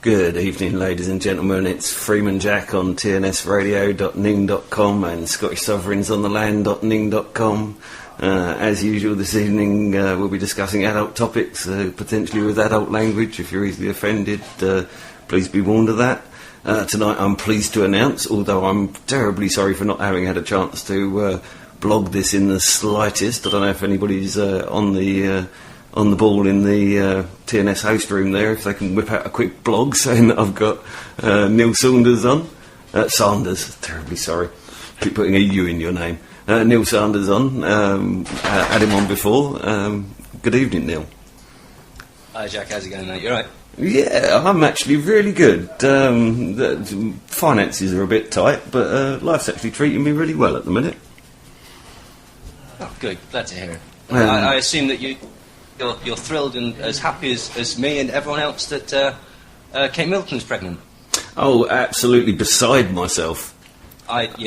Good evening, ladies and gentlemen. It's Freeman Jack on tnsradio.ning.com and Scottish Sovereigns on the land.ning.com. As usual, this evening we'll be discussing adult topics, potentially with adult language. If you're easily offended, please be warned of that. Tonight I'm pleased to announce, although I'm terribly sorry for not having had a chance to blog this in the slightest. I don't know if anybody's on the ball in the TNS host room there, if they can whip out a quick blog saying that I've got Neil Saunders on. Sanders, terribly sorry. Keep putting a U in your name. Neil Sanders on. Had him on before. Good evening, Neil. Hi, Jack. How's it going, mate? You all right? Yeah, I'm actually really good. The finances are a bit tight, but life's actually treating me really well at the minute. Oh, good. Glad to hear it. I assume that you're thrilled and as happy as me and everyone else that Kate Middleton's pregnant. Oh, absolutely beside myself. I'm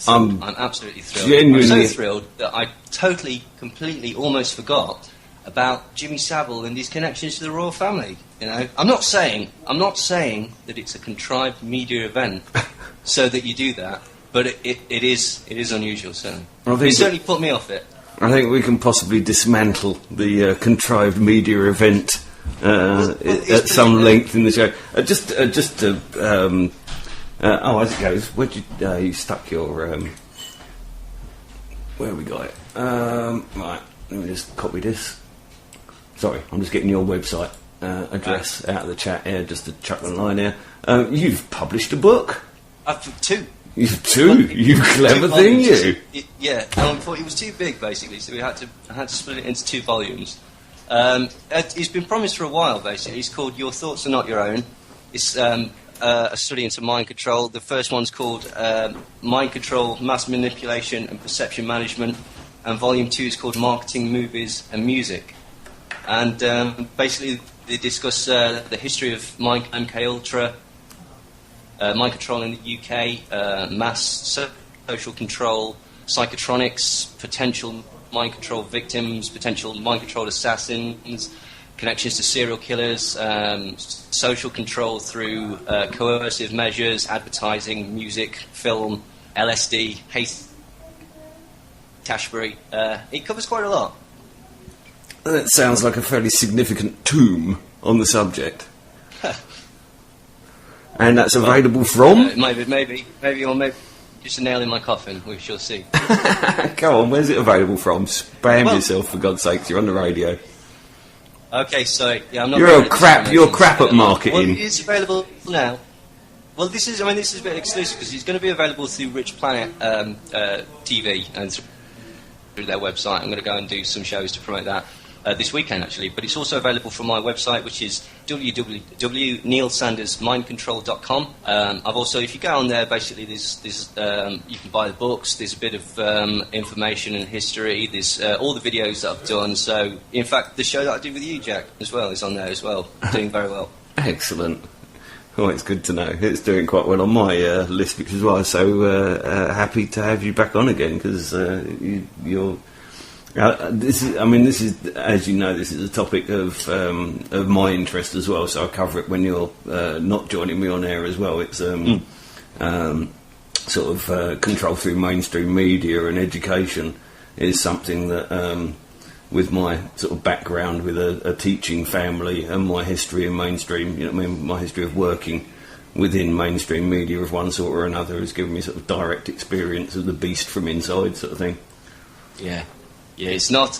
absolutely thrilled. Genuinely. I'm so thrilled that I totally, completely, almost forgot about Jimmy Savile and his connections to the royal family. You know, I'm not saying that it's a contrived media event so that you do that, but it is unusual, certainly. It certainly put me off it. I think we can possibly dismantle the contrived media event at some length in the show. Just to as it goes, where'd you stuck your where have we got it? Right, let me just copy this. Sorry, I'm just getting your website address out of the chat here, just to chuck the line here. You've published a book. Two. You've two? You clever thing, you. Yeah, I thought it was too big, basically, so I had to split it into 2 volumes. It's been promised for a while, basically. It's called Your Thoughts Are Not Your Own. It's a study into mind control. The first one's called Mind Control, Mass Manipulation and Perception Management, and Volume 2 is called Marketing, Movies and Music. And basically, they discuss the history of MK Ultra, mind control in the UK, mass social control, psychotronics, potential mind control victims, potential mind control assassins, connections to serial killers, social control through coercive measures, advertising, music, film, LSD, Haight-Ashbury. It covers quite a lot. That sounds like a fairly significant tome on the subject. And that's available from? Maybe just a nail in my coffin. We shall see. Go on, where's it available from? Spam yourself, for God's sake. You're on the radio. Okay, so yeah, I'm not. You're crap at marketing. Well, it is available now. Well, this is a bit exclusive because it's going to be available through Rich Planet TV and through their website. I'm going to go and do some shows to promote that. This weekend, actually, but it's also available from my website, which is www.neilsandersmindcontrol.com. I've also, if you go on there, basically, there's you can buy the books. There's a bit of information and history. There's all the videos that I've done. So, in fact, the show that I did with you, Jack, as well, is on there as well. Doing very well. Excellent. Oh, it's good to know. It's doing quite well on my list, which is why I'm so happy to have you back on again, because you're. This is, as you know, this is a topic of my interest as well. So I cover it when you're not joining me on air as well. It's sort of control through mainstream media and education is something that, with my sort of background with a teaching family and my history in mainstream, my history of working within mainstream media of one sort or another has given me sort of direct experience of the beast from inside, sort of thing. Yeah. Yeah, it's not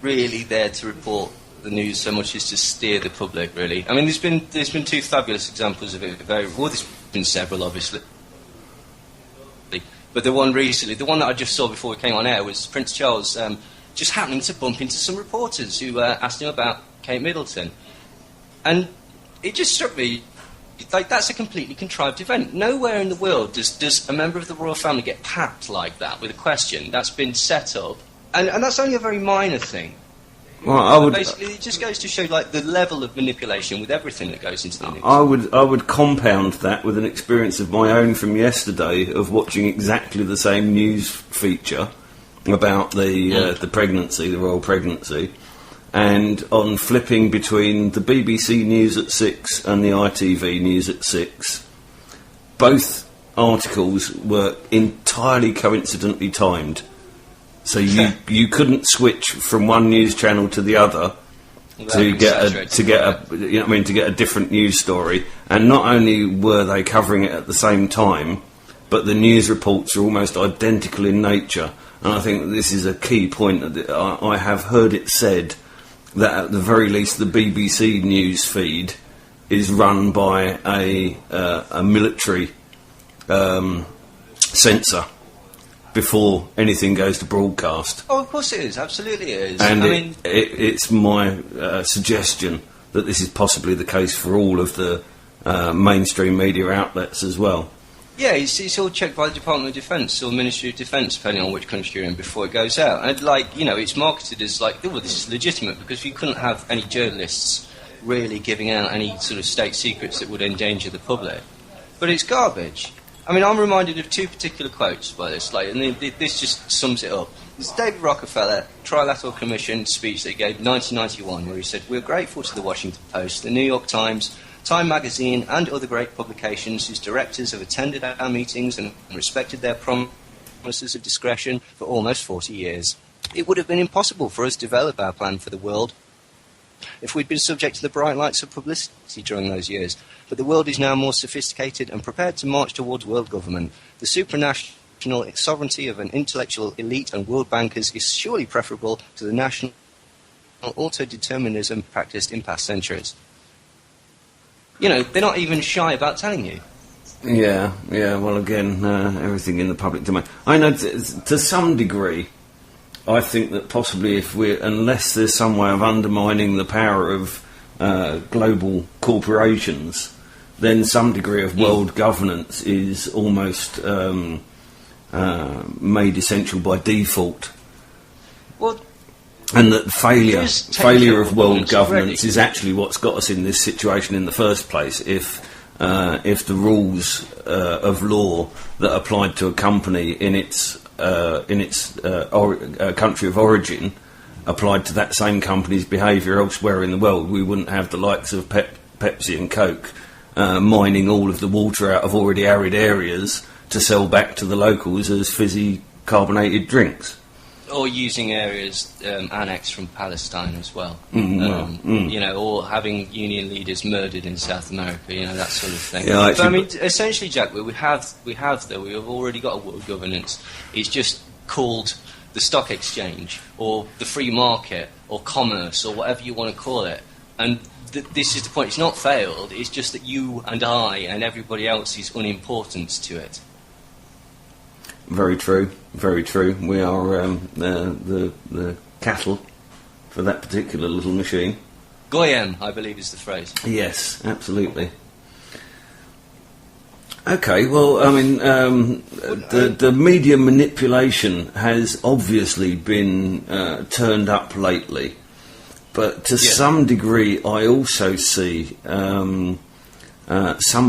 really there to report the news so much as to steer the public, really. I mean, there's been 2 fabulous examples of it. There's been several, obviously. But the one recently, the one that I just saw before we came on air, was Prince Charles just happening to bump into some reporters who asked him about Kate Middleton. And it just struck me, like, that's a completely contrived event. Nowhere in the world does a member of the royal family get papped like that with a question that's been set up. And that's only a very minor thing. Well, basically, it just goes to show, like, the level of manipulation with everything that goes into the news. I would compound that with an experience of my own from yesterday of watching exactly the same news feature about the pregnancy, the royal pregnancy, and on flipping between the BBC News at 6 and the ITV News at 6, both articles were entirely coincidentally timed. So you couldn't switch from one news channel to the other to get a different news story. And not only were they covering it at the same time, but the news reports are almost identical in nature. And I think this is a key point. That I have heard it said that at the very least the BBC news feed is run by a military censor before anything goes to broadcast. Oh, of course it is. Absolutely it is. And it's my suggestion that this is possibly the case for all of the mainstream media outlets as well. Yeah, it's all checked by the Department of Defence or Ministry of Defence, depending on which country you're in, before it goes out. And, it's marketed as like, oh, well, this is legitimate, because you couldn't have any journalists really giving out any sort of state secrets that would endanger the public. But it's garbage. I mean, I'm reminded of two particular quotes by this, and this just sums it up. It's David Rockefeller, Trilateral Commission speech that he gave in 1991, where he said, "We're grateful to the Washington Post, the New York Times, Time Magazine, and other great publications whose directors have attended our meetings and respected their promises of discretion for almost 40 years. It would have been impossible for us to develop our plan for the world if we'd been subject to the bright lights of publicity during those years. But the world is now more sophisticated and prepared to march towards world government. The supranational sovereignty of an intellectual elite and world bankers is surely preferable to the national autodeterminism practiced in past centuries." You know, they're not even shy about telling you. Yeah, well, again, everything in the public domain. I know, to some degree, I think that possibly unless there's some way of undermining the power of global corporations, then some degree of world governance is almost made essential by default. Well, and that failure of world governance is actually what's got us in this situation in the first place. If the rules of law that applied to a company in its country of origin applied to that same company's behaviour elsewhere in the world, we wouldn't have the likes of Pepsi and Coke mining all of the water out of already arid areas to sell back to the locals as fizzy carbonated drinks. Or using areas annexed from Palestine as well. You know, or having union leaders murdered in South America, you know, that sort of thing. Yeah, but I mean, essentially, Jack, we have already got a world governance. It's just called the stock exchange, or the free market, or commerce, or whatever you want to call it. And this is the point. It's not failed. It's just that you and I and everybody else is unimportant to it. Very true, very true. We are the cattle for that particular little machine. Goyim, I believe, is the phrase. Yes, absolutely. Okay, well, I mean, the media manipulation has obviously been turned up lately, but to some degree I also see some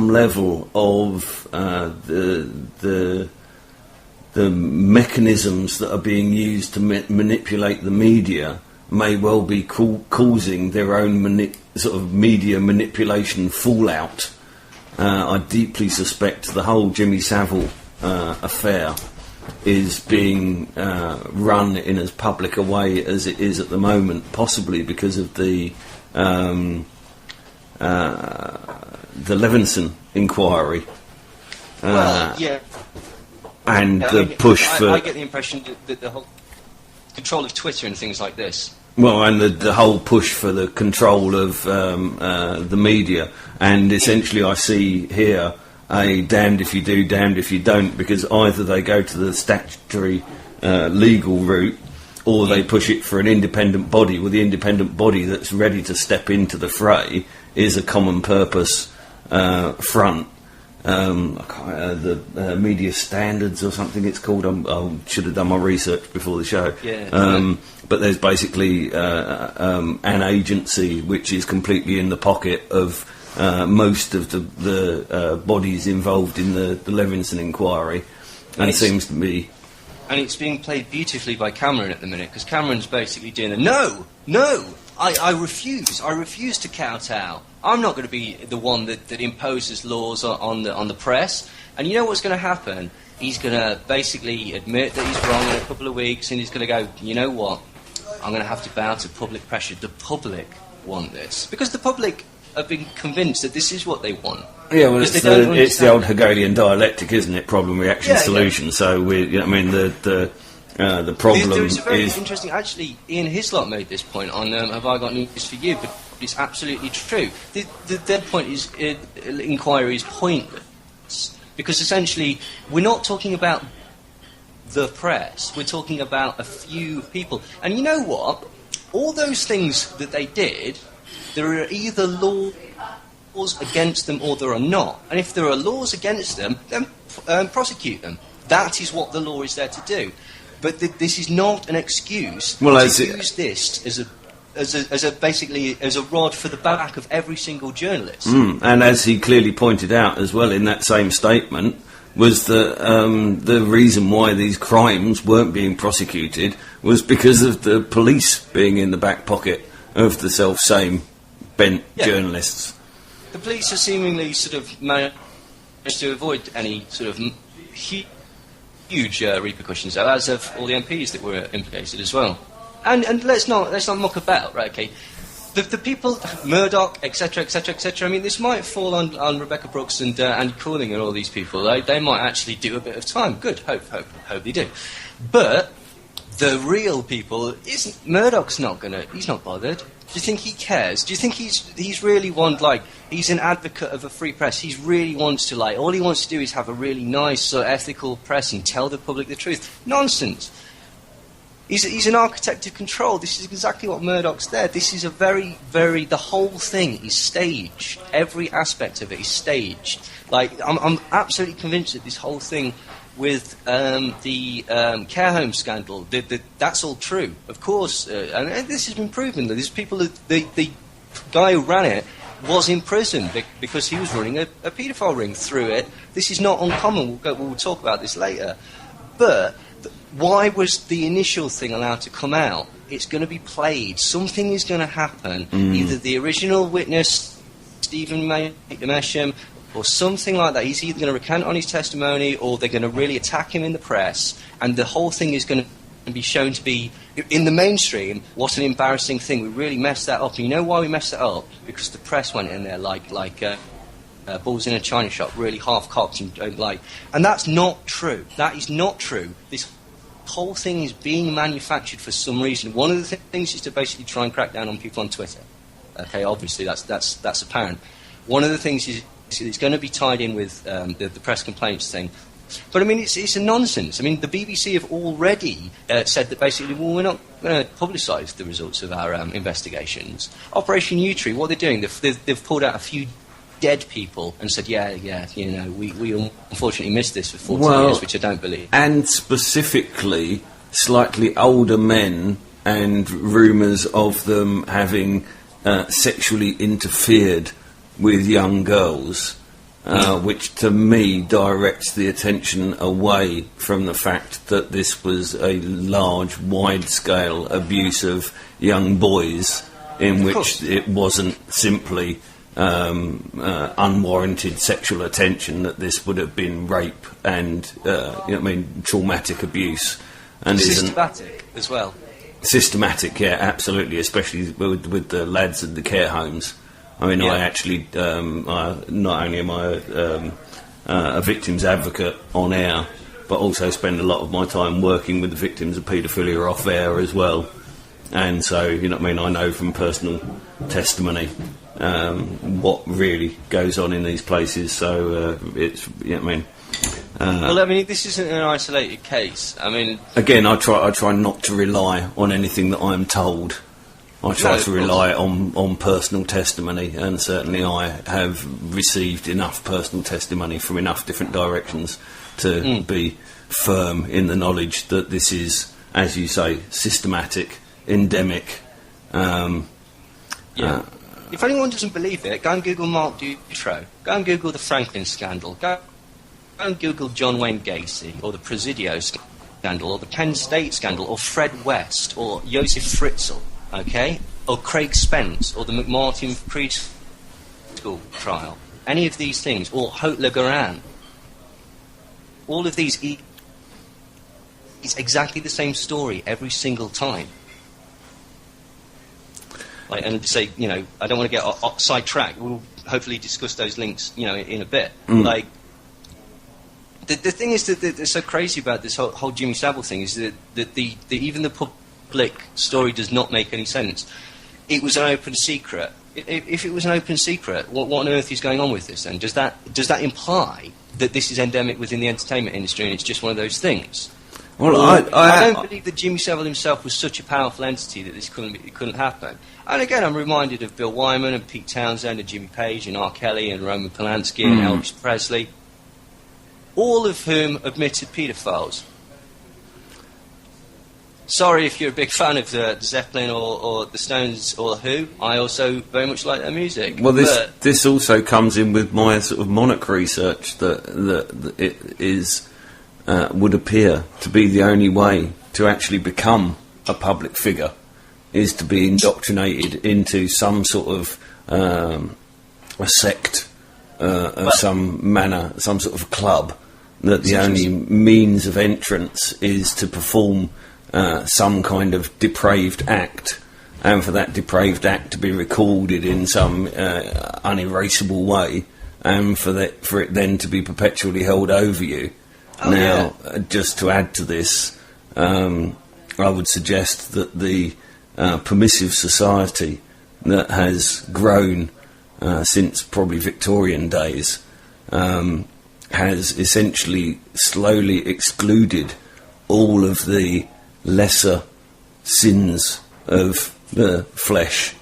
level of the mechanisms that are being used to manipulate the media may well be causing their own sort of media manipulation fallout. I deeply suspect the whole Jimmy Savile affair is being run in as public a way as it is at the moment, possibly because of the Levinson inquiry. And the push for... I get the impression that the whole control of Twitter and things like this... Well, and the whole push for the control of the media. And essentially I see here a damned if you do, damned if you don't, because either they go to the statutory legal route or they push it for an independent body. Well, the independent body that's ready to step into the fray is a common purpose front. The media standards or something it's called. I should have done my research before the show. But there's basically an agency which is completely in the pocket of most of the bodies involved in the Levinson inquiry, and it seems to be. And it's being played beautifully by Cameron at the minute, because Cameron's basically doing no, I refuse. I refuse to kowtow. I'm not going to be the one that imposes laws on the press. And you know what's going to happen? He's going to basically admit that he's wrong in a couple of weeks, and he's going to go, you know what? I'm going to have to bow to public pressure. The public want this. Because the public have been convinced that this is what they want. Yeah, well, it's the old Hegelian dialectic, isn't it? Problem, reaction, solution. Yeah. So, the problem is very interesting. Actually, Ian Hislop made this point on Have I Got News for You? But it's absolutely true. Their point is inquiry is pointless because essentially we're not talking about the press. We're talking about a few people. And you know what? All those things that they did, there are either laws against them or there are not. And if there are laws against them, then prosecute them. That is what the law is there to do. But this is not an excuse to use this as a rod for the back of every single journalist. And as he clearly pointed out as well in that same statement, was that the reason why these crimes weren't being prosecuted was because of the police being in the back pocket of the self-same bent journalists. The police are seemingly sort of managed to avoid any sort of huge repercussions, as have all the MPs that were implicated as well. And let's not muck about, right? Okay, the people, Murdoch, etc., etc., etc. I mean, this might fall on Rebecca Brooks and Andy Cooling and all these people. They might actually do a bit of time. Good, hope they do. But the real people isn't. Murdoch's not gonna. He's not bothered. Do you think he cares? Do you think he's really he's an advocate of a free press? He really wants to all he wants to do is have a really nice, ethical press and tell the public the truth. Nonsense. He's an architect of control. This is exactly what Murdoch's there. This is a the whole thing is staged. Every aspect of it is staged. I'm absolutely convinced that this whole thing with the care home scandal, that's all true. Of course, and this has been proven. That these people, the guy who ran it was in prison because he was running a paedophile ring through it. This is not uncommon. We'll talk about this later. But why was the initial thing allowed to come out? It's going to be played. Something is going to happen. Either the original witness, Stephen Mesham, or something like that. He's either going to recant on his testimony or they're going to really attack him in the press, and the whole thing is going to be shown to be, in the mainstream, what an embarrassing thing. We really messed that up. And you know why we messed that up? Because the press went in there like bulls in a china shop, really half-cocked and that's not true. That is not true. This whole thing is being manufactured for some reason. One of the things is to basically try and crack down on people on Twitter. Okay, obviously that's apparent. One of the things is it's going to be tied in with the press complaints thing. But I mean, it's a nonsense. I mean, the BBC have already said that basically, well, we're not going to publicise the results of our investigations. Operation Yewtree, what they're doing, they've pulled out a few dead people and said, we unfortunately missed this for 40 years, which I don't believe. And specifically, slightly older men and rumours of them having sexually interfered with young girls, which to me directs the attention away from the fact that this was a large, wide-scale abuse of young boys, in which it wasn't simply unwarranted sexual attention, that this would have been rape and traumatic abuse, and systematic as well. Systematic, yeah, absolutely, especially with the lads at the care homes. I mean, I actually not only am I a victims advocate on air, but also spend a lot of my time working with the victims of paedophilia off air as well. And so, I know from personal testimony what really goes on in these places. So it's, well, I mean, this isn't an isolated case. I mean, again, I try not to rely on anything that I'm told. I try to rely on personal testimony, and certainly I have received enough personal testimony from enough different directions to be firm in the knowledge that this is, as you say, systematic, endemic. If anyone doesn't believe it, go and Google Mark Dutroux. Go and Google the Franklin scandal. Go and Google John Wayne Gacy, or the Presidio scandal, or the Penn State scandal, or Fred West, or Josef Fritzl. Okay? or Craig Spence, or the McMartin preschool trial, any of these things, or Haute Le Garin, all of these, it's exactly the same story every single time. Like, and to say, you know, I don't want to get sidetracked. We'll hopefully discuss those links, you know, in a bit. Like, the thing is that they're so crazy about this whole Jimmy Savile thing is that even the public story does not make any sense. It was an open secret. If it was an open secret, what on earth is going on with this then? Does that imply that this is endemic within the entertainment industry and it's just one of those things? Well, I don't believe that Jimmy Savile himself was such a powerful entity that this couldn't happen. And again, I'm reminded of Bill Wyman and Pete Townsend and Jimmy Page and R. Kelly and Roman Polanski and Elvis Presley, all of whom admitted paedophiles. Sorry if you're a big fan of the Zeppelin or the Stones or the Who. I also very much like their music. Well, this also comes in with my sort of monarch research that it is would appear to be the only way to actually become a public figure is to be indoctrinated into some sort of a sect of some manner, some sort of club, that the only means of entrance is to perform some kind of depraved act, and for that depraved act to be recorded in some unerasable way, and for it then to be perpetually held over you. Just to add to this, I would suggest that the permissive society that has grown since probably Victorian days has essentially slowly excluded all of the lesser sins of the flesh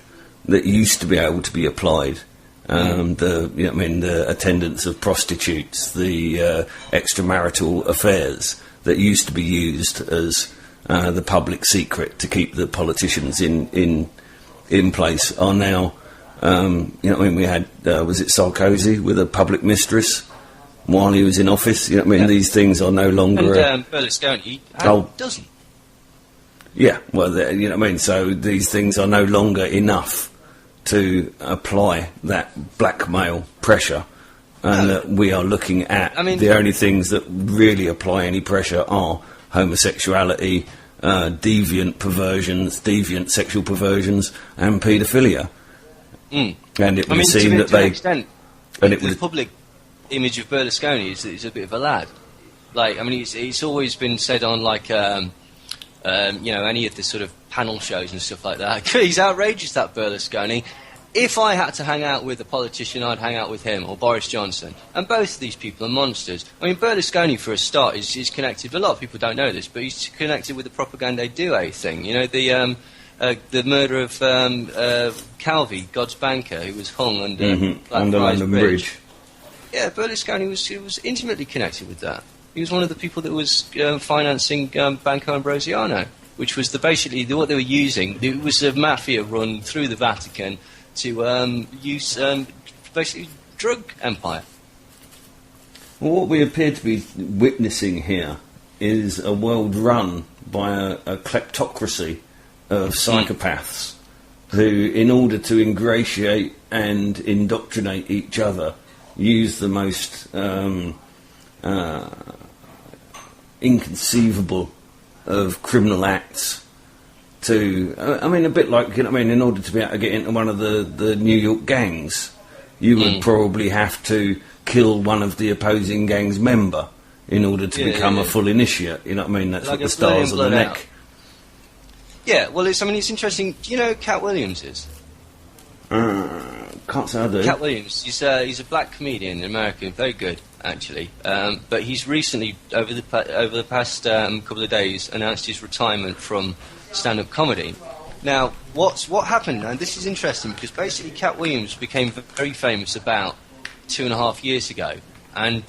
that used to be able to be applied. The attendance of prostitutes, the extramarital affairs that used to be used as the public secret to keep the politicians in place are now, we had, was it Sarkozy with a public mistress while he was in office? These things are no longer... And Berlusconi doesn't. Yeah, well, so these things are no longer enough to apply that blackmail pressure, and that we are looking at the only things that really apply any pressure are homosexuality, deviant perversions, deviant sexual perversions, and paedophilia. And it would seem that they... The public image of Berlusconi is that he's a bit of a lad. Like, it's always been said on, like, any of the sort of panel shows and stuff like that. He's outrageous, that Berlusconi. If I had to hang out with a politician, I'd hang out with him or Boris Johnson. And both of these people are monsters. Berlusconi, for a start, is connected. A lot of people don't know this, but he's connected with the Propaganda Due thing. The murder of Calvi, God's banker, who was hung under London Bridge. Yeah, Berlusconi was intimately connected with that. He was one of the people that was financing Banco Ambrosiano, which was basically what they were using. It was a mafia run through the Vatican to use basically drug empire. Well, what we appear to be witnessing here is a world run by a kleptocracy of psychopaths who, in order to ingratiate and indoctrinate each other, use the most inconceivable of criminal acts to... a bit like, in order to be able to get into one of the New York gangs, you would probably have to kill one of the opposing gang's member in order to become a full initiate. That's like what the stars on the neck. Out. Yeah, well, it's interesting. Do you know who Cat Williams is? Can't say I do. Cat Williams. He's a black comedian, American, very good actually. But he's recently, over the past couple of days, announced his retirement from stand-up comedy. Now, what happened? And this is interesting because basically Cat Williams became very famous about 2.5 years ago, and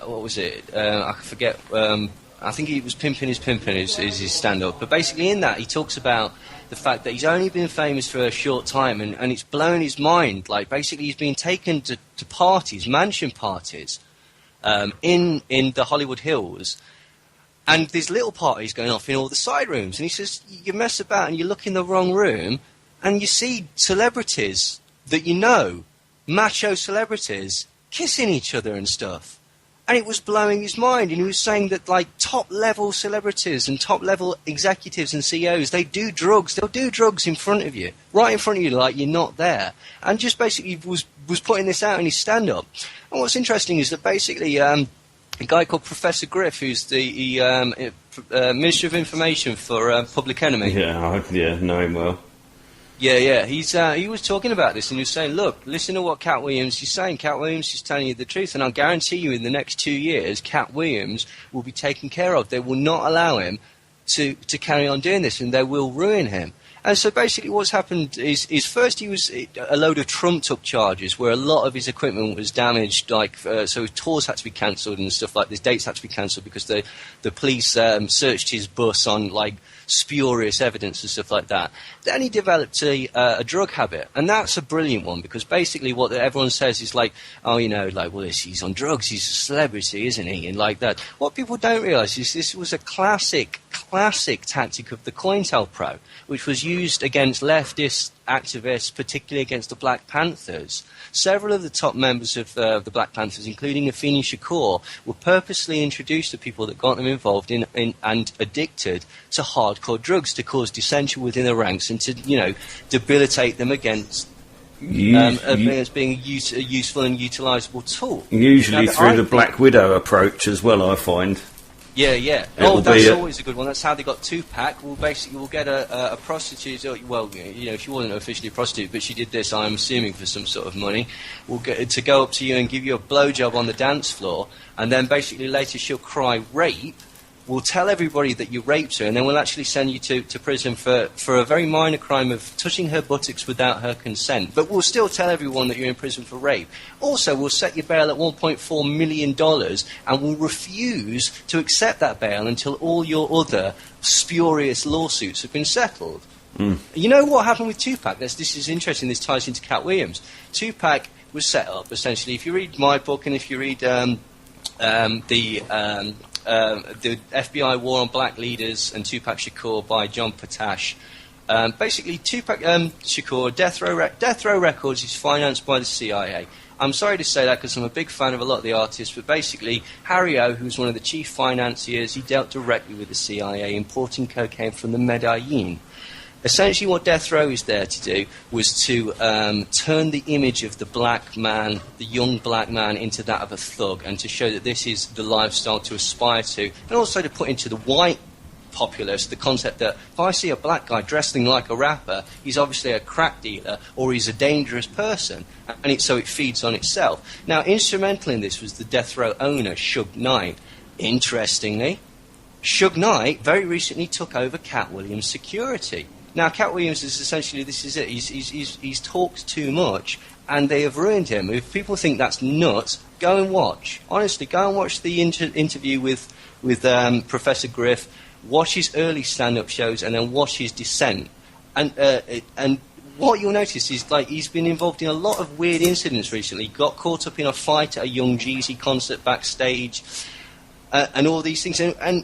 what was it? I forget. I think it was Pimpin' is Pimpin' is his stand-up. But basically in that, he talks about the fact that he's only been famous for a short time, and it's blown his mind. Like, basically he's been taken to parties, mansion parties, in the Hollywood Hills, and there's little parties going off in all the side rooms. And he says, you mess about and you look in the wrong room, and you see celebrities that you know, macho celebrities, kissing each other and stuff. And it was blowing his mind, and he was saying that, like, top-level celebrities and top-level executives and CEOs, they do drugs. They'll do drugs in front of you, right in front of you, like you're not there. And just basically was putting this out in his stand-up. And what's interesting is that basically a guy called Professor Griff, who's the Minister of Information for Public Enemy. Yeah, know him well. Yeah. He was talking about this, and he was saying, look, listen to what Cat Williams is saying. Cat Williams is telling you the truth, and I guarantee you in the next 2 years, Cat Williams will be taken care of. They will not allow him to carry on doing this, and they will ruin him. And so basically what's happened is first a load of trumped-up charges where a lot of his equipment was damaged, so tours had to be cancelled and stuff like this, dates had to be cancelled because the police searched his bus on, like, spurious evidence and stuff like that. Then he developed a drug habit, and that's a brilliant one because basically what everyone says is like, oh, you know, like, well, he's on drugs, he's a celebrity, isn't he? And like that. What people don't realise is this was a classic tactic of the COINTELPRO, which was used against leftist activists, particularly against the Black Panthers. Several of the top members of the Black Panthers, including Afeni Shakur, were purposely introduced to people that got them involved in and addicted to hardcore drugs to cause dissension within the ranks and to, you know, debilitate them against as being a useful and utilisable tool. Usually through the Black Widow approach as well, I find. Yeah. That's always a good one. That's how they got Tupac. We'll get a prostitute. Well, you know, she wasn't officially a prostitute, but she did this, I'm assuming, for some sort of money. We'll get to go up to you and give you a blowjob on the dance floor, and then basically later she'll cry rape. We'll tell everybody that you raped her, and then we'll actually send you to prison for a very minor crime of touching her buttocks without her consent. But we'll still tell everyone that you're in prison for rape. Also, we'll set your bail at $1.4 million, and we'll refuse to accept that bail until all your other spurious lawsuits have been settled. You know what happened with Tupac? This is interesting. This ties into Cat Williams. Tupac was set up, essentially. If you read my book and if you read the FBI War on Black Leaders and Tupac Shakur by John Potash. Basically, Tupac Shakur, Death Row Records is financed by the CIA. I'm sorry to say that because I'm a big fan of a lot of the artists, but basically, Harry O, who's one of the chief financiers, he dealt directly with the CIA, importing cocaine from the Medellin. Essentially what Death Row is there to do was to turn the image of the black man, the young black man, into that of a thug, and to show that this is the lifestyle to aspire to, and also to put into the white populace the concept that if I see a black guy dressing like a rapper, he's obviously a crack dealer or he's a dangerous person, and so it feeds on itself. Now, instrumental in this was the Death Row owner, Suge Knight. Interestingly, Suge Knight very recently took over Cat Williams' security. Now, Cat Williams is essentially, this is it, he's talked too much, and they have ruined him. If people think that's nuts, go and watch. Honestly, go and watch the interview with Professor Griff, watch his early stand-up shows, and then watch his descent. And what you'll notice is, like, he's been involved in a lot of weird incidents recently. He got caught up in a fight at a Young Jeezy concert backstage, and all these things. And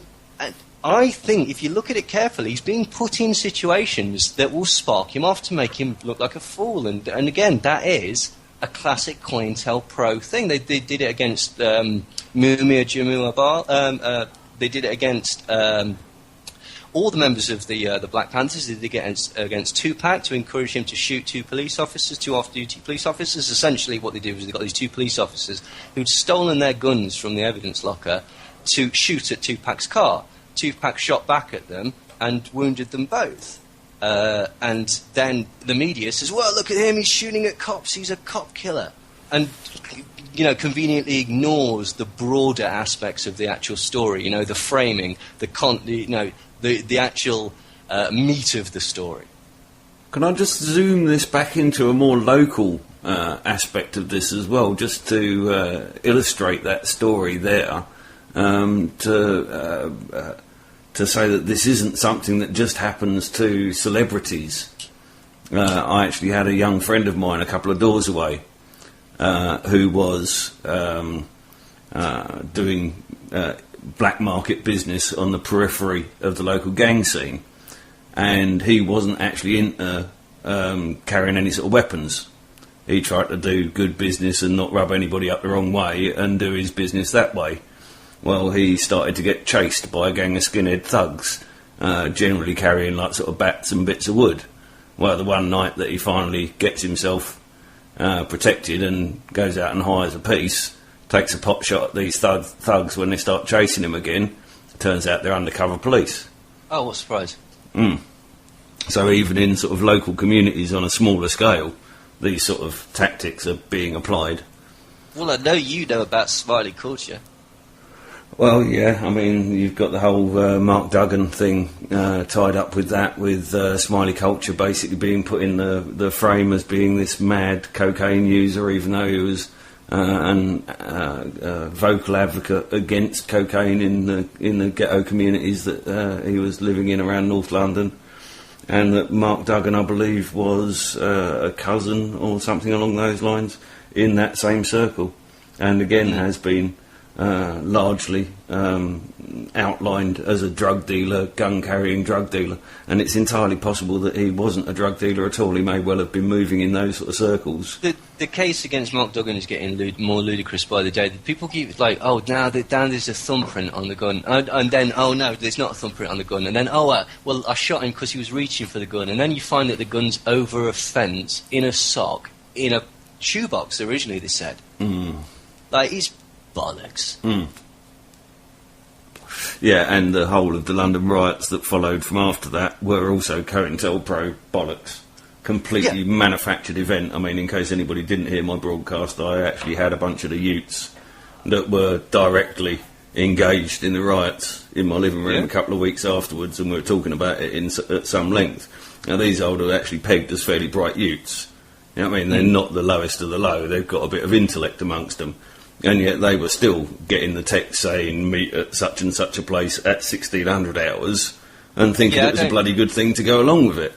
I think if you look at it carefully, he's being put in situations that will spark him off to make him look like a fool. And again, that is a classic COINTELPRO thing. They did it against Mumia Jumu'abal. They did it against all the members of the Black Panthers. They did it against Tupac to encourage him to shoot two off-duty police officers. Essentially what they did was they got these two police officers who'd stolen their guns from the evidence locker to shoot at Tupac's car. Tupac shot back at them and wounded them both. And then the media says, well, look at him, he's shooting at cops, he's a cop killer. And, you know, conveniently ignores the broader aspects of the actual story, you know, the framing, the actual meat of the story. Can I just zoom this back into a more local aspect of this as well, just to illustrate that story there, to say that this isn't something that just happens to celebrities. I actually had a young friend of mine a couple of doors away who was doing black market business on the periphery of the local gang scene, and he wasn't actually into carrying any sort of weapons. He tried to do good business and not rub anybody up the wrong way and do his business that way. Well, he started to get chased by a gang of skinhead thugs, generally carrying like sort of bats and bits of wood. Well, the one night that he finally gets himself protected and goes out and hires a piece, takes a pot shot at these thugs when they start chasing him again. Turns out they're undercover police. Oh, what a surprise. So even in sort of local communities on a smaller scale, these sort of tactics are being applied. Well, I know you know about Smiley culture. Well, yeah, I mean, you've got the whole Mark Duggan thing tied up with that, with Smiley culture basically being put in the frame as being this mad cocaine user, even though he was a vocal advocate against cocaine in the ghetto communities that he was living in around North London. And that Mark Duggan, I believe, was a cousin or something along those lines in that same circle. And again has been largely outlined as a drug dealer, gun-carrying drug dealer. And it's entirely possible that he wasn't a drug dealer at all. He may well have been moving in those sort of circles. The case against Mark Duggan is getting more ludicrous by the day. People keep like, oh, now there's a thumbprint on the gun, and then, oh no, there's not a thumbprint on the gun, and then, well, I shot him because he was reaching for the gun, and then you find that the gun's over a fence, in a sock, in a shoebox, originally they said. Like, it's bollocks. Yeah, and the whole of the London riots that followed from after that were also COINTELPRO bollocks. Completely manufactured event. I mean, in case anybody didn't hear my broadcast, I actually had a bunch of the youths that were directly engaged in the riots in my living room a couple of weeks afterwards, and we were talking about it at some length. Now, these old are actually pegged as fairly bright youths. You know what I mean? They're not the lowest of the low. They've got a bit of intellect amongst them. And yet they were still getting the text saying, meet at such and such a place at 1600 hours, and thinking it was a bloody good thing to go along with it.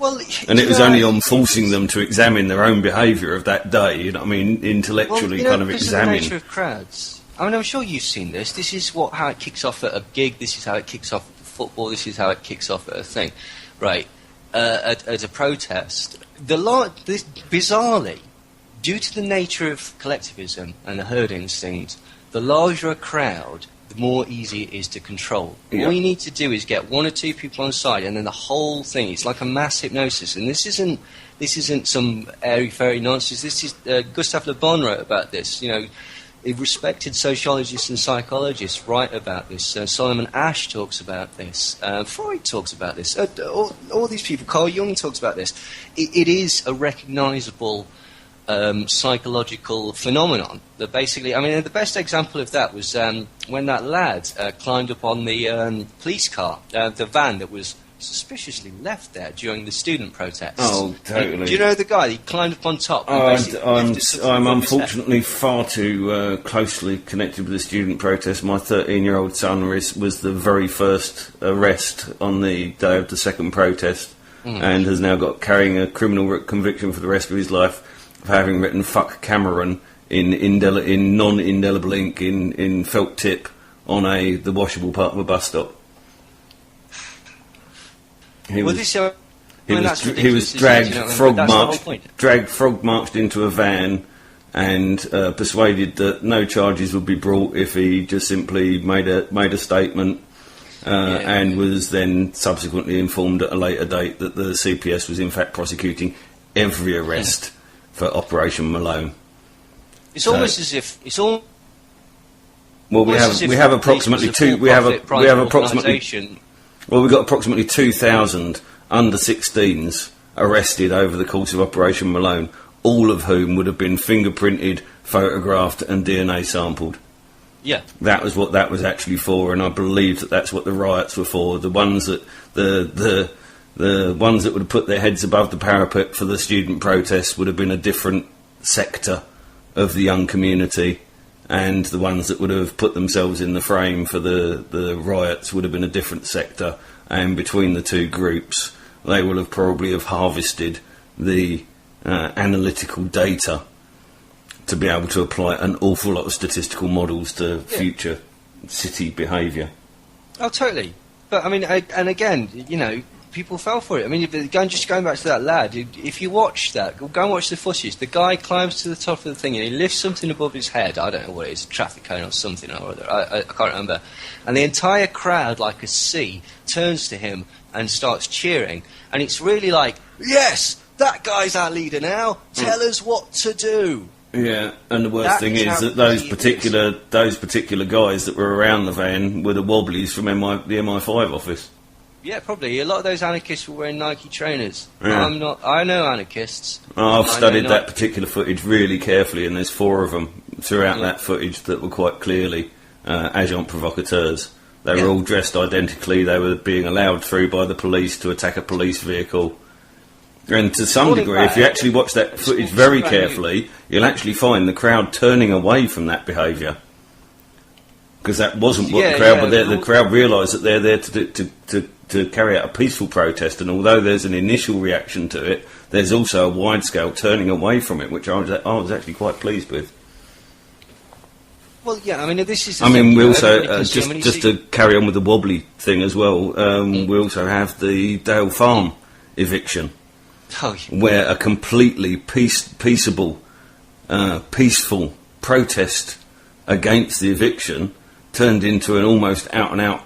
Well, and it was only on forcing them to examine their own behaviour of that day, you know what I mean, intellectually kind of examine. The nature of crowds. I mean, I'm sure you've seen this. This is how it kicks off at a gig. This is how it kicks off at football. This is how it kicks off at a thing, right? At a protest. Bizarrely, due to the nature of collectivism and the herd instinct, the larger a crowd, the more easy it is to control. Yeah. All you need to do is get one or two people on side, and then the whole thing, it's like a mass hypnosis. And this isn't some airy-fairy nonsense. This is Gustave Le Bon wrote about this. You know, respected sociologists and psychologists write about this. Solomon Asch talks about this. Freud talks about this. All these people. Carl Jung talks about this. It is a recognisable psychological phenomenon that basically, I mean, the best example of that was when that lad climbed up on the police car, the van that was suspiciously left there during the student protests. Oh, totally. Do you know the guy? He climbed up on top. I'm unfortunately far too closely connected with the student protest. My 13-year-old son was the very first arrest on the day of the second protest, and has now got carrying a criminal conviction for the rest of his life of having written "fuck Cameron" in non-indelible ink in felt tip on the washable part of a bus stop. He was dragged frog marched into a van and persuaded that no charges would be brought if he just simply made a statement, and was then subsequently informed at a later date that the CPS was in fact prosecuting every arrest for Operation Malone. It's almost as if it's all. Well, we have approximately two. We have approximately. Well, we've got approximately 2,000 under-16s arrested over the course of Operation Malone, all of whom would have been fingerprinted, photographed and DNA sampled. Yeah. That was what that was actually for, and I believe that that's what the riots were for. The ones that the ones that would have put their heads above the parapet for the student protests would have been a different sector of the young community, and the ones that would have put themselves in the frame for the riots would have been a different sector, and between the two groups they will have probably harvested the analytical data to be able to apply an awful lot of statistical models to future city behaviour. Oh, totally. But I mean, and again, you know, people fell for it. I mean, just going back to that lad, if you watch that, go and watch the footage. The guy climbs to the top of the thing and he lifts something above his head. I don't know what it is, a traffic cone or something or other. I can't remember. And the entire crowd, like a sea, turns to him and starts cheering. And it's really like, yes, that guy's our leader now. Tell us what to do. Yeah, and the worst thing is that those particular guys that were around the van were the Wobblies from the MI5 office. Yeah, probably. A lot of those anarchists were wearing Nike trainers. Yeah. I know anarchists. I've studied that particular footage really carefully, and there's 4 of them throughout that footage that were quite clearly agent provocateurs. They were all dressed identically. They were being allowed through by the police to attack a police vehicle. And to some degree, if you actually watch that footage very carefully, you'll actually find the crowd turning away from that behaviour. Because that wasn't what the crowd were there. The crowd realised that they're there to carry out a peaceful protest, and although there's an initial reaction to it, there's also a wide-scale turning away from it, which I was actually quite pleased with. Well, yeah, I mean, this is... we also, just to carry on with the wobbly thing as well, we also have the Dale Farm eviction. Where a completely peaceful protest against the eviction turned into an almost out-and-out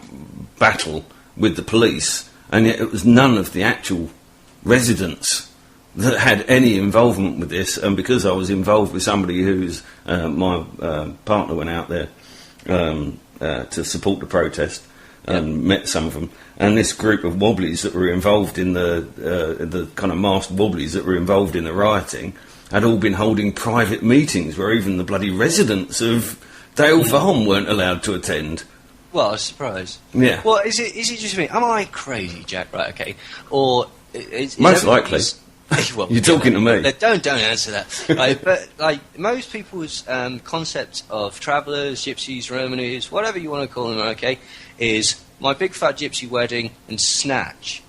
battle with the police, and yet it was none of the actual residents that had any involvement with this. And because I was involved with somebody who's my partner went out there to support the protest and met some of them. And this group of Wobblies that were involved in the kind of masked Wobblies that were involved in the rioting had all been holding private meetings where even the bloody residents of Dale Farm weren't allowed to attend. Well, I was surprised. Yeah. Well, is it just me? Am I crazy, Jack? Right, okay. Or is most likely. Well, you're talking to me. Don't answer that. Right, but like most people's concept of travellers, gypsies, Romanis, whatever you want to call them, okay, is My Big Fat Gypsy Wedding and Snatch.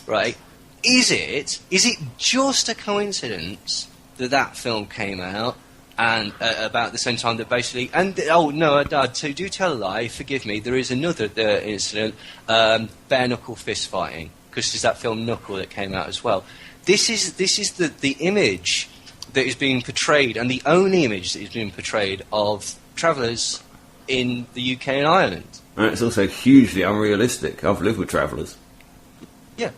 Right? Is it just a coincidence that film came out and about the same time that basically... And, oh, no, so do tell a lie, forgive me, there is another incident, bare-knuckle fist-fighting, because there's that film Knuckle that came out as well. This is the image that is being portrayed, and the only image that is being portrayed of travellers in the UK and Ireland. And it's also hugely unrealistic. I've lived with travellers. Yeah.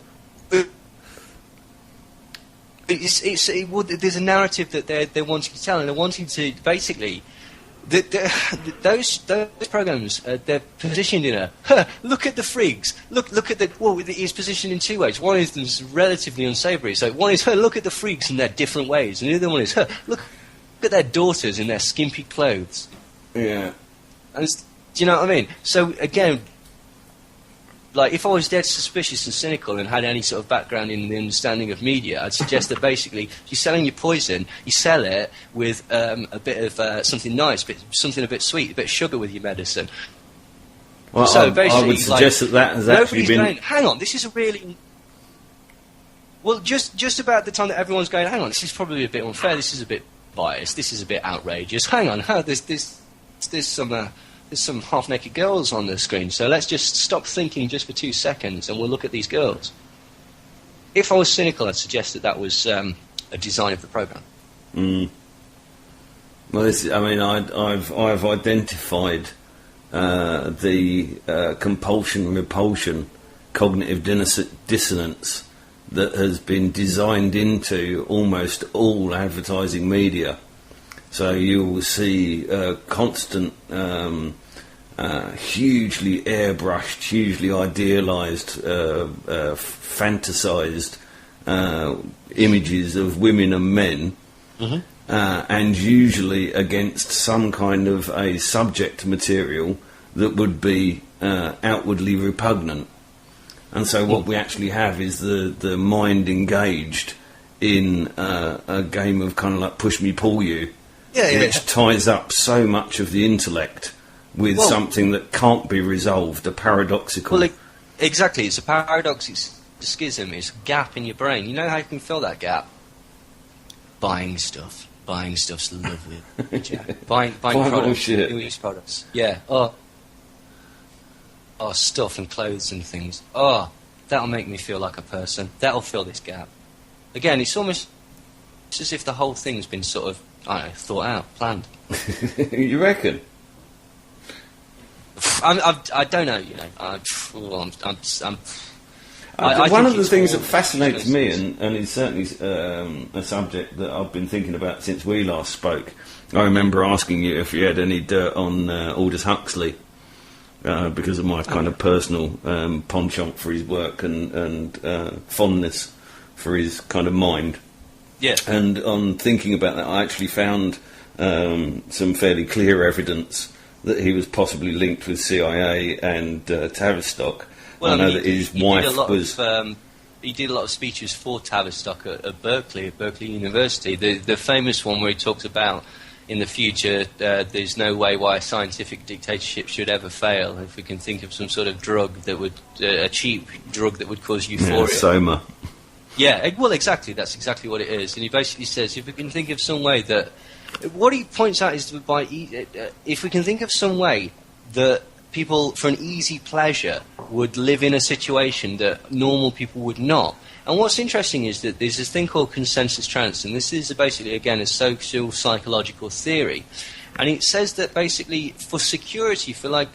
There's a narrative that they're wanting to tell, and they're wanting to basically... those programs, they're positioned in a look at the freaks, look at the... Well, it's positioned in 2 ways. One is relatively unsavoury. So one is, look at the freaks in their different ways, and the other one is, look at their daughters in their skimpy clothes. Yeah. And do you know what I mean? So again, like if I was dead suspicious and cynical and had any sort of background in the understanding of media, I'd suggest that basically you're selling your poison, you sell it with a bit of something nice, something a bit sweet, a bit of sugar with your medicine. Well, so I would suggest that has actually been... Going, hang on, this is a really... Well, just about the time that everyone's going, hang on, this is probably a bit unfair, this is a bit biased, this is a bit outrageous, hang on, there's some half-naked girls on the screen, so let's just stop thinking just for 2 seconds and we'll look at these girls. If I was cynical, I'd suggest that was a design of the programme. Mm. Well, I've identified the compulsion-repulsion cognitive dissonance that has been designed into almost all advertising media. So you will see constant, hugely airbrushed, hugely idealised, fantasised images of women and men, and usually against some kind of a subject material that would be outwardly repugnant. And so what we actually have is the mind engaged in a game of kind of like push me, pull you. Which ties up so much of the intellect with something that can't be resolved, a paradoxical... Well, exactly, it's a paradox, it's a schism, it's a gap in your brain. You know how you can fill that gap? Buying stuff. Buying stuff's lovely. buying products, new products. Yeah, stuff and clothes and things. That'll make me feel like a person. That'll fill this gap. Again, it's almost as if the whole thing's been sort of, I don't know, thought out, planned. You reckon? I don't know, you know. One of the things that fascinates me, and is certainly a subject that I've been thinking about since we last spoke, I remember asking you if you had any dirt on Aldous Huxley, because of my kind of personal penchant for his work and fondness for his kind of mind. Yeah. And on thinking about that, I actually found some fairly clear evidence that he was possibly linked with CIA and Tavistock. Well, I know that his wife was... he did a lot of speeches for Tavistock at Berkeley University. The famous one where he talks about, in the future, there's no way why a scientific dictatorship should ever fail. If we can think of some sort of drug that would... a cheap drug that would cause euphoria. Yeah, Soma. Yeah, well, exactly. That's exactly what it is. And he basically says, if we can think of some way that... What he points out is that if we can think of some way that people, for an easy pleasure, would live in a situation that normal people would not. And what's interesting is that there's this thing called consensus trance, and this is basically, again, a social psychological theory. And it says that basically for security, for the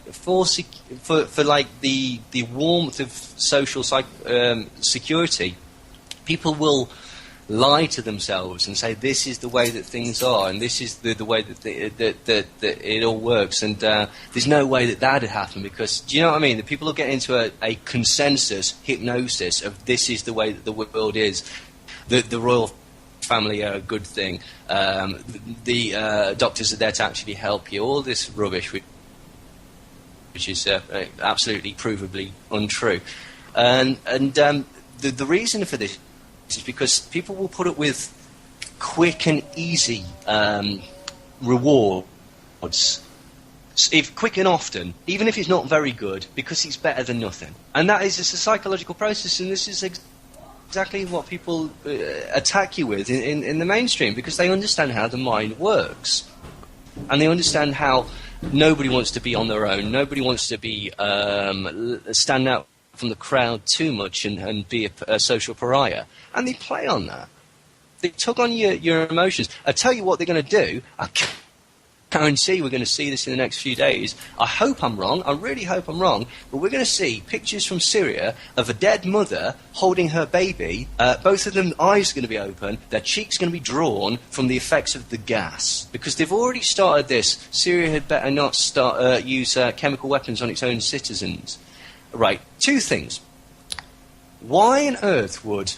warmth of social security, people will lie to themselves and say this is the way that things are, and this is the way that it all works, and there's no way that would happen, because, do you know what I mean? The people will get into a consensus hypnosis of this is the way that the world is. The royal family are a good thing. The doctors are there to actually help you. All this rubbish, which is absolutely provably untrue. And the reason for this is because people will put up with quick and easy rewards, if quick and often, even if it's not very good, because it's better than nothing. And that is just a psychological process, and this is exactly what people attack you with in the mainstream, because they understand how the mind works, and they understand how nobody wants to be on their own, nobody wants to be stand out from the crowd too much and be a social pariah, and they play on that. They tug on your emotions. I tell you what they're going to do. I guarantee we're going to see this in the next few days. I hope I'm wrong. I really hope I'm wrong. But we're going to see pictures from Syria of a dead mother holding her baby. Both of them eyes are going to be open. Their cheeks are going to be drawn from the effects of the gas, because they've already started this. Syria had better not use chemical weapons on its own citizens. Right, two things. Why on earth would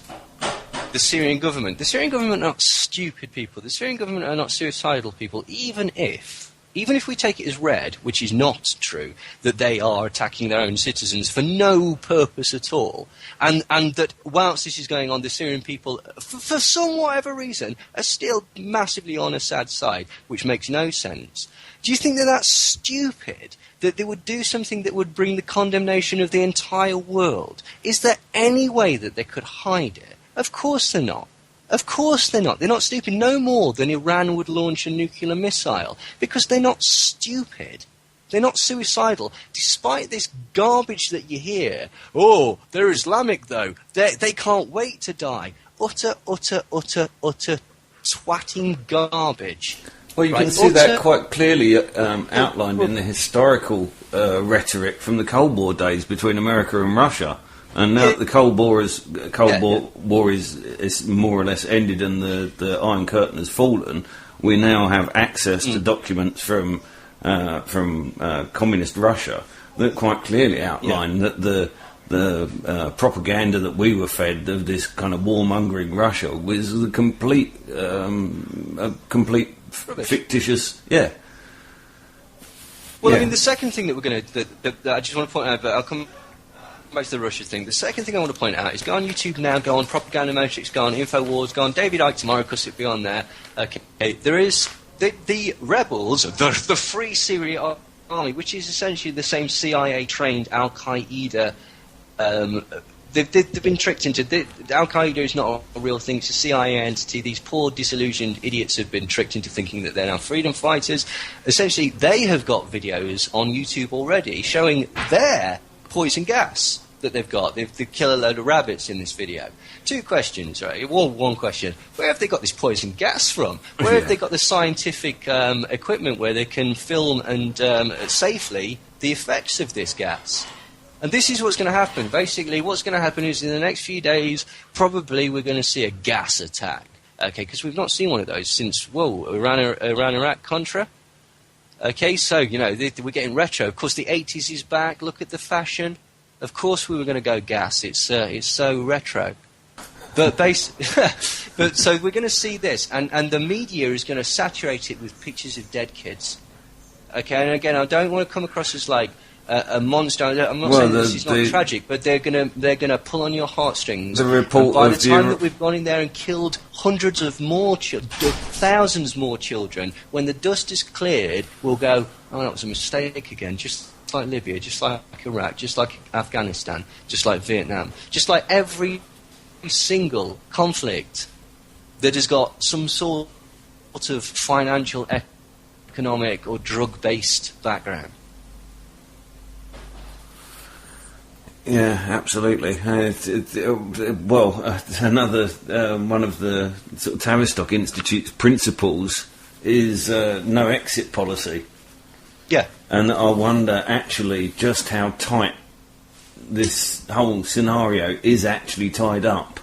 the Syrian government are not stupid people, the Syrian government are not suicidal people, even if we take it as read, which is not true, that they are attacking their own citizens for no purpose at all, and that whilst this is going on, the Syrian people, for some whatever reason, are still massively on Assad's side, which makes no sense. Do you think that that's stupid? That they would do something that would bring the condemnation of the entire world? Is there any way that they could hide it? Of course they're not. Of course they're not. They're not stupid no more than Iran would launch a nuclear missile, because they're not stupid. They're not suicidal. Despite this garbage that you hear, oh, they're Islamic though, they can't wait to die. Utter twatting garbage. Well, you can see that quite clearly outlined in the historical rhetoric from the Cold War days between America and Russia. And now that the Cold War is more or less ended and the Iron Curtain has fallen, we now have access to documents from communist Russia that quite clearly outline that the propaganda that we were fed of this kind of warmongering Russia was the complete fictitious, Well, I mean, the second thing that we're going to that I just want to point out, but I'll come back to the Russia thing. The second thing I want to point out is go on YouTube now, go on Propaganda Matrix, go on InfoWars, go on David Icke tomorrow, because it'll be on there. Okay, there is the rebels, the Free Syria Army, which is essentially the same CIA-trained Al-Qaeda. They've been tricked into... Al-Qaeda is not a real thing. It's a CIA entity. These poor, disillusioned idiots have been tricked into thinking that they're now freedom fighters. Essentially, they have got videos on YouTube already showing their poison gas. that they've got. They kill a load of rabbits in this video. 2 questions, right? Well, 1 question. Where have they got this poison gas from? Where have they got the scientific equipment where they can film and safely the effects of this gas? And this is what's going to happen. Basically, what's going to happen is in the next few days, probably we're going to see a gas attack. Okay, because we've not seen one of those since, Iran-Iraq Contra. Okay, so, you know, we're getting retro. Of course, the 80s is back. Look at the fashion. Of course we were going to go gas. It's so retro. But so we're going to see this, and the media is going to saturate it with pictures of dead kids. Okay, and again, I don't want to come across as like a monster. I'm not saying this is not tragic, but they're gonna pull on your heartstrings. The report and by the time that we've gone in there and killed hundreds of more thousands more children, when the dust is cleared, we'll go, oh, that was a mistake again. Just like Libya, just like Iraq, just like Afghanistan, just like Vietnam, just like every single conflict that has got some sort of financial, economic or drug-based background. Yeah, absolutely. Another one of the sort of Tavistock Institute's principles is no exit policy. Yeah. And I wonder actually just how tight this whole scenario is actually tied up,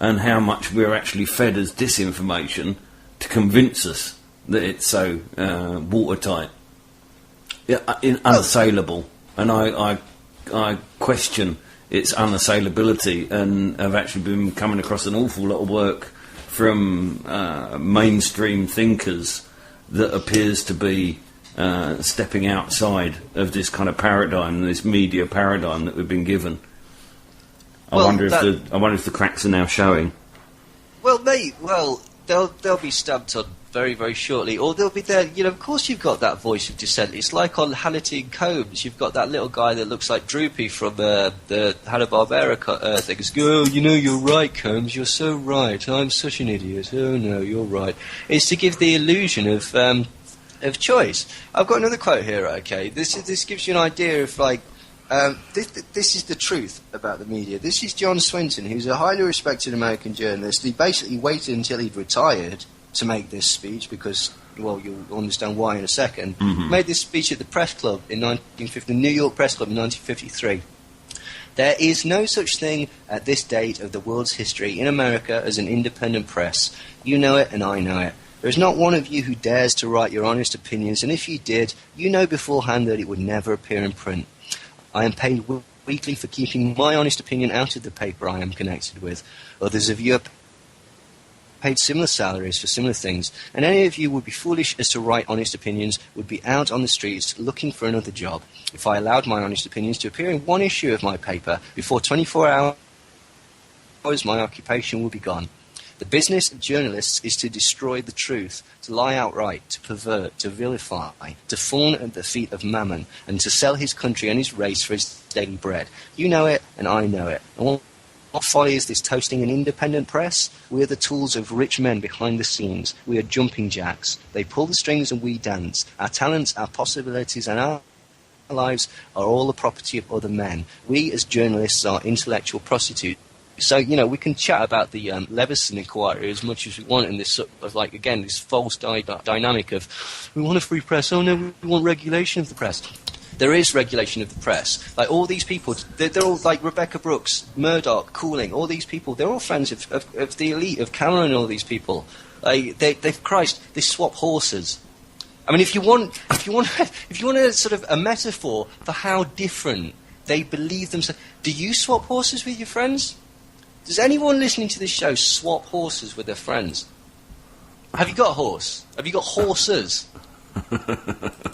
and how much we're actually fed as disinformation to convince us that it's so watertight, unassailable. And I question its unassailability, and have actually been coming across an awful lot of work from mainstream thinkers that appears to be stepping outside of this kind of paradigm, this media paradigm that we've been given. I wonder if the cracks are now showing. Well, they'll be stabbed on very, very shortly, or they'll be there. You know, of course, you've got that voice of dissent. It's like on Hannity and Combs. You've got that little guy that looks like Droopy from the Hanna-Barbera thing. It's, oh, you know, you're right, Combs. You're so right. I'm such an idiot. Oh no, you're right. It's to give the illusion of choice. I've got another quote here. Okay, this gives you an idea of like. This is the truth about the media. This is John Swinton, who's a highly respected American journalist. He basically waited until he'd retired to make this speech because, well, you'll understand why in a second. Mm-hmm. Made this speech at the Press Club in 1950, the New York Press Club in 1953. There is no such thing at this date of the world's history in America as an independent press. You know it and I know it. There is not one of you who dares to write your honest opinions, and if you did, you know beforehand that it would never appear in print. I am paid weekly for keeping my honest opinion out of the paper I am connected with. Others of you are paid similar salaries for similar things, and any of you would be foolish as to write honest opinions, would be out on the streets looking for another job. If I allowed my honest opinions to appear in one issue of my paper, before 24 hours my occupation would be gone. The business of journalists is to destroy the truth, to lie outright, to pervert, to vilify, to fawn at the feet of Mammon, and to sell his country and his race for his daily bread. You know it, and I know it. And what folly is this toasting an independent press? We are the tools of rich men behind the scenes. We are jumping jacks. They pull the strings and we dance. Our talents, our possibilities, and our lives are all the property of other men. We, as journalists, are intellectual prostitutes. So, you know, we can chat about the Leveson inquiry as much as we want in this sort of, like, again, this false dynamic of, we want a free press, oh no, we want regulation of the press. There is regulation of the press. Like, all these people, they're all like Rebecca Brooks, Murdoch, Cooling, all these people, they're all friends of the elite, of Cameron and all these people. Like, they swap horses. I mean, if you want a sort of a metaphor for how different they believe themselves, do you swap horses with your friends? Does anyone listening to this show swap horses with their friends? Have you got a horse? Have you got horses?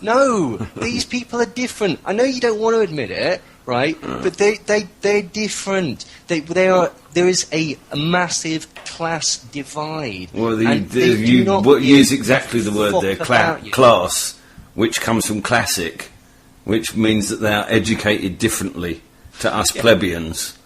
No, these people are different. I know you don't want to admit it, right? But they're different. There is a massive class divide. Well, use exactly the word there, class, which comes from classic, which means that they are educated differently to us plebeians.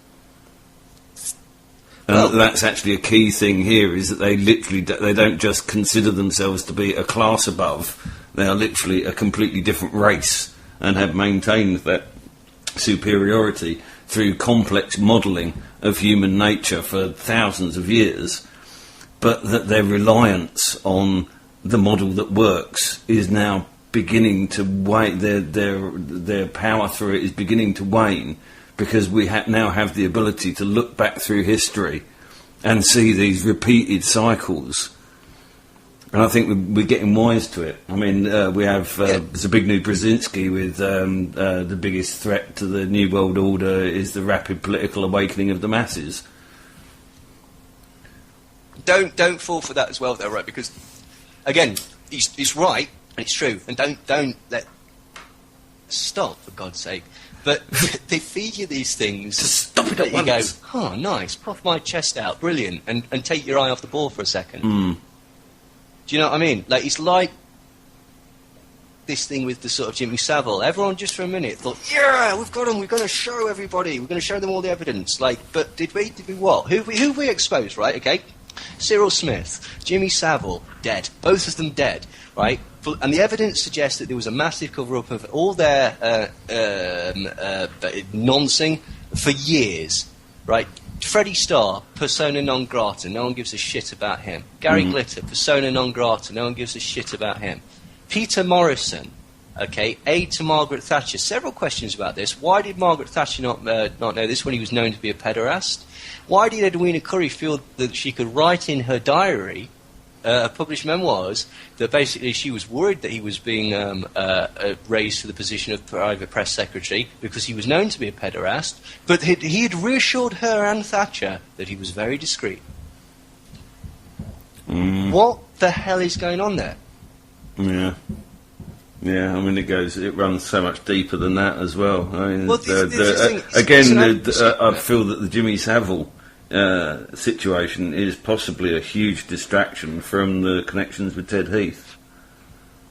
That's actually a key thing here, is that they literally they don't just consider themselves to be a class above. They are literally a completely different race and have maintained that superiority through complex modelling of human nature for thousands of years, but that their reliance on the model that works is now beginning to wane. Their power through it is beginning to wane, because we now have the ability to look back through history and see these repeated cycles. And I think we're getting wise to it. I mean, we have Zbigniew Brzezinski with the biggest threat to the New World Order is the rapid political awakening of the masses. Don't fall for that as well, though, right? Because, again, he's right, and it's true. And don't let... Stop, for God's sake. But they feed you these things. Just stop it at you once. go, oh, nice, puff my chest out, brilliant, and take your eye off the ball for a second. Do you know what I mean? Like, it's like this thing with the sort of Jimmy Savile. Everyone just for a minute thought, yeah, we've got him, we're going to show everybody, we're going to show them all the evidence. Like, but did we what? Who we exposed, right? Okay, Cyril Smith, Jimmy Savile, dead. Both of them dead, right? And the evidence suggests that there was a massive cover-up of all their nonsing for years, right? Freddie Starr, persona non grata, no one gives a shit about him. Gary Glitter, persona non grata, no one gives a shit about him. Peter Morrison, okay, aide to Margaret Thatcher. Several questions about this. Why did Margaret Thatcher not know this when he was known to be a pederast? Why did Edwina Currie feel that she could write in her diary, published memoirs, that basically she was worried that he was being raised to the position of private press secretary because he was known to be a pederast, but he had reassured her and Thatcher that he was very discreet. What the hell is going on there? Yeah. Yeah, I mean, it runs so much deeper than that as well. I mean, Well, I feel that the Jimmy Savile situation is possibly a huge distraction from the connections with Ted Heath.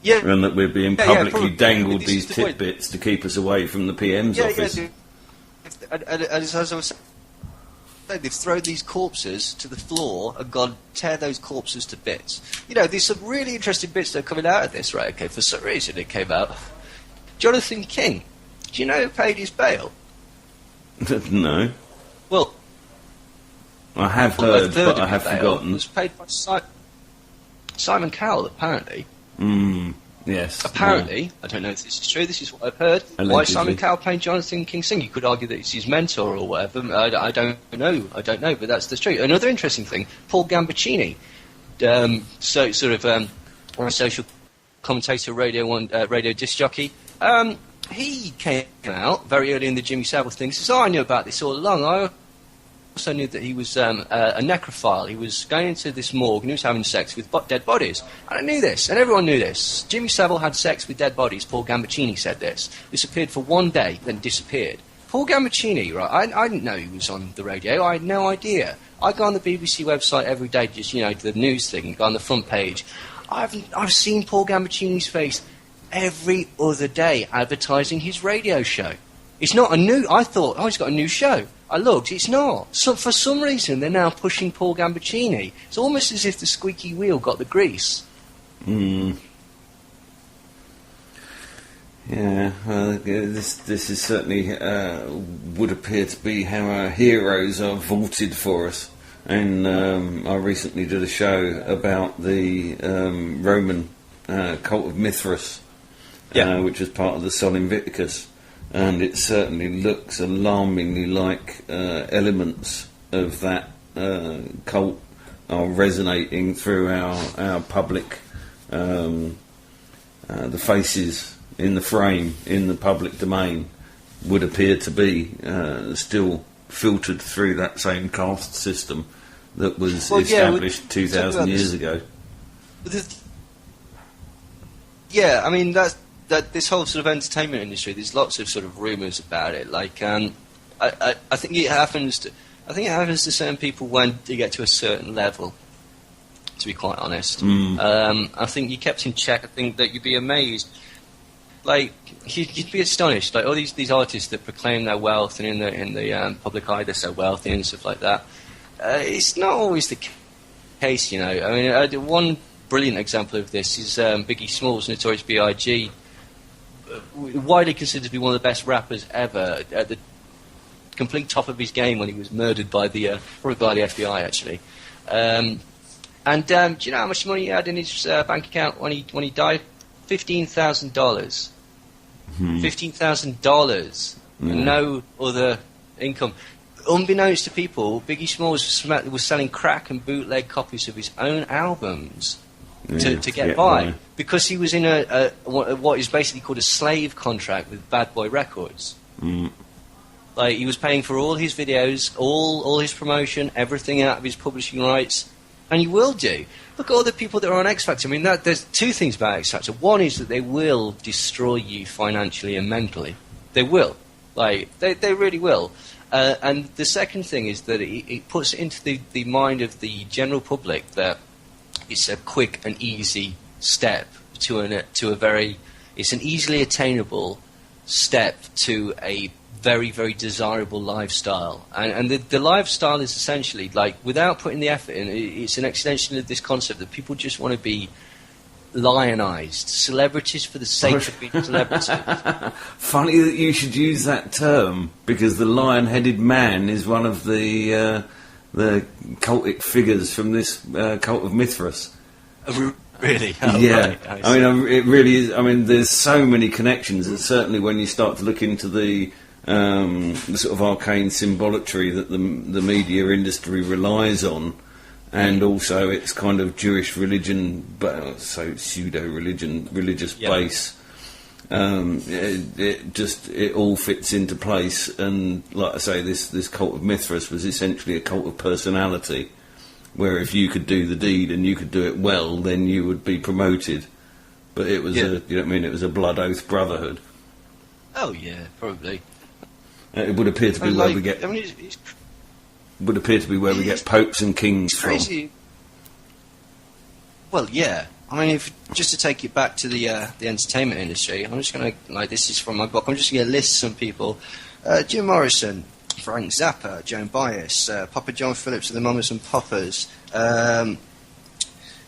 Yeah. And that we're being publicly dangled This these is the point. tidbits to keep us away from the PM's office. Yeah, as I was saying, they've thrown these corpses to the floor and gone, tear those corpses to bits. You know, there's some really interesting bits that are coming out of this, right? Okay, for some reason it came out. Jonathan King, do you know who paid his bail? No. Well, I have a heard, third but of I have his bail forgotten. was paid by Simon Cowell, apparently. Yes. Apparently, I don't know if this is true, this is what I've heard. Allegedly. Why Simon Cowell paid Jonathan King Singh? You could argue that it's his mentor or whatever. I don't know, but that's the truth. Another interesting thing, Paul Gambaccini, a social commentator, radio disc jockey, he came out very early in the Jimmy Savile thing, says, I knew about this all along. I also knew that he was a necrophile. He was going into this morgue and he was having sex with dead bodies. And I knew this, and everyone knew this. Jimmy Savile had sex with dead bodies. Paul Gambaccini said this. This appeared for one day, then disappeared. Paul Gambaccini, right, I didn't know he was on the radio. I had no idea. I go on the BBC website every day, just, you know, the news thing, go on the front page. I've seen Paul Gambaccini's face every other day advertising his radio show. It's not a new... I thought, he's got a new show. I looked, it's not. So for some reason, they're now pushing Paul Gambaccini. It's almost as if the squeaky wheel got the grease. Yeah, this is certainly would appear to be how our heroes are vaulted for us. And I recently did a show about the Roman cult of Mithras, which was part of the Sol Invictus. And it certainly looks alarmingly like elements of that cult are resonating through our public, the faces in the frame, in the public domain, would appear to be still filtered through that same caste system that was established 2,000 years ago. Yeah, I mean, that this whole sort of entertainment industry, there's lots of sort of rumours about it. Like, I think it happens to certain people when you get to a certain level. To be quite honest, I think you kept in check. I think that you'd be amazed. Like, you'd be astonished. Like all these artists that proclaim their wealth and in the public eye they're so wealthy and stuff like that. It's not always the case, you know. I mean, one brilliant example of this is Biggie Smalls, Notorious B.I.G., widely considered to be one of the best rappers ever. complete top of his game when he was murdered by the probably by the FBI actually. Do you know how much money he had in his bank account when he died? $15,000. $15,000. No other income. Unbeknownst to people, Biggie Smalls was selling crack and bootleg copies of his own albums to get by, because he was in what is basically called a slave contract with Bad Boy Records. Like, he was paying for all his videos, all his promotion, everything out of his publishing rights, and he will do. Look at all the people that are on X Factor. I mean, there's two things about X Factor. One is that they will destroy you financially and mentally. They will. Like, they really will. And the second thing is that it puts into the mind of the general public that it's a quick and easy step to a very... It's an easily attainable step to a very, very desirable lifestyle. And the lifestyle is essentially, like, without putting the effort in, it's an extension of this concept that people just want to be lionized, celebrities for the sake of being celebrities. Funny that you should use that term, because the lion-headed man is one of the cultic figures from this cult of Mithras. Really? Yeah. Right. I mean, it really is. I mean, there's so many connections, and certainly when you start to look into the sort of arcane symbolatry that the media industry relies on, and also its kind of Jewish religion, so pseudo-religion, religious base. It all fits into place, and like I say, this cult of Mithras was essentially a cult of personality, where if you could do the deed and you could do it well, then you would be promoted. But it was it was a blood oath brotherhood. Oh yeah, probably. It would appear to be where we get. I mean, would appear to be where we get popes and kings from. Well, yeah. I mean, just to take you back to the entertainment industry, I'm just going to, this is from my book, I'm just going to list some people. Jim Morrison, Frank Zappa, Joan Baez, Papa John Phillips of the Mamas and Papas,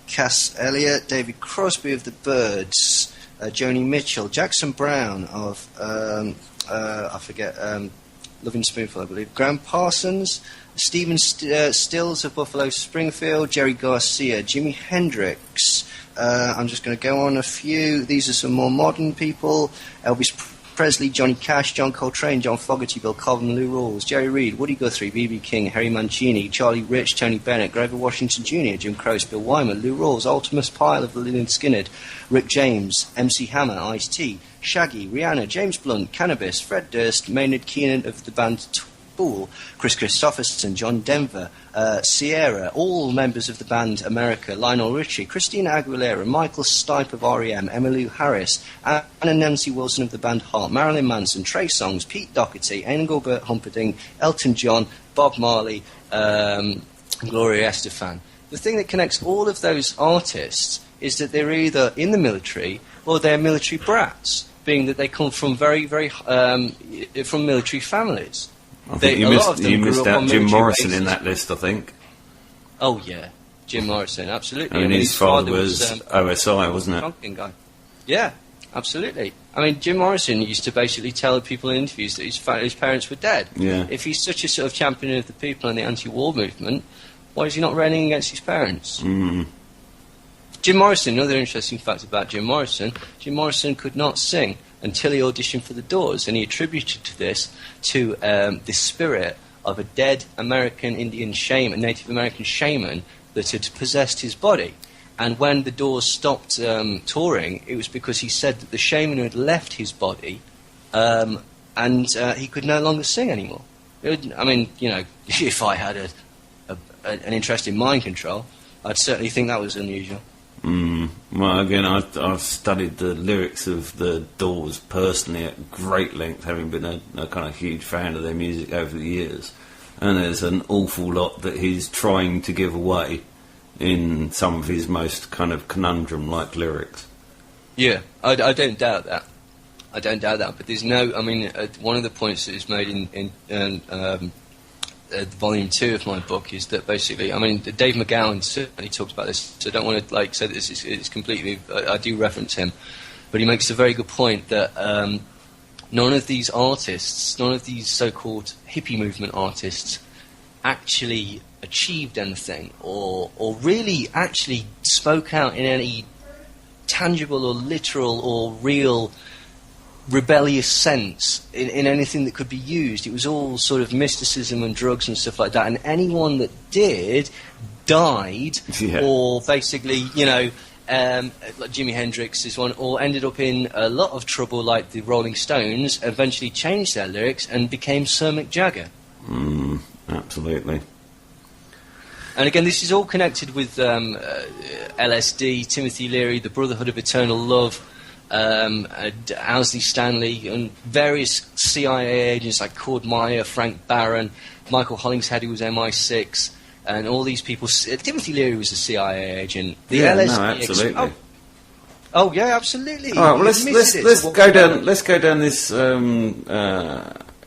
Cass Elliot, David Crosby of the Byrds, Joni Mitchell, Jackson Brown of, Loving Spoonful, I believe, Graham Parsons, Stephen Stills of Buffalo Springfield, Jerry Garcia, Jimi Hendrix. I'm just going to go on a few. These are some more modern people. Elvis Presley, Johnny Cash, John Coltrane, John Fogerty, Bill Cobham, Lou Rawls, Jerry Reed, Woody Guthrie, B.B. King, Harry Mancini, Charlie Rich, Tony Bennett, Grover Washington Jr., Jim Croce, Bill Wyman, Lou Rawls, Ultimus Pyle of the Lynyrd Skynyrd, Rick James, MC Hammer, Ice-T, Shaggy, Rihanna, James Blunt, Cannabis, Fred Durst, Maynard Keenan of the band Tool, Chris Christopherson, John Denver, Sierra, all members of the band America, Lionel Richie, Christina Aguilera, Michael Stipe of R.E.M., Emmylou Harris, Anna Nancy Wilson of the band Heart, Marilyn Manson, Trey Songz, Pete Doherty, Engelbert Humperdinck, Elton John, Bob Marley, Gloria Estefan. The thing that connects all of those artists is that they're either in the military or they're military brats, being that they come from very, very from military families. I think you missed out Jim Morrison in that list, I think. Oh, yeah. Jim Morrison, absolutely. I mean, his father was OSI, wasn't it? Guy. Yeah, absolutely. I mean, Jim Morrison used to basically tell people in interviews that his parents were dead. Yeah. If he's such a sort of champion of the people and the anti-war movement, why is he not railing against his parents? Mm. Jim Morrison, another interesting fact about Jim Morrison could not sing until he auditioned for The Doors, and he attributed this to the spirit of a dead American Indian shaman, Native American shaman, that had possessed his body. And when The Doors stopped touring, it was because he said that the shaman had left his body, and he could no longer sing anymore. I mean, if I had an interest in mind control, I'd certainly think that was unusual. Well, again, I've studied the lyrics of The Doors personally at great length, having been a kind of huge fan of their music over the years. And there's an awful lot that he's trying to give away in some of his most kind of conundrum-like lyrics. Yeah, I don't doubt that. But there's no... I mean, one of the points that is made in volume 2 of my book is that basically, I mean, Dave McGowan certainly talks about this, so I don't want to say that this is completely, I do reference him, but he makes a very good point that none of these artists, none of these so-called hippie movement artists, actually achieved anything or really actually spoke out in any tangible or literal or real rebellious sense in anything that could be used. It was all sort of mysticism and drugs and stuff like that, and anyone that did died or basically, like Jimi Hendrix is one, or ended up in a lot of trouble like the Rolling Stones, eventually changed their lyrics and became Sir Mick Jagger. Absolutely. And again, this is all connected with LSD, Timothy Leary, the Brotherhood of Eternal Love, Owsley Stanley, and various CIA agents like Cord Meyer, Frank Barron, Michael Hollingshead, who was MI6, and all these people. Timothy Leary was a CIA agent. The LSD absolutely. Oh yeah, absolutely. All right, well, let's go down. Let's go down this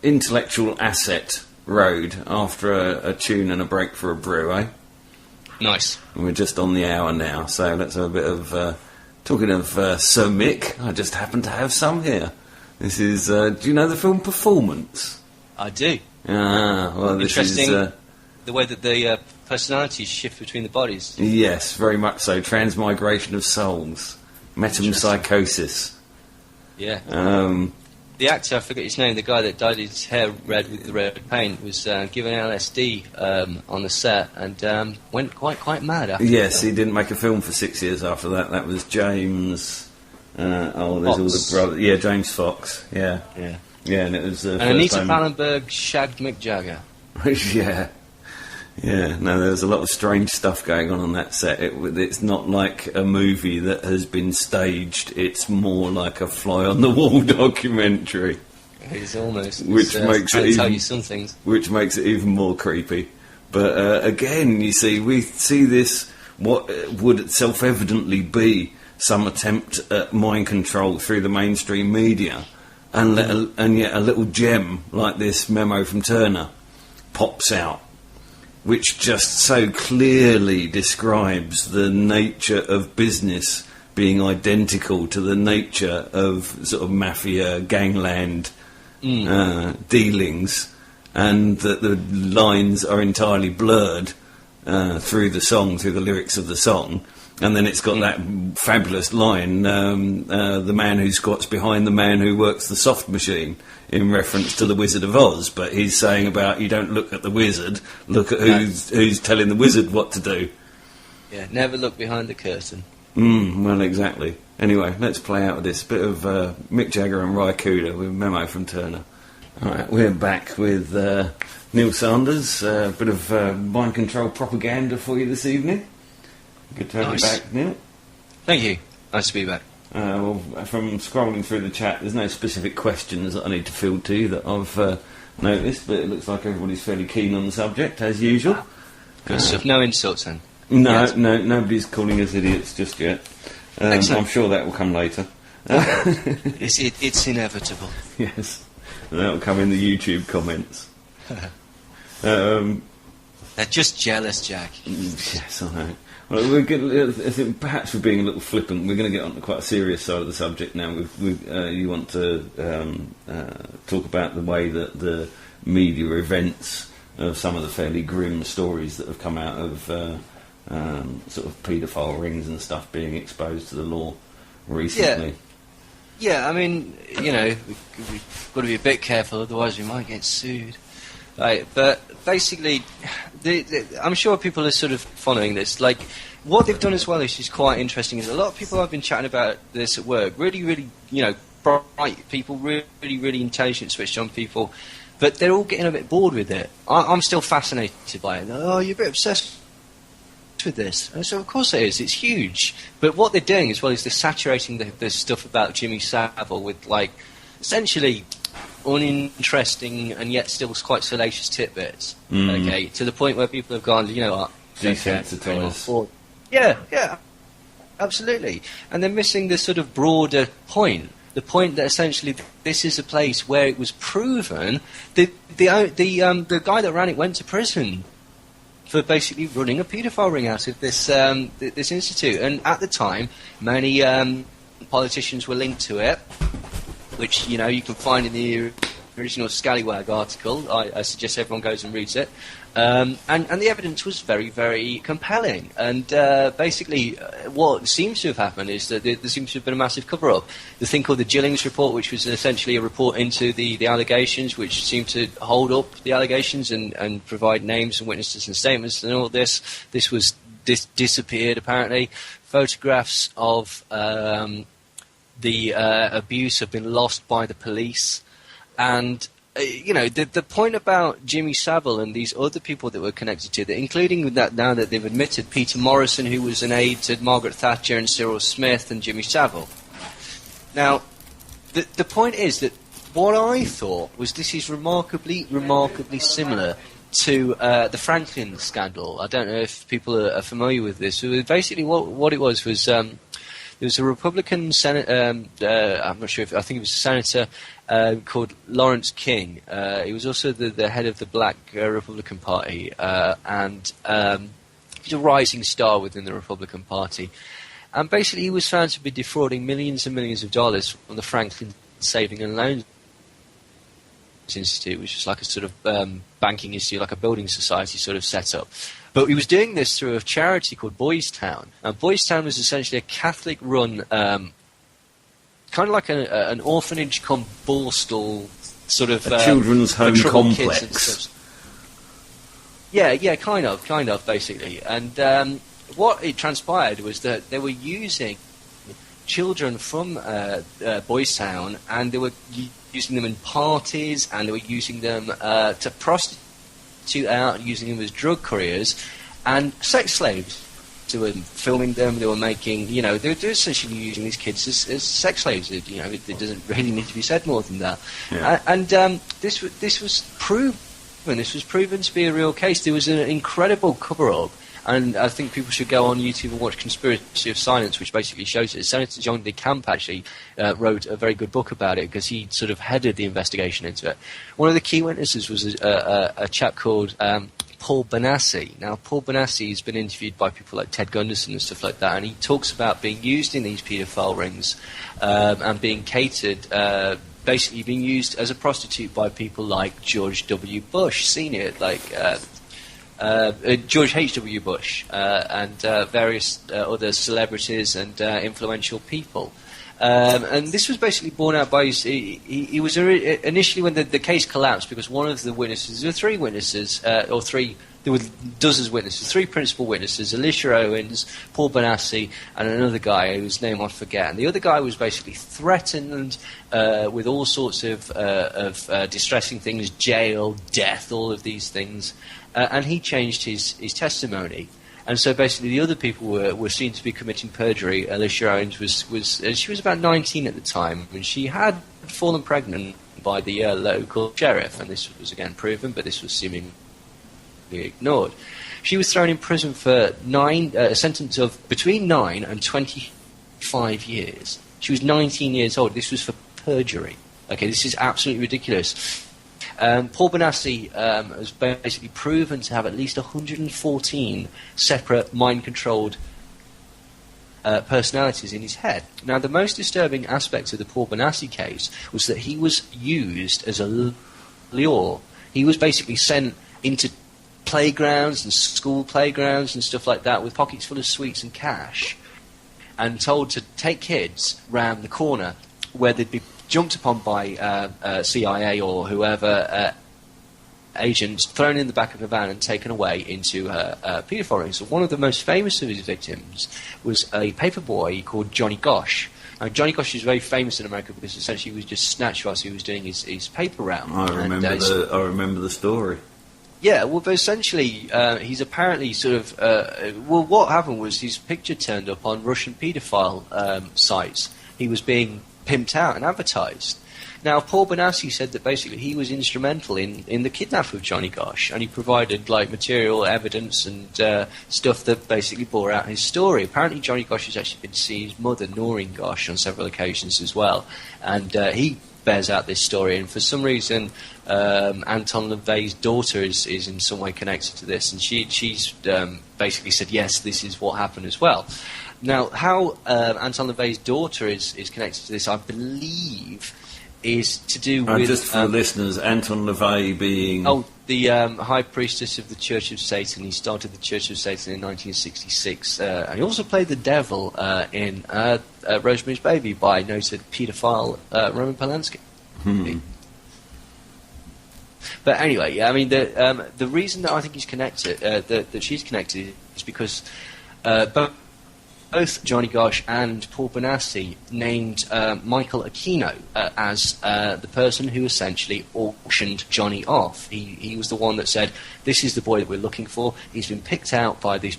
intellectual asset road after a tune and a break for a brew, eh? Nice. And we're just on the hour now, so let's have a bit of talking of Sir Mick. I just happen to have some here. This is. Do you know the film Performance? I do. Well, this interesting. is the way that the personalities shift between the bodies. Yes, very much so. Transmigration of souls, metempsychosis. Yeah. The actor, I forget his name, the guy that dyed his hair red with the red paint, was given LSD on the set and went quite mad after. Yes, he didn't make a film for 6 years after that. That was James. There's all the brothers. Yeah, James Fox. Yeah, and it was. And Anita Pallenberg shagged Mick Jagger. Yeah, no, there was a lot of strange stuff going on that set. It's not like a movie that has been staged. It's more like a fly-on-the-wall documentary. It's almost. Which makes it tell you some things. Which makes it even more creepy. But again, you see, we see this, what would self-evidently be some attempt at mind control through the mainstream media, and yet a little gem like this memo from Turner pops out, which just so clearly describes the nature of business being identical to the nature of sort of mafia, gangland dealings, and that the lines are entirely blurred through the lyrics of the song. And then it's got that fabulous line, the man who squats behind the man who works the soft machine, in reference to the Wizard of Oz. But he's saying about, you don't look at the wizard, look at who's telling the wizard what to do. Yeah, never look behind the curtain. Well, exactly. Anyway, let's play out with this bit of Mick Jagger and Ry Cooder with Memo from Turner. All right, we're back with Neil Sanders, a bit of mind control propaganda for you this evening. Good to have you back, Neil. Thank you. Nice to be back. Well, from scrolling through the chat, there's no specific questions that I need to field to you that I've noticed, but it looks like everybody's fairly keen on the subject, as usual. Good stuff. No insults, then? No, nobody's calling us idiots just yet. I'm sure that will come later. It's inevitable. Yes. And that will come in the YouTube comments. They're just jealous, Jack. Yes, I know. Well, I think perhaps we're being a little flippant. We're going to get on to quite a serious side of the subject now. You want to talk about the way that the media events of some of the fairly grim stories that have come out of sort of paedophile rings and stuff being exposed to the law recently. Yeah, I mean, we've got to be a bit careful, otherwise we might get sued. Right, but basically, I'm sure people are sort of following this. Like, what they've done as well, which is quite interesting, is a lot of people I've been chatting about this at work, really, bright people, really intelligent, switched on people, but they're all getting a bit bored with it. I'm still fascinated by it. Oh, you're a bit obsessed with this. And so, of course it is. It's huge. But what they're doing as well is they're saturating the stuff about Jimmy Savile with, like, essentially uninteresting and yet still quite salacious tidbits. Okay, to the point where people have gone, you know what? Desensitise. Yeah, absolutely. And they're missing the sort of broader point. The point that essentially this is a place where it was proven the guy that ran it went to prison for basically running a paedophile ring out of this this institute. And at the time, many politicians were linked to it. which you can find in the original Scallywag article. I suggest everyone goes and reads it. And the evidence was very, very compelling. And basically, what seems to have happened is that there seems to have been a massive cover-up. The thing called the Gillings Report, which was essentially a report into the allegations, which seemed to hold up the allegations and provide names and witnesses and statements and all this. This was disappeared, apparently. Photographs of the abuse have been lost by the police. And the point about Jimmy Savile and these other people that were connected to that, including that now that they've admitted Peter Morrison, who was an aide to Margaret Thatcher, and Cyril Smith and Jimmy Savile. Now, the point is that what I thought was this is remarkably similar to the Franklin scandal. I don't know if people are familiar with this. So basically, what it was there was a Republican senator. I'm not sure I think it was a senator called Lawrence King. He was also the head of the Black Republican Party, and he's a rising star within the Republican Party. And basically, he was found to be defrauding millions and millions of dollars from the Franklin Saving and Loan Institute, which is like a sort of banking institute, like a building society sort of setup. But he was doing this through a charity called Boys Town. Now, Boys Town was essentially a Catholic-run, kind of like an orphanage come ball stall sort of... a children's home complex. Yeah, kind of, basically. And what it transpired was that they were using children from Boys Town, and they were using them in parties, and they were using them to prostitute out, and using them as drug couriers and sex slaves. They were filming them, they were making, they were essentially using these kids as sex slaves. It doesn't really need to be said more than that. Yeah. And this was proven. This was proven to be a real case. There was an incredible cover-up. And I think people should go on YouTube and watch Conspiracy of Silence, which basically shows it. Senator John DeCamp actually wrote a very good book about it because he sort of headed the investigation into it. One of the key witnesses was a chap called Paul Benassi. Now, Paul Benassi has been interviewed by people like Ted Gunderson and stuff like that, and he talks about being used in these paedophile rings and being catered, basically being used as a prostitute by people like George W. Bush Sr., like... George H.W. Bush and various other celebrities and influential people. And this was basically borne out by he was initially when the case collapsed because one of the witnesses, there were three witnesses, there were dozens of witnesses, three principal witnesses, Alicia Owens, Paul Benassi, and another guy whose name I forget. And the other guy was basically threatened with all sorts of distressing things, jail, death, all of these things. And he changed his testimony. And so basically the other people were seen to be committing perjury. Alicia Owens she was about 19 at the time, and she had fallen pregnant by the local sheriff, and this was again proven, but this was seemingly ignored. She was thrown in prison for a sentence of between 9 and 25 years. She was 19 years old. This was for perjury. Okay, this is absolutely ridiculous. Paul Benassi has basically proven to have at least 114 separate mind-controlled personalities in his head. Now, the most disturbing aspect of the Paul Benassi case was that he was used as a lure. He was basically sent into playgrounds and school playgrounds and stuff like that with pockets full of sweets and cash and told to take kids round the corner where they'd be jumped upon by CIA or whoever agents, thrown in the back of a van and taken away into paedophile rings. So one of the most famous of his victims was a paper boy called Johnny Gosch. Now, Johnny Gosch is very famous in America because essentially he was just snatched whilst he was doing his paper round. I remember the story. Yeah, well, but essentially, he's apparently sort of... what happened was his picture turned up on Russian paedophile sites. He was being pimped out and advertised. Now, Paul Benassi said that basically he was instrumental in the kidnap of Johnny Gosch, and he provided like material evidence and stuff that basically bore out his story. Apparently, Johnny Gosch has actually been to see his mother, Noreen Gosch, on several occasions as well, and he bears out this story. And for some reason, Anton LaVey's daughter is in some way connected to this, and she's basically said yes, this is what happened as well. Now, how Anton LaVey's daughter is connected to this, I believe, is to do And with... just for the listeners, Anton LaVey being... Oh, the High Priestess of the Church of Satan. He started the Church of Satan in 1966. And he also played the devil in Rosemary's Baby by noted paedophile Roman Polanski. But anyway, I mean, the reason that I think he's connected, that she's connected, is because both Johnny Gosch and Paul Bonacci named Michael Aquino as the person who essentially auctioned Johnny off. He was the one that said, "This is the boy that we're looking for. He's been picked out by these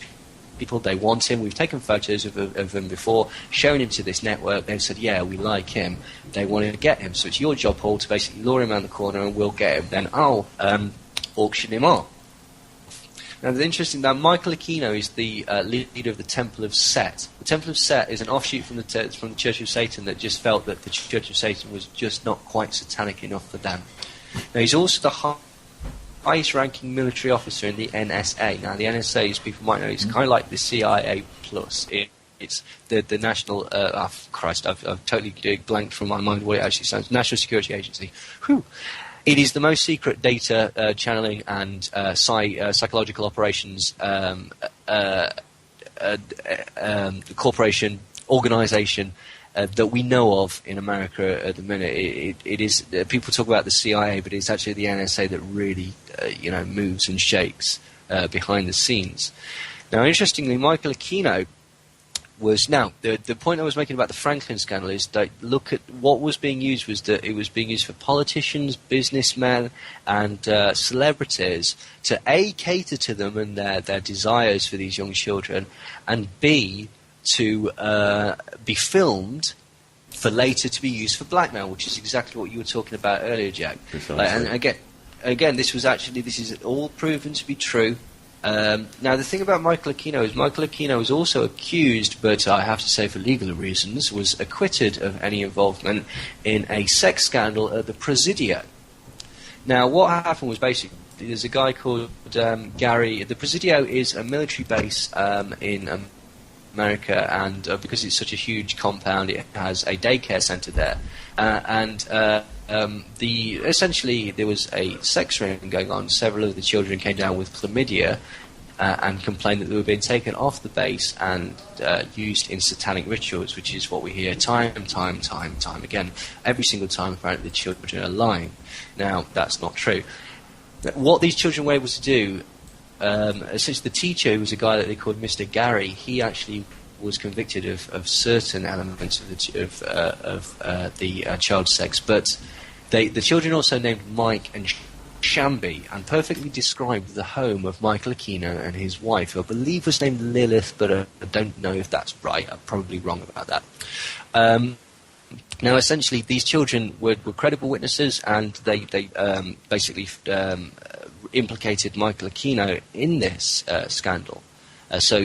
people. They want him. We've taken photos of him before, shown him to this network. They've said, yeah, we like him. They wanted to get him. So it's your job, Paul, to basically lure him around the corner and we'll get him. Then I'll auction him off." Now, the interesting that Michael Aquino is the leader of the Temple of Set. The Temple of Set is an offshoot from the Church of Satan that just felt that the Church of Satan was just not quite satanic enough for them. Now, he's also the highest-ranking military officer in the NSA. Now, the NSA, as people might know, is kind of like the CIA plus. It's the national... Christ, I've totally blanked from my mind what it actually stands. National Security Agency. Whew. It is the most secret data channeling and psychological operations corporation, organization that we know of in America at the minute. It is people talk about the CIA, but it's actually the NSA that really moves and shakes behind the scenes. Now, interestingly, Michael Aquino was the point I was making about the Franklin scandal is that look at what was being used was that it was being used for politicians, businessmen, and celebrities to A, cater to them and their desires for these young children, and B, to be filmed for later to be used for blackmail, which is exactly what you were talking about earlier, Jack. And again, this is all proven to be true. Now, the thing about Michael Aquino is Michael Aquino was also accused, but I have to say for legal reasons, was acquitted of any involvement in a sex scandal at the Presidio. Now, what happened was basically there's a guy called Gary. The Presidio is a military base in America, and because it's such a huge compound, it has a daycare center there. Essentially there was a sex ring going on. Several of the children came down with chlamydia and complained that they were being taken off the base and used in satanic rituals, which is what we hear time and time again. Every single time, apparently, the children are lying. Now, that's not true. What these children were able to do, essentially the teacher, who was a guy that they called Mr. Gary, he actually was convicted of certain elements of the child sex, but the children also named Mike and Shambi and perfectly described the home of Michael Aquino and his wife, who I believe was named Lilith, but I don't know if that's right. I'm probably wrong about that. Now, essentially, these children were credible witnesses, and they basically implicated Michael Aquino in this scandal. So,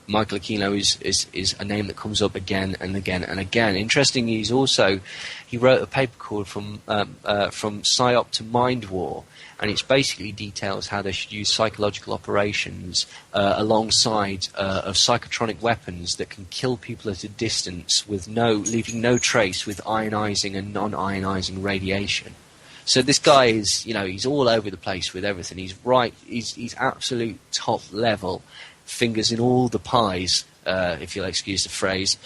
Michael Aquino is a name that comes up again and again and again. Interestingly, he wrote a paper called From PSYOP to Mind War, and it basically details how they should use psychological operations alongside of psychotronic weapons that can kill people at a distance with leaving no trace with ionizing and non-ionizing radiation. So this guy is, he's all over the place with everything. He's absolute top level. Fingers in all the pies, if you'll excuse the phrase.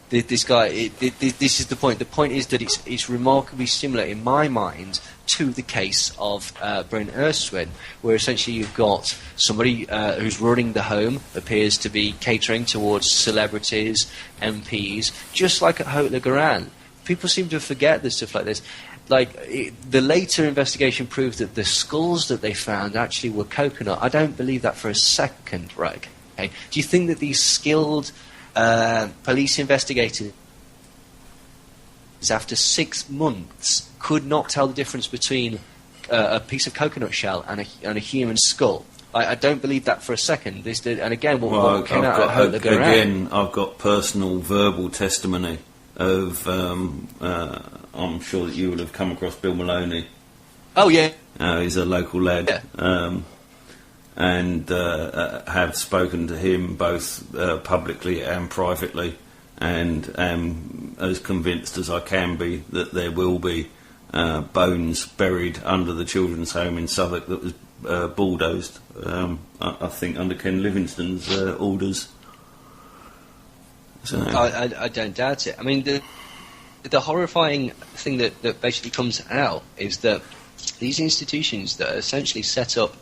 This guy, this is the point. The point is that it's remarkably similar in my mind to the case of Bryn Erskine, where essentially you've got somebody who's running the home, appears to be catering towards celebrities, MPs, just like at Haute Le Grand. People seem to forget this stuff like this. The later investigation proved that the skulls that they found actually were coconut. I don't believe that for a second, right? Okay. Do you think that these skilled police investigators, after 6 months, could not tell the difference between a piece of coconut shell and a human skull? I don't believe that for a second. And again, what came out at Le Grand? Again, I've got personal verbal testimony of... I'm sure that you will have come across Bill Maloney. Oh, yeah. He's a local lad. Yeah. And have spoken to him both publicly and privately, and as convinced as I can be that there will be bones buried under the children's home in Southwark that was bulldozed, I think under Ken Livingstone's orders. So. I don't doubt it. I mean, the horrifying thing that basically comes out is that these institutions that are essentially set up,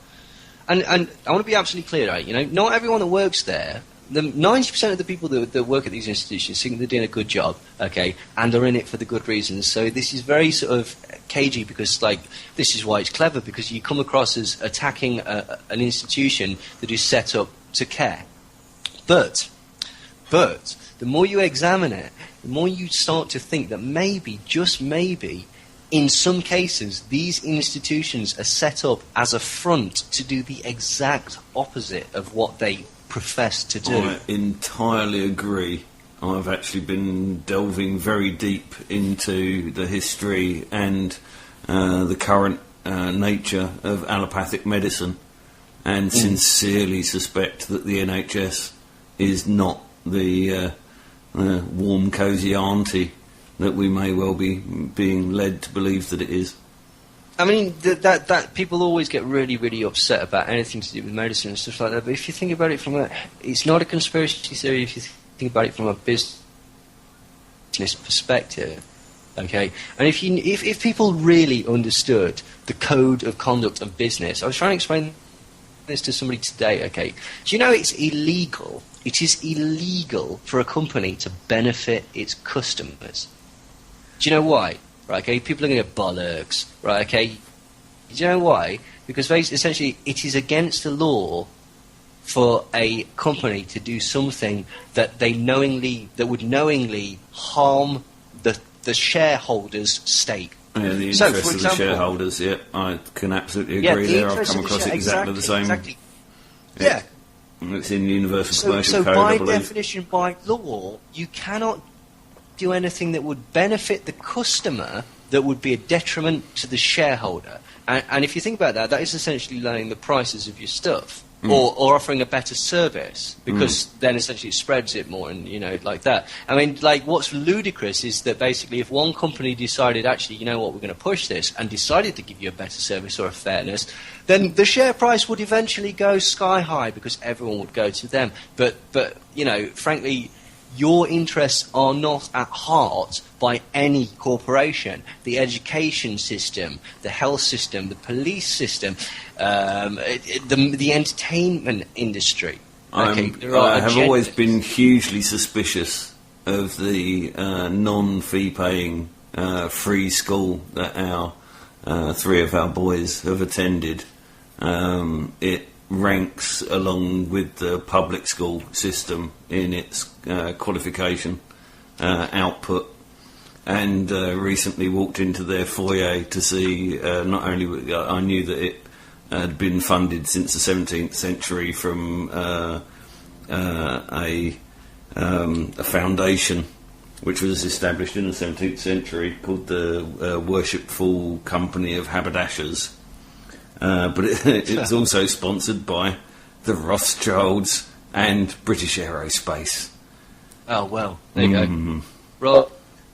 and I want to be absolutely clear, right? You know, not everyone that works there, 90% of the people that work at these institutions think they're doing a good job, okay, and they're in it for the good reasons. So this is very sort of cagey because, like, this is why it's clever, because you come across as attacking an institution that is set up to care. But the more you examine it, the more you start to think that maybe, just maybe, in some cases, these institutions are set up as a front to do the exact opposite of what they profess to do. I entirely agree. I've actually been delving very deep into the history and the current nature of allopathic medicine, and sincerely suspect that the NHS is not the warm, cosy auntie that we may well be being led to believe that it is. I mean, that people always get really, really upset about anything to do with medicine and stuff like that. But if you think about it it's not a conspiracy theory. If you think about it from a business perspective, okay. And if people really understood the code of conduct of business, I was trying to explain this to somebody today. Okay, do you know it's illegal? It is illegal for a company to benefit its customers. Do you know why? Right, okay, people are going to get bollocks, right, okay? Do you know why? Because essentially it is against the law for a company to do something that would knowingly harm the shareholders' stake. Yeah, the interests of the shareholders, yeah, I can absolutely agree there. I've come across exactly the same. Exactly. Yeah. It's in the Universal Commercial Code, by I believe. definition, by law, you cannot do anything that would benefit the customer that would be a detriment to the shareholder. And if you think about that, that is essentially lowering the prices of your stuff or offering a better service, because then essentially it spreads it more and, you know, like that. I mean, like, what's ludicrous is that basically if one company decided, actually, you know what, we're going to push this, and decided to give you a better service or a fairness, then the share price would eventually go sky high because everyone would go to them. But you know, frankly, your interests are not at heart by any corporation. The education system, the health system, the police system, the entertainment industry. Okay, I have always been hugely suspicious of the non-fee-paying free school that our three of our boys have attended. It ranks along with the public school system in its qualification output, and recently walked into their foyer to see not only I knew that it had been funded since the 17th century from a foundation which was established in the 17th century called the Worshipful Company of Haberdashers. But it's also sponsored by the Rothschilds and British Aerospace. Oh, well, there you go. Right.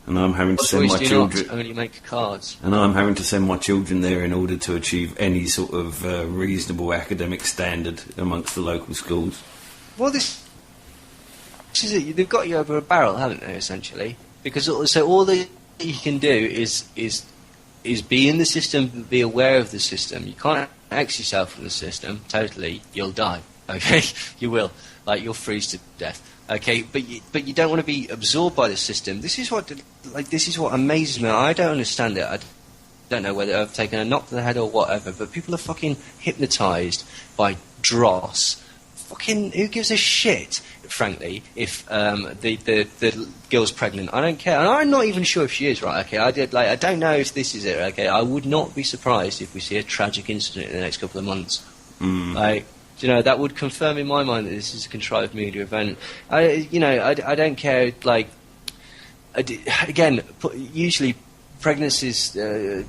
And I'm having to send my children. Only make cards. And I'm having to send my children there in order to achieve any sort of reasonable academic standard amongst the local schools. Well, this is it. They've got you over a barrel, haven't they? Essentially, because so all that you can do is be in the system, be aware of the system. You can't X yourself from the system totally. You'll die. Okay, you will. Like, you'll freeze to death. Okay, but you don't want to be absorbed by the system. This is what amazes me. I don't understand it. I don't know whether I've taken a knock to the head or whatever, but people are fucking hypnotised by dross. Fucking, who gives a shit, frankly, if the girl's pregnant? I don't care. And I'm not even sure if she is, right? Okay, I don't know if this is it, okay? I would not be surprised if we see a tragic incident in the next couple of months. Like, you know, that would confirm in my mind that this is a contrived media event. I don't care, like, again, usually pregnancies,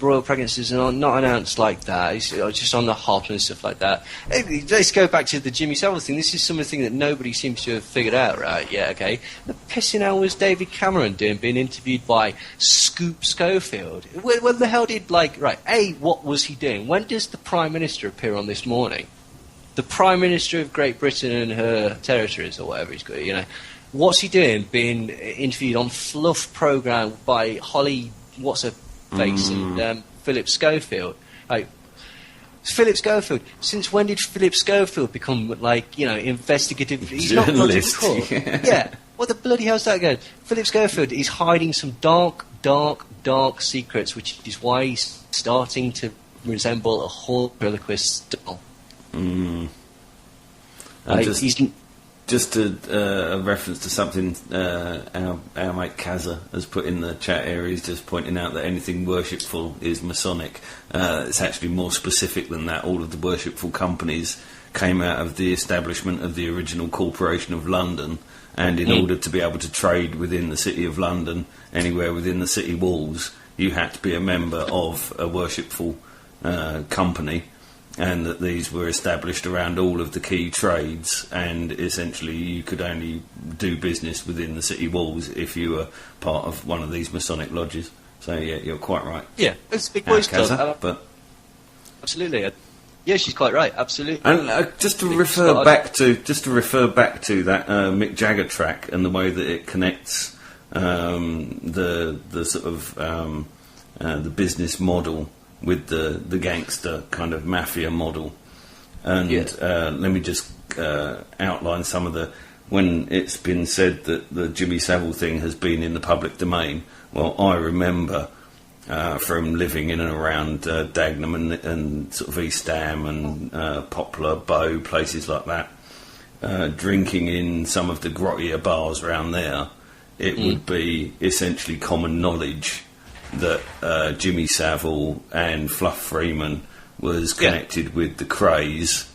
royal pregnancies are not announced like that. It's just on the hop and stuff like that. Hey, let's go back to the Jimmy Savile thing. This is something that nobody seems to have figured out, right? Yeah, okay. The pissing hell was David Cameron doing, being interviewed by Scoop Schofield? When the hell did, what was he doing? When does the Prime Minister appear on This Morning? The Prime Minister of Great Britain and her territories, or whatever he's got, you know. What's he doing being interviewed on Fluff programme by Holly What's-her-face and Philip Schofield? Like, Philip Schofield, since when did Philip Schofield become, investigative? He's journalist. Not Roger Cook. Yeah. What the bloody hell's that going? Philip Schofield is hiding some dark secrets, which is why he's starting to resemble a ventriloquist doll. Just a reference to something our mate Kaza has put in the chat area. He's just pointing out that anything worshipful is Masonic. It's actually more specific than that. All of the worshipful companies came out of the establishment of the original Corporation of London, and in order to be able to trade within the City of London, anywhere within the city walls, you had to be a member of a worshipful company. And that these were established around all of the key trades, and essentially you could only do business within the city walls if you were part of one of these Masonic lodges. So yeah, you're quite right. Yeah, it's a big boys club. But absolutely, yeah, she's quite right. Absolutely. And just to refer back to that Mick Jagger track and the way that it connects the sort of the business model with the gangster kind of mafia model. And let me just outline some of the... When it's been said that the Jimmy Savile thing has been in the public domain, well, I remember from living in and around Dagenham and sort of East Ham and Poplar, Bow, places like that, drinking in some of the grottier bars around there, it would be essentially common knowledge that Jimmy Savile and Fluff Freeman was connected with the Krays.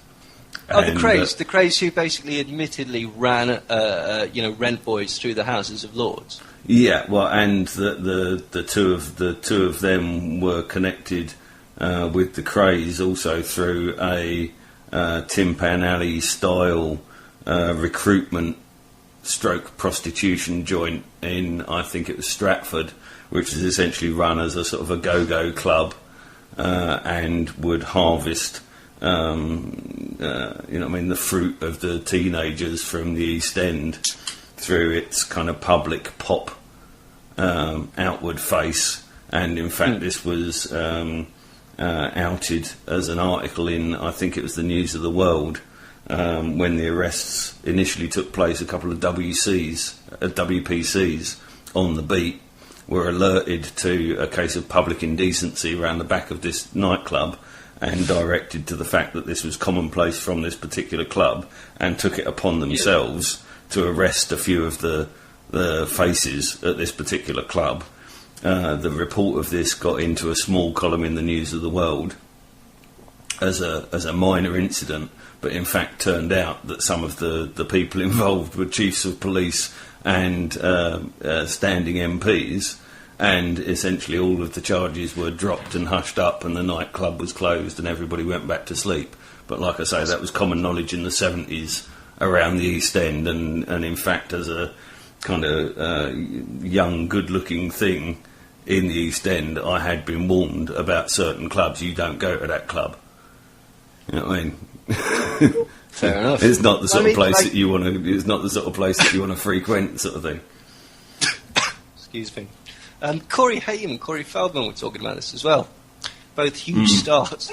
The Krays who basically admittedly ran, rent boys through the Houses of Lords. Yeah, well, and the two of them were connected with the Krays also through a Tin Pan Alley style recruitment / prostitution joint in, I think it was Stratford, which is essentially run as a sort of a go-go club, and would harvest, the fruit of the teenagers from the East End through its kind of public pop outward face. And in fact, this was outed as an article in, I think it was the News of the World, when the arrests initially took place. A couple of WPCs on the beat were alerted to a case of public indecency around the back of this nightclub and directed to the fact that this was commonplace from this particular club, and took it upon themselves to arrest a few of the faces at this particular club. The report of this got into a small column in the News of the World as a minor incident, but in fact turned out that some of the people involved were chiefs of police and standing MPs, and essentially all of the charges were dropped and hushed up, and the nightclub was closed and everybody went back to sleep. But like I say, that was common knowledge in the 70s around the East End, and in fact as a kind of young, good-looking thing in the East End, I had been warned about certain clubs. You don't go to that club. You know what I mean? Fair enough. It's not the sort of place that you want to. It's not the sort of place that you want to frequent, sort of thing. Excuse me. Corey Haim and Corey Feldman were talking about this as well. Both huge stars.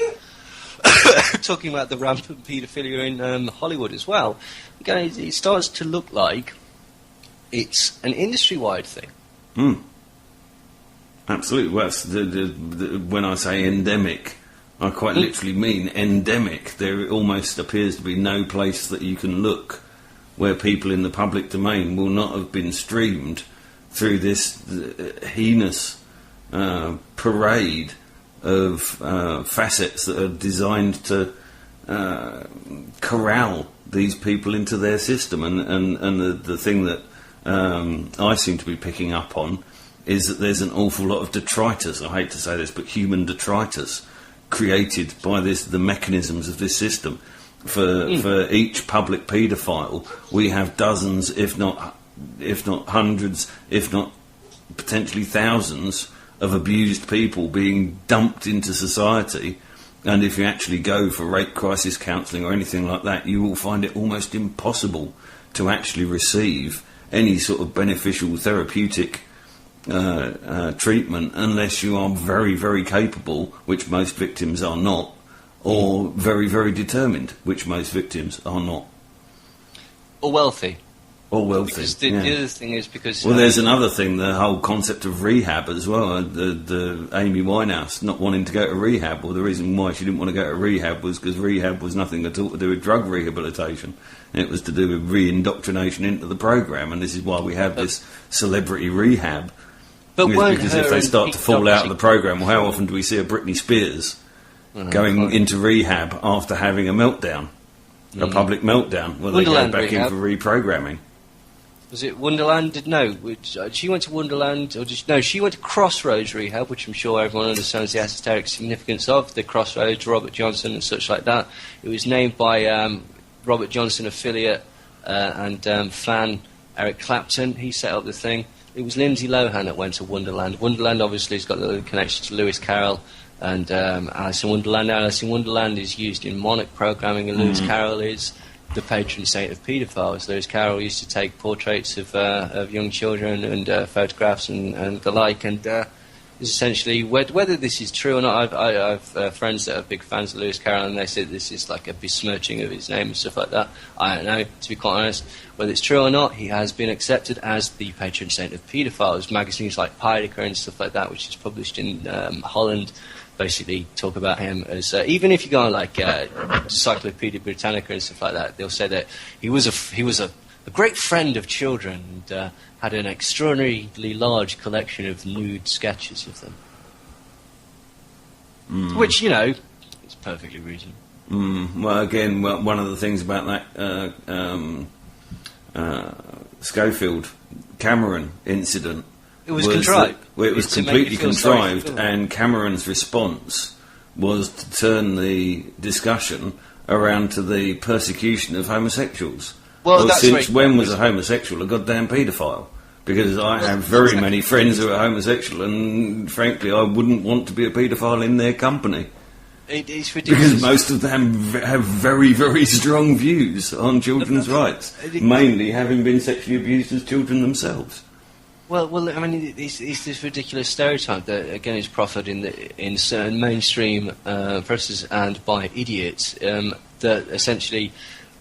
Talking about the rampant paedophilia in Hollywood as well. Again, it starts to look like it's an industry-wide thing. Absolutely. Well, when I say endemic, I quite literally mean endemic. There almost appears to be no place that you can look where people in the public domain will not have been streamed through this heinous parade of facets that are designed to corral these people into their system. And the thing that I seem to be picking up on is that there's an awful lot of detritus, I hate to say this, but human detritus created by the mechanisms of this system. For each public paedophile, we have dozens, if not hundreds, if not potentially thousands of abused people being dumped into society. And if you actually go for rape crisis counselling or anything like that, you will find it almost impossible to actually receive any sort of beneficial therapeutic treatment unless you are very, very capable, which most victims are not, or very, very determined, which most victims are not. Or wealthy. Or wealthy. Because the other thing is because... Well, there's another thing, the whole concept of rehab as well. The Amy Winehouse not wanting to go to rehab, or the reason why she didn't want to go to rehab was because rehab was nothing at all to do with drug rehabilitation. It was to do with re-indoctrination into the program, and this is why we have this celebrity rehab. But because if they start to fall out of the program, well, how often do we see a Britney Spears going into rehab after having a meltdown, a public meltdown, where they go back in for reprogramming? Was it Wonderland? No, she went to Wonderland, she went to Crossroads Rehab, which I'm sure everyone understands the esoteric significance of, the Crossroads, Robert Johnson and such like that. It was named by Robert Johnson affiliate and fan Eric Clapton. He set up the thing. It was Lindsay Lohan that went to Wonderland. Wonderland obviously has got the connection to Lewis Carroll and Alice in Wonderland. Alice in Wonderland is used in Monarch programming, and Lewis Carroll is the patron saint of paedophiles. Lewis Carroll used to take portraits of young children and photographs and the like, and is essentially, whether this is true or not, I have friends that are big fans of Lewis Carroll, and they say this is like a besmirching of his name and stuff like that. I don't know, to be quite honest. Whether it's true or not, he has been accepted as the patron saint of paedophiles. Magazines like Pijdeker and stuff like that, which is published in Holland, basically talk about him as even if you go on like Encyclopedia Britannica and stuff like that, they'll say that he was a great friend of children and had an extraordinarily large collection of nude sketches of them, which is perfectly reasonable. Well, again, one of the things about that Schofield Cameron incident. It was contrived. It was completely contrived, and Cameron's response was to turn the discussion around to the persecution of homosexuals. Well, since when was a homosexual a goddamn paedophile? Because I have very many friends who are homosexual, and frankly, I wouldn't want to be a paedophile in their company. It's ridiculous. Because most of them have very, very strong views on children's rights, mainly having been sexually abused as children themselves. Well, I mean, it's this ridiculous stereotype that, again, is proffered in certain mainstream presses and by idiots, that essentially...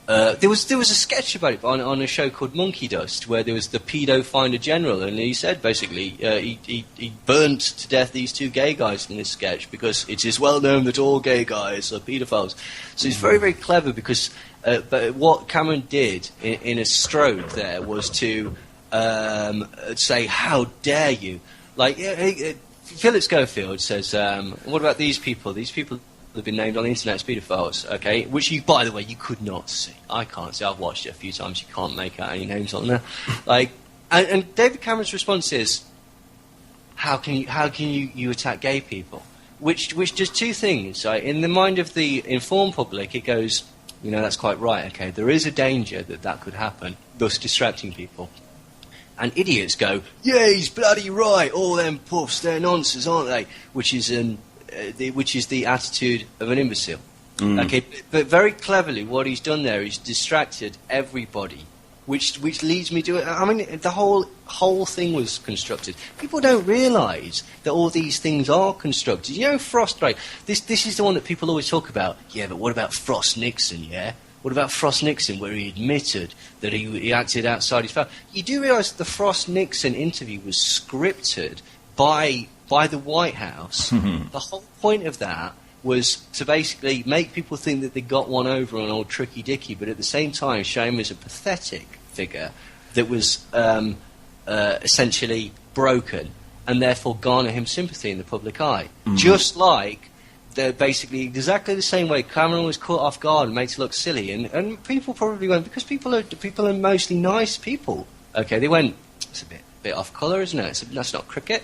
there was a sketch about it on a show called Monkey Dust, where there was the pedo finder general, and he said basically he burnt to death these two gay guys in this sketch because it is well known that all gay guys are paedophiles. So it's very, very clever because but what Cameron did in a stroke there was to say, how dare you? Like Philip Schofield says, what about these people? These people have been named on the internet as paedophiles, okay? Which you, by the way, you could not see. I can't see. I've watched it a few times. You can't make out any names on there. Like, and David Cameron's response is, how can you attack gay people? Which does two things. Right? In the mind of the informed public, it goes, that's quite right. Okay, there is a danger that could happen, thus distracting people. And idiots go, yeah, he's bloody right. All them puffs, they're nonsense, aren't they? Which is the attitude of an imbecile. Okay, but very cleverly, what he's done there is distracted everybody, which leads me to it. I mean, the whole thing was constructed. People don't realise that all these things are constructed. Frost, right? This is the one that people always talk about. Yeah, but what about Frost Nixon? Yeah. What about Frost Nixon, where he admitted that he acted outside his power? You do realise the Frost Nixon interview was scripted by the White House. The whole point of that was to basically make people think that they got one over on old Tricky Dicky, but at the same time show him as a pathetic figure that was essentially broken, and therefore garner him sympathy in the public eye. Just like they're basically exactly the same way Cameron was caught off guard and made to look silly, and people probably went, because people are mostly nice people. Okay, they went, it's a bit bit off colour, isn't it? That's not cricket.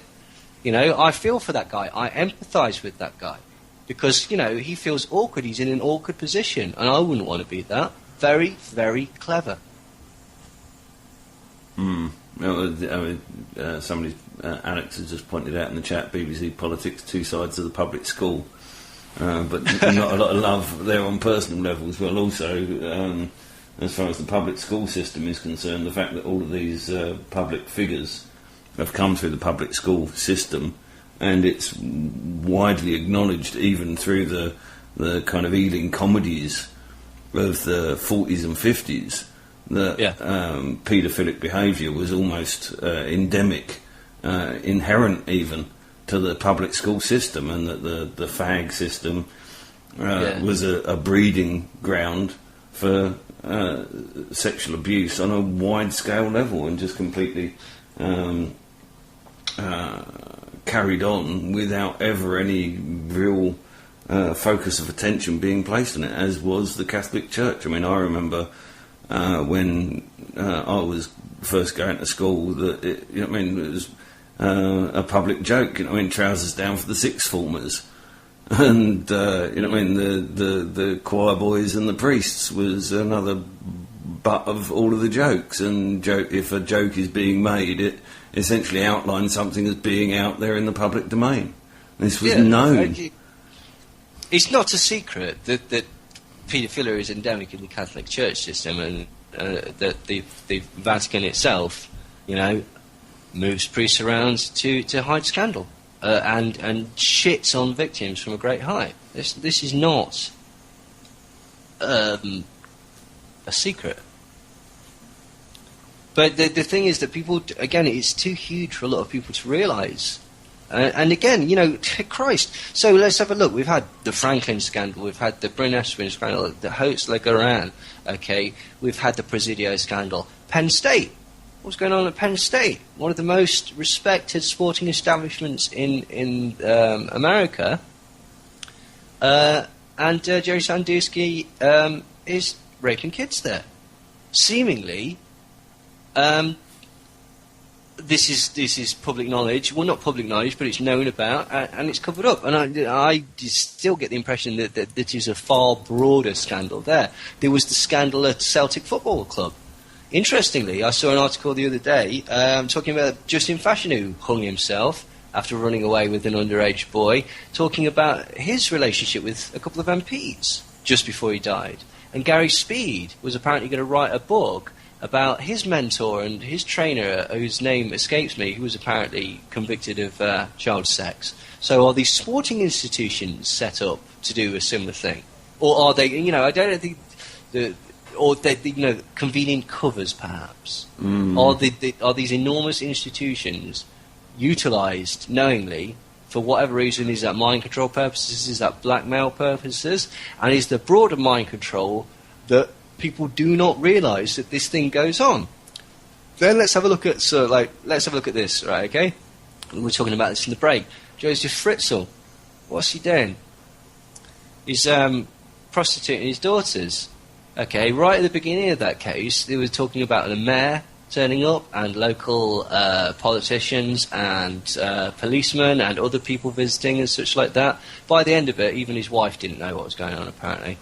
You know, I feel for that guy. I empathise with that guy. Because, you know, he feels awkward. He's in an awkward position. And I wouldn't want to be that. Very, very clever. Well, somebody, Alex has just pointed out in the chat, BBC Politics, two sides of the public school. But not a lot of love there on personal levels. Well, also, as far as the public school system is concerned, the fact that all of these public figures have come through the public school system, and it's widely acknowledged even through the kind of Ealing comedies of the 40s and 50s that paedophilic behaviour was almost endemic, inherent even to the public school system, and that the fag system was a breeding ground for sexual abuse on a wide scale level, and just completely carried on without ever any real focus of attention being placed on it, as was the Catholic Church. I mean, I remember when I was first going to school that it was a public joke. Trousers down for the sixth formers, and the choir boys and the priests was another butt of all of the jokes. And if a joke is being made, it essentially outlines something as being out there in the public domain. This was known. It's not a secret that paedophilia is endemic in the Catholic Church system, and that the Vatican itself, moves priests around to hide scandal and shits on victims from a great height. This is not a secret. But the thing is that people, again, it's too huge for a lot of people to realise. And again, Christ. So let's have a look. We've had the Franklin scandal. We've had the Bryn Eswyn scandal. The Hoax-Legoran. Okay. We've had the Presidio scandal. Penn State. What's going on at Penn State? One of the most respected sporting establishments in America. And Jerry Sandusky is raping kids there. Seemingly... This is public knowledge. Well, not public knowledge, but it's known about, and it's covered up. And I still get the impression that it is a far broader scandal there. There was the scandal at Celtic Football Club. Interestingly, I saw an article the other day talking about Justin Fashanu, who hung himself after running away with an underage boy, talking about his relationship with a couple of MPs just before he died. And Gary Speed was apparently going to write a book about his mentor and his trainer, whose name escapes me, who was apparently convicted of child sex. So are these sporting institutions set up to do a similar thing? Or are they, I don't think, convenient covers, perhaps? Are these enormous institutions utilised knowingly for whatever reason? Is that mind control purposes? Is that blackmail purposes? And is the broader mind control that people do not realise that this thing goes on? Then let's have a look at this, right? Okay, we were talking about this in the break. Joseph Fritzl, what's he doing? He's prostituting his daughters. Okay, right at the beginning of that case, they were talking about the mayor turning up and local politicians and policemen and other people visiting and such like that. By the end of it, even his wife didn't know what was going on, apparently.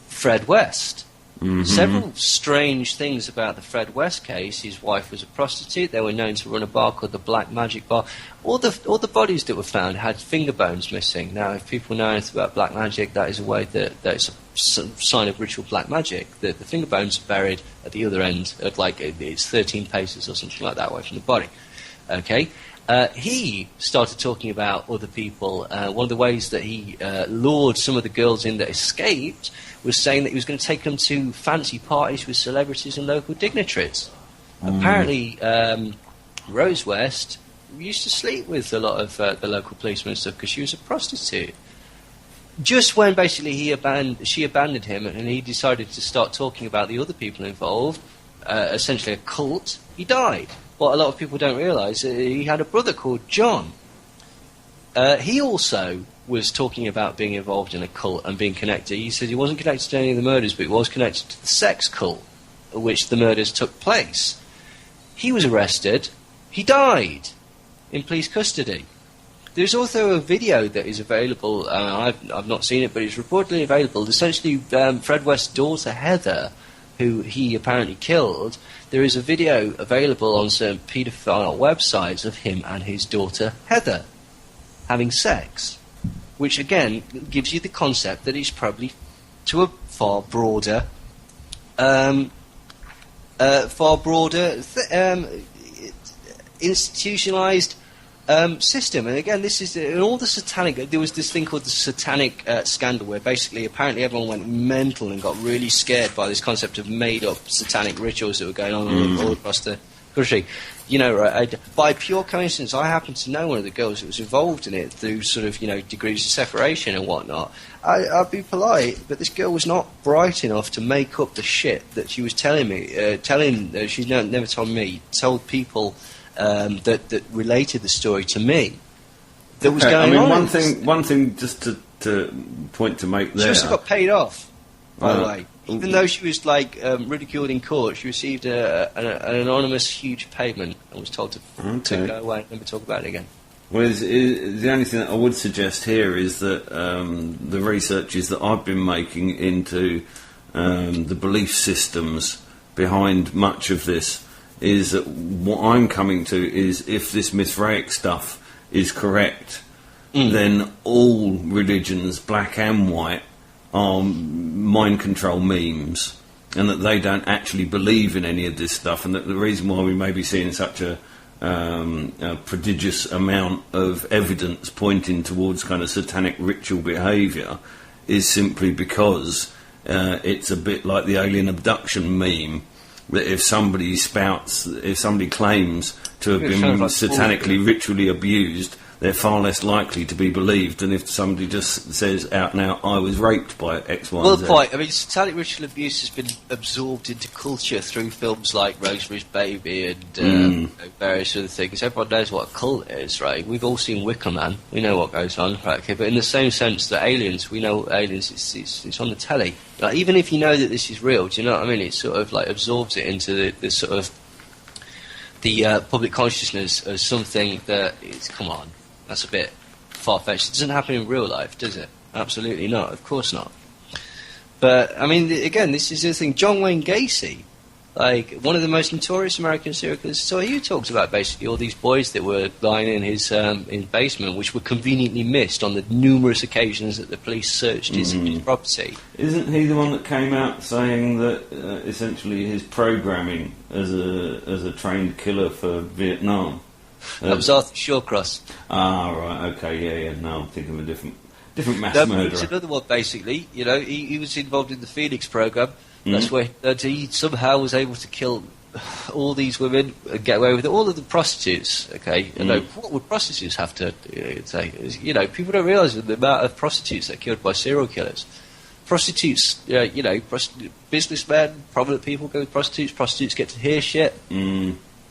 Fred West. Mm-hmm. Several strange things about the Fred West case. His wife was a prostitute. They were known to run a bar called the Black Magic Bar. All the bodies that were found had finger bones missing. Now, if people know anything about black magic, that is a way that it's a sign of ritual black magic. The finger bones are buried at the other end, at it's 13 paces or something like that away from the body. Okay. He started talking about other people. One of the ways that he lured some of the girls in that escaped was saying that he was going to take them to fancy parties with celebrities and local dignitaries. Apparently, Rose West used to sleep with a lot of the local policemen and stuff because she was a prostitute. Just when basically she abandoned him and he decided to start talking about the other people involved, essentially a cult, he died. What a lot of people don't realise, he had a brother called John. He also was talking about being involved in a cult and being connected. He said he wasn't connected to any of the murders, but he was connected to the sex cult, at which the murders took place. He was arrested, He died in police custody. There's also a video that is available. I've not seen it, but it's reportedly available. Essentially, Fred West's daughter Heather, who he apparently killed. There is a video available on some paedophile websites of him and his daughter Heather having sex, which again gives you the concept that it's probably to a far broader institutionalized system. And again, this is in all the satanic. There was this thing called the satanic scandal, where basically, apparently, everyone went mental and got really scared by this concept of made-up satanic rituals that were going on all across the country. You know, right, by pure coincidence, I happen to know one of the girls that was involved in it through sort of, degrees of separation and whatnot. I'd be polite, but this girl was not bright enough to make up the shit that she was telling me. She's never told me, told people that related the story to me. That was going on. One thing, just to point to make there. She also got paid off, by the way. Even though she was ridiculed in court, she received an anonymous huge payment and was told to go away and never talk about it again. Well, the only thing that I would suggest here is that the researches that I've been making into the belief systems behind much of this is that what I'm coming to is, if this Mithraic stuff is correct, then all religions, black and white, are mind control memes, and that they don't actually believe in any of this stuff, and that the reason why we may be seeing such a prodigious amount of evidence pointing towards kind of satanic ritual behaviour is simply because it's a bit like the alien abduction meme, that if somebody claims to have been satanically, ritually abused, they're far less likely to be believed than if somebody just says out and out, I was raped by X, Y, and Z. Well, I mean, satanic ritual abuse has been absorbed into culture through films like Rosemary's Baby and various other things. Everyone knows what a cult is, right? We've all seen Wicker Man. We know what goes on, right? Okay, but in the same sense that aliens, we know aliens, it's on the telly. Like, even if you know that this is real, do you know what I mean? It sort of absorbs it into the sort of the public consciousness as something that is, come on. That's a bit far-fetched. It doesn't happen in real life, does it? Absolutely not. Of course not. But, I mean, again, this is the thing. John Wayne Gacy, one of the most notorious American serial killers. So he talks about basically all these boys that were lying in his basement, which were conveniently missed on the numerous occasions that the police searched his property. Isn't he the one that came out saying that essentially his programming as a trained killer for Vietnam? That was Arthur Shawcross. Ah, right, okay, yeah. No, I'm thinking of a different mass murderer. It was another one, basically. He was involved in the Phoenix program. That's where he somehow was able to kill all these women and get away with it. All of the prostitutes, okay? What would prostitutes have to say? People don't realise the amount of prostitutes that are killed by serial killers. Prostitutes, businessmen, prominent people go with prostitutes. Prostitutes get to hear shit.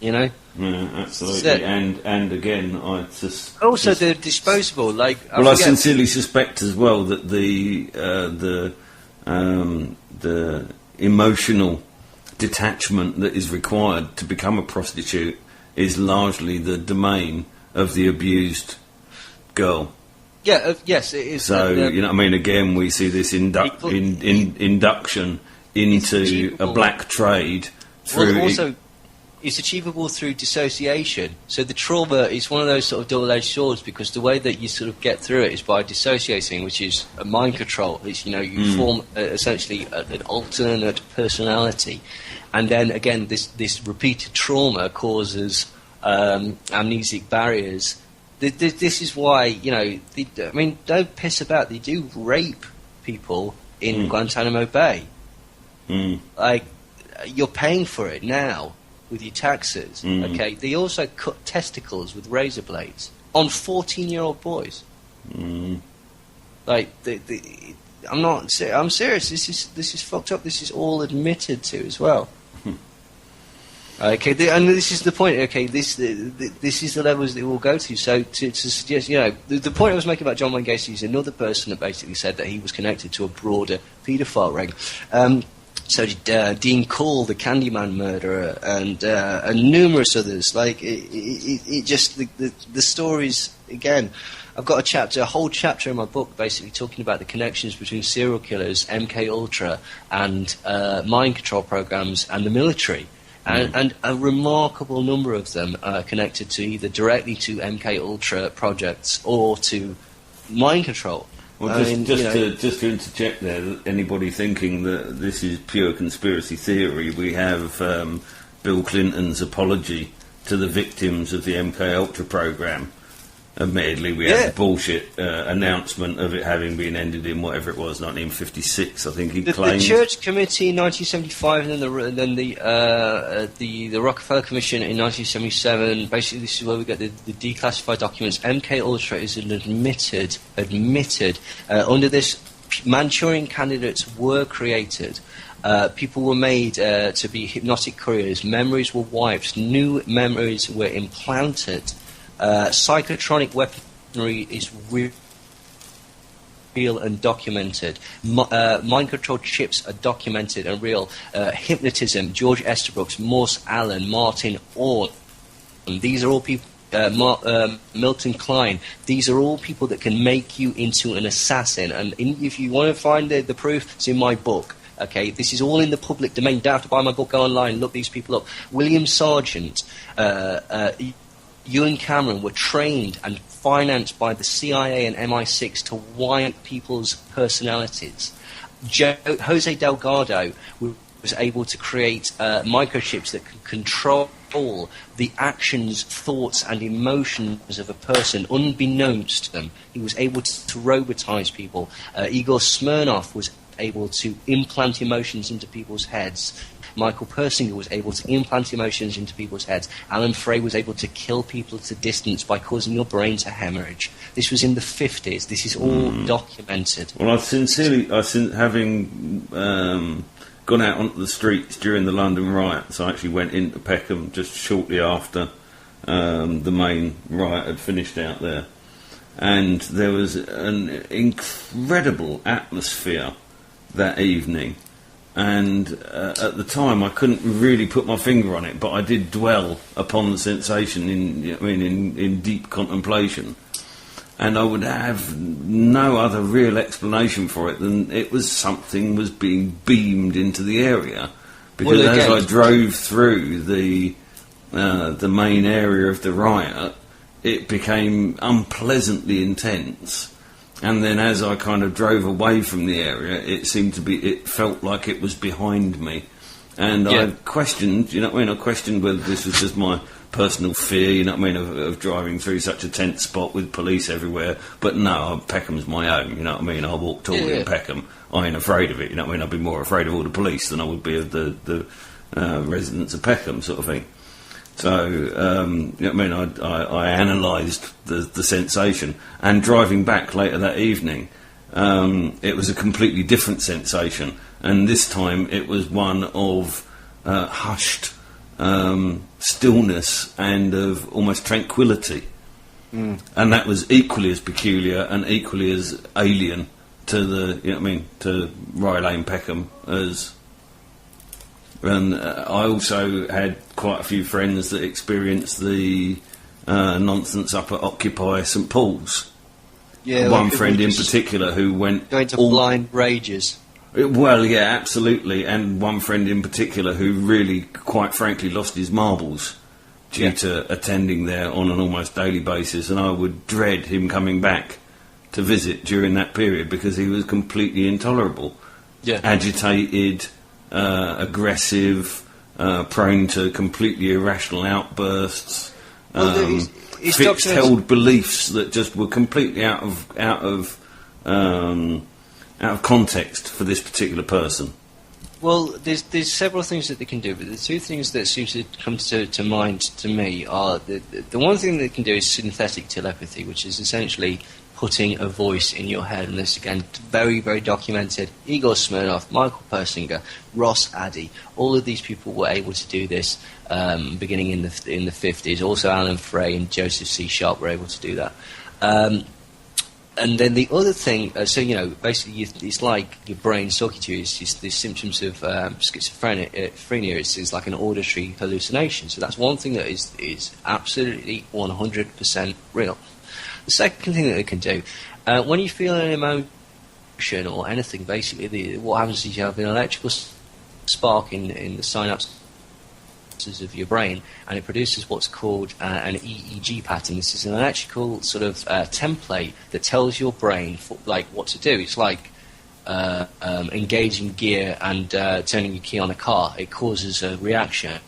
Yeah, absolutely. And again, they're disposable. I sincerely suspect as well that the emotional detachment that is required to become a prostitute is largely the domain of the abused girl. Yeah, yes, it is. So again, we see this induction into a black trade through. It's achievable through dissociation. So the trauma is one of those sort of double-edged swords, because the way that you sort of get through it is by dissociating, which is a mind control. It's, you form essentially an alternate personality. And then, again, this repeated trauma causes amnesic barriers. This is why, don't piss about. They do rape people in Guantanamo Bay. You're paying for it now with your taxes, okay? They also cut testicles with razor blades on 14-year-old boys. I'm serious. This is fucked up. This is all admitted to as well. Okay, and this is the point. Okay, this is the levels that we'll go to. So to suggest, the point I was making about John Wayne Gacy is another person that basically said that he was connected to a broader paedophile ring. So did Dean Cole, the Candyman murderer, and numerous others. Like it just the stories again. I've got a whole chapter in my book, basically talking about the connections between serial killers, MK Ultra, and mind control programs and the military. And a remarkable number of them are connected to either directly to MK Ultra projects or to mind control. Well, just to interject there, anybody thinking that this is pure conspiracy theory, we have Bill Clinton's apology to the victims of the MK Ultra program. Admittedly, we had the bullshit announcement of it having been ended in whatever it was, 1956. I think he claimed. The Church Committee in 1975, and then the Rockefeller Commission in 1977. Basically, this is where we get the declassified documents. MK Ultra is an admitted. Under this, Manchurian candidates were created. People were made to be hypnotic couriers. Memories were wiped. New memories were implanted. Psychotronic weaponry is real and documented. Mind-controlled chips are documented and real. Hypnotism, George Estabrooks, Morse Allen, Martin Orr. These are all people. Milton Klein. These are all people that can make you into an assassin. And if you want to find the proof, it's in my book. Okay, this is all in the public domain. You don't have to buy my book. Go online, look these people up. William Sargent. Ewan Cameron were trained and financed by the CIA and MI6 to wipe people's personalities. Jose Delgado was able to create microchips that could control the actions, thoughts and emotions of a person unbeknownst to them. He was able to robotize people. Igor Smirnov was able to implant emotions into people's heads. Michael Persinger was able to implant emotions into people's heads. Alan Frey was able to kill people at a distance by causing your brain to hemorrhage. This was in the 50s. This is all documented. Well, having gone out onto the streets during the London riots, I actually went into Peckham just shortly after the main riot had finished out there. And there was an incredible atmosphere that evening. And at the time, I couldn't really put my finger on it, but I did dwell upon the sensation in deep contemplation. And I would have no other real explanation for it than it was something was being beamed into the area. Because as I drove through the main area of the riot, it became unpleasantly intense. And then as I kind of drove away from the area, it felt like it was behind me. And I questioned, I questioned whether this was just my personal fear, of driving through such a tense spot with police everywhere. But no, Peckham's my home, I walk tall in Peckham. I ain't afraid of it, I'd be more afraid of all the police than I would be of the residents of Peckham, sort of thing. So, I analysed the sensation, and driving back later that evening, it was a completely different sensation, and this time it was one of hushed stillness and of almost tranquility, and that was equally as peculiar and equally as alien to to Rye Lane Peckham as. And I also had quite a few friends that experienced the nonsense up at Occupy St Paul's. Yeah, one friend in particular who went going to blind rages. Well, yeah, absolutely. And one friend in particular who really, quite frankly, lost his marbles due to attending there on an almost daily basis. And I would dread him coming back to visit during that period because he was completely intolerable, agitated. Aggressive, prone to completely irrational outbursts, fixed-held beliefs that just were completely out of context for this particular person. Well, there's several things that they can do, but the two things that seem to come to mind to me are the one thing they can do is synthetic telepathy, which is essentially putting a voice in your head, and this again very, very documented. Igor Smirnov, Michael Persinger, Ross Addy, all of these people were able to do this beginning in the 50s. Also Alan Frey and Joseph C. Sharp were able to do that. And then the other thing, so basically, it's like your brain talking to you. It's just the symptoms of schizophrenia. It's like an auditory hallucination. So that's one thing that is absolutely 100% real. The second thing that it can do, when you feel an emotion or anything, basically, what happens is you have an electrical spark in the synapses of your brain, and it produces what's called an EEG pattern. This is an electrical sort of template that tells your brain what to do. It's like engaging gear and turning your key on a car. It causes a reaction,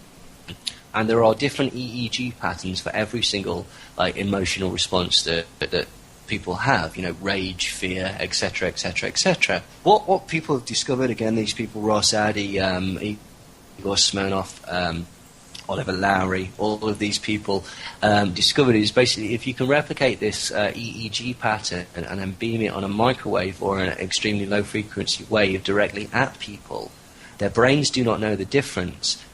and there are different EEG patterns for every single emotional response that people have. Rage, fear, etc., etc., etc. What people have discovered, again, these people, Ross Addy, Igor Smirnoff, Oliver Lowry, all of these people discovered is basically if you can replicate this EEG pattern and then beam it on a microwave or an extremely low frequency wave directly at people, their brains do not know the difference,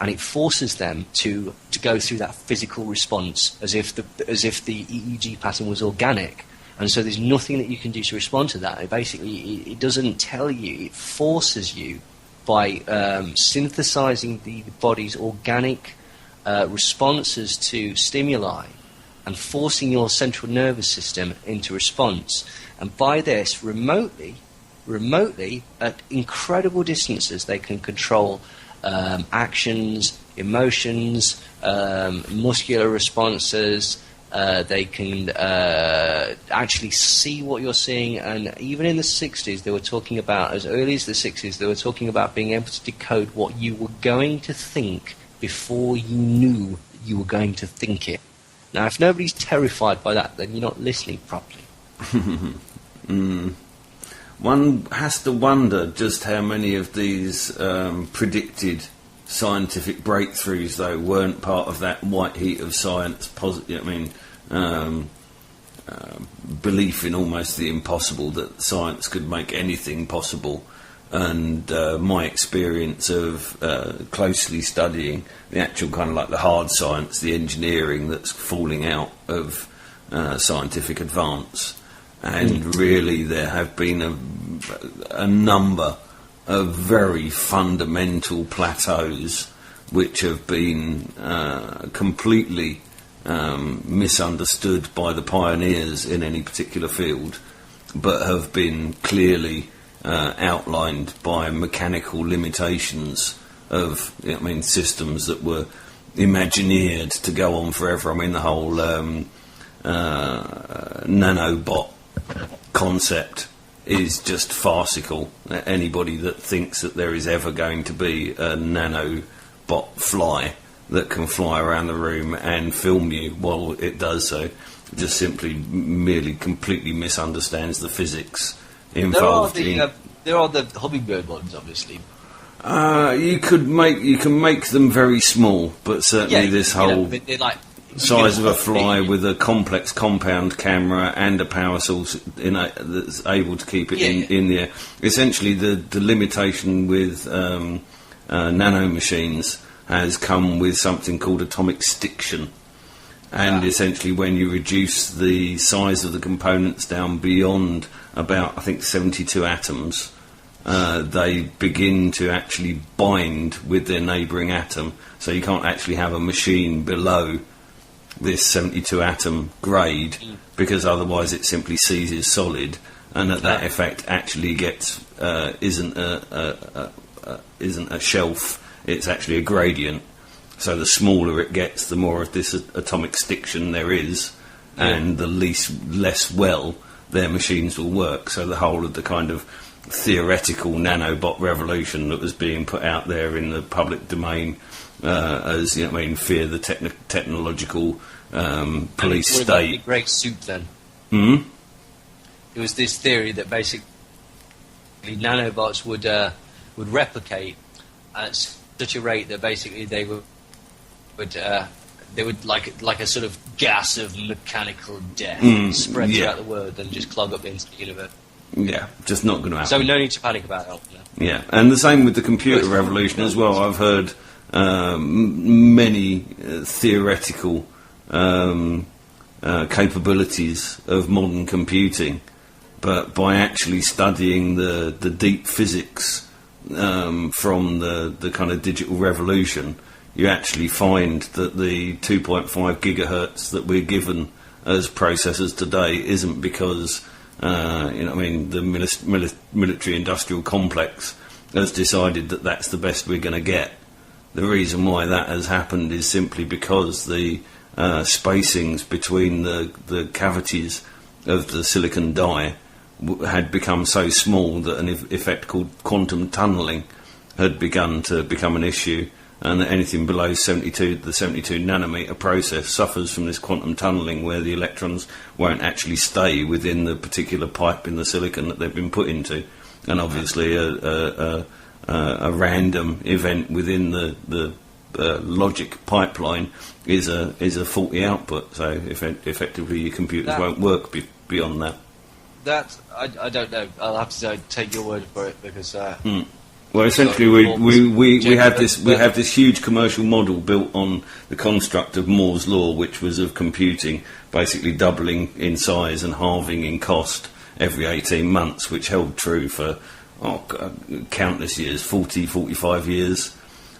and it forces them to go through that physical response as if the EEG pattern was organic. And so there's nothing that you can do to respond to that. It doesn't tell you, it forces you by synthesizing the body's organic responses to stimuli and forcing your central nervous system into response. And by this, remotely, at incredible distances, they can control actions, emotions, muscular responses. They can actually see what you're seeing, and even in the 60s they were talking about, as early as the 60s, they were talking about being able to decode what you were going to think before you knew you were going to think it. Now, if nobody's terrified by that, then you're not listening properly. One has to wonder just how many of these predicted scientific breakthroughs, though, weren't part of that white heat of science. Belief in almost the impossible, that science could make anything possible. And my experience of closely studying the actual kind of like the hard science, the engineering that's falling out of scientific advance. And really there have been a number of very fundamental plateaus which have been completely misunderstood by the pioneers in any particular field, but have been clearly outlined by mechanical limitations of systems that were imagineered to go on forever. The whole nanobot concept is just farcical. Anybody that thinks that there is ever going to be a nanobot fly that can fly around the room and film you while it does so just simply merely completely misunderstands the physics involved. There are the hummingbird ones, obviously. You can make them very small, but certainly this whole size of a fly with a complex compound camera and a power source that's able to keep it in the air. Essentially, the limitation with nanomachines has come with something called atomic stiction. And essentially, when you reduce the size of the components down beyond about, I think, 72 atoms, they begin to actually bind with their neighbouring atom. So you can't actually have a machine below this 72 atom grade, because otherwise it simply seizes solid, and that effect actually gets isn't a shelf, it's actually a gradient. So the smaller it gets, the more of this atomic stiction there is, and the less well their machines will work. So the whole of the kind of theoretical nanobot revolution that was being put out there in the public domain as fear the technological police state. The Great Soup, then. Hmm? It was this theory that basically nanobots would replicate at such a rate that basically they would like a sort of gas of mechanical death spread throughout the world and just clog up the universe. Yeah, just not going to happen. So no need to panic about it. Yeah, and the same with the computer revolution as well. I've heard many theoretical capabilities of modern computing, but by actually studying the deep physics from the kind of digital revolution, you actually find that the 2.5 gigahertz that we're given as processors today isn't because the military industrial complex has decided that that's the best we're going to get. The reason why that has happened is simply because the spacings between the cavities of the silicon die had become so small that an effect called quantum tunnelling had begun to become an issue, and that anything below the 72 nanometer process suffers from this quantum tunnelling, where the electrons won't actually stay within the particular pipe in the silicon that they've been put into, and obviously a random event within the logic pipeline is a faulty output. So effectively, your computers won't work beyond that. That I don't know. I'll have to take your word for it, because. Well, essentially, we have this huge commercial model built on the construct of Moore's law, which was of computing basically doubling in size and halving in cost every 18 months, which held true for countless years, 40, 45 years.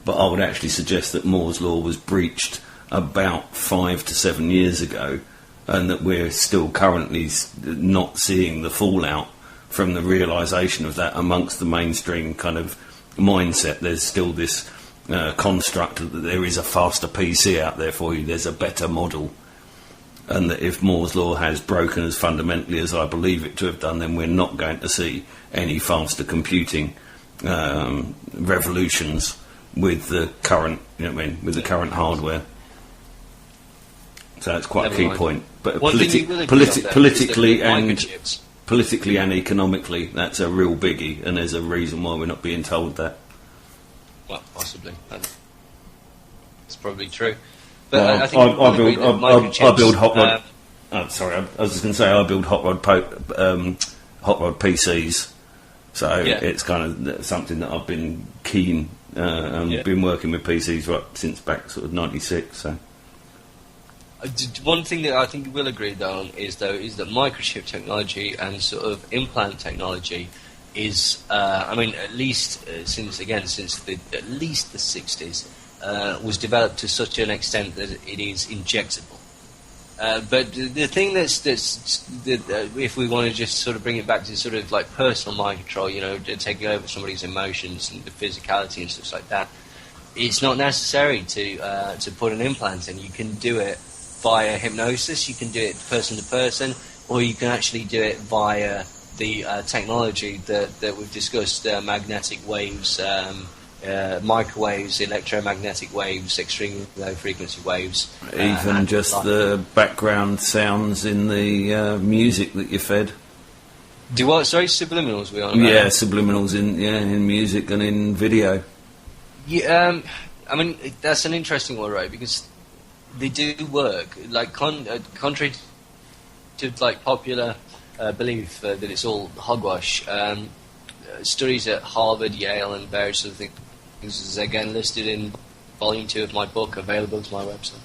But I would actually suggest that Moore's law was breached about 5 to 7 years ago, and that we're still currently not seeing the fallout from the realisation of that amongst the mainstream kind of mindset. There's still this construct that there is a faster PC out there for you, there's a better model, and that if Moore's law has broken as fundamentally as I believe it to have done, then we're not going to see any faster computing revolutions with the current, with the current hardware. So that's quite a key point. But politically and economically, that's a real biggie, and there's a reason why we're not being told that. Well, possibly. It's probably true. But I think I build hot rod. I was just going to say I build hot rod PCs. So it's kind of something that I've been keen and been working with PCs since back sort of '96. So. One thing that I think we'll agree on is that microchip technology and sort of implant technology is, at least since at least the 60s, was developed to such an extent that it is injectable. But the thing that's if we want to just sort of bring it back to sort of like personal mind control, taking over somebody's emotions and the physicality and stuff like that, it's not necessary to put an implant in. You can do it via hypnosis, you can do it person to person, or you can actually do it via the technology that we've discussed, magnetic waves, microwaves, electromagnetic waves, extremely low frequency waves. Even just the background sounds in the music that you fed. Do what? Sorry, subliminals we on about? Yeah, subliminals in music and in video. Yeah, that's an interesting one, right? Because they do work. Like contrary to like popular belief that it's all hogwash. Studies at Harvard, Yale, and various other things is again listed in volume 2 of my book, available to my website.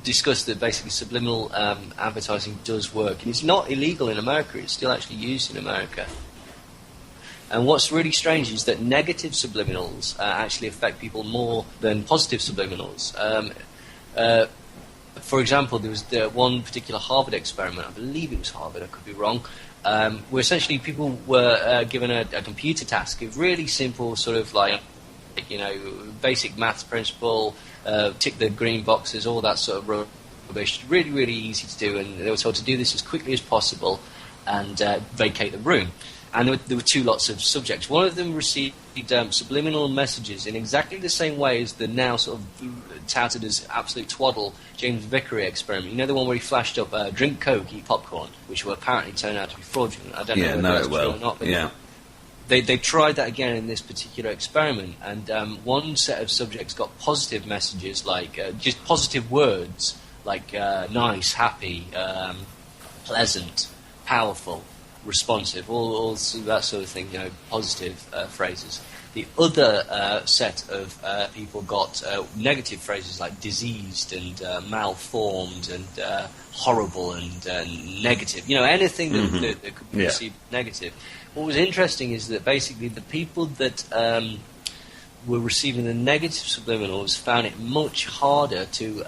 Discuss that basically subliminal advertising does work, and it's not illegal in America. It's still actually used in America. And what's really strange is that negative subliminals actually affect people more than positive subliminals. For example, there was one particular Harvard experiment, I believe it was Harvard, I could be wrong, where essentially people were given a computer task, a really simple sort of basic maths principle, tick the green boxes, all that sort of rubbish, really, really easy to do, and they were told to do this as quickly as possible and vacate the room. And there were 2 lots of subjects. One of them received subliminal messages in exactly the same way as the now sort of touted as absolute twaddle James Vickery experiment. You know, the one where he flashed up drink Coke, eat popcorn, which will apparently turn out to be fraudulent. I don't know whether that's true or not. But they tried that again in this particular experiment, and one set of subjects got positive messages, like just positive words, like nice, happy, pleasant, powerful. responsive, all that sort of thing, positive phrases. The other set of people got negative phrases like diseased and malformed and horrible and negative. Anything that could be perceived negative. What was interesting is that basically the people that were receiving the negative subliminals found it much harder to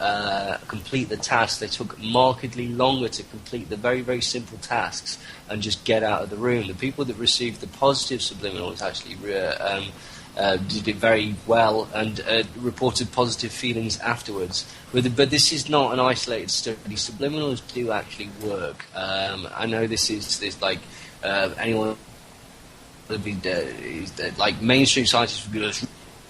complete the task. They took markedly longer to complete the very, very simple tasks and just get out of the room. The people that received the positive subliminals actually did it very well and reported positive feelings afterwards. But this is not an isolated study. Subliminals do actually work. I know this is like anyone would be like mainstream scientists would be like,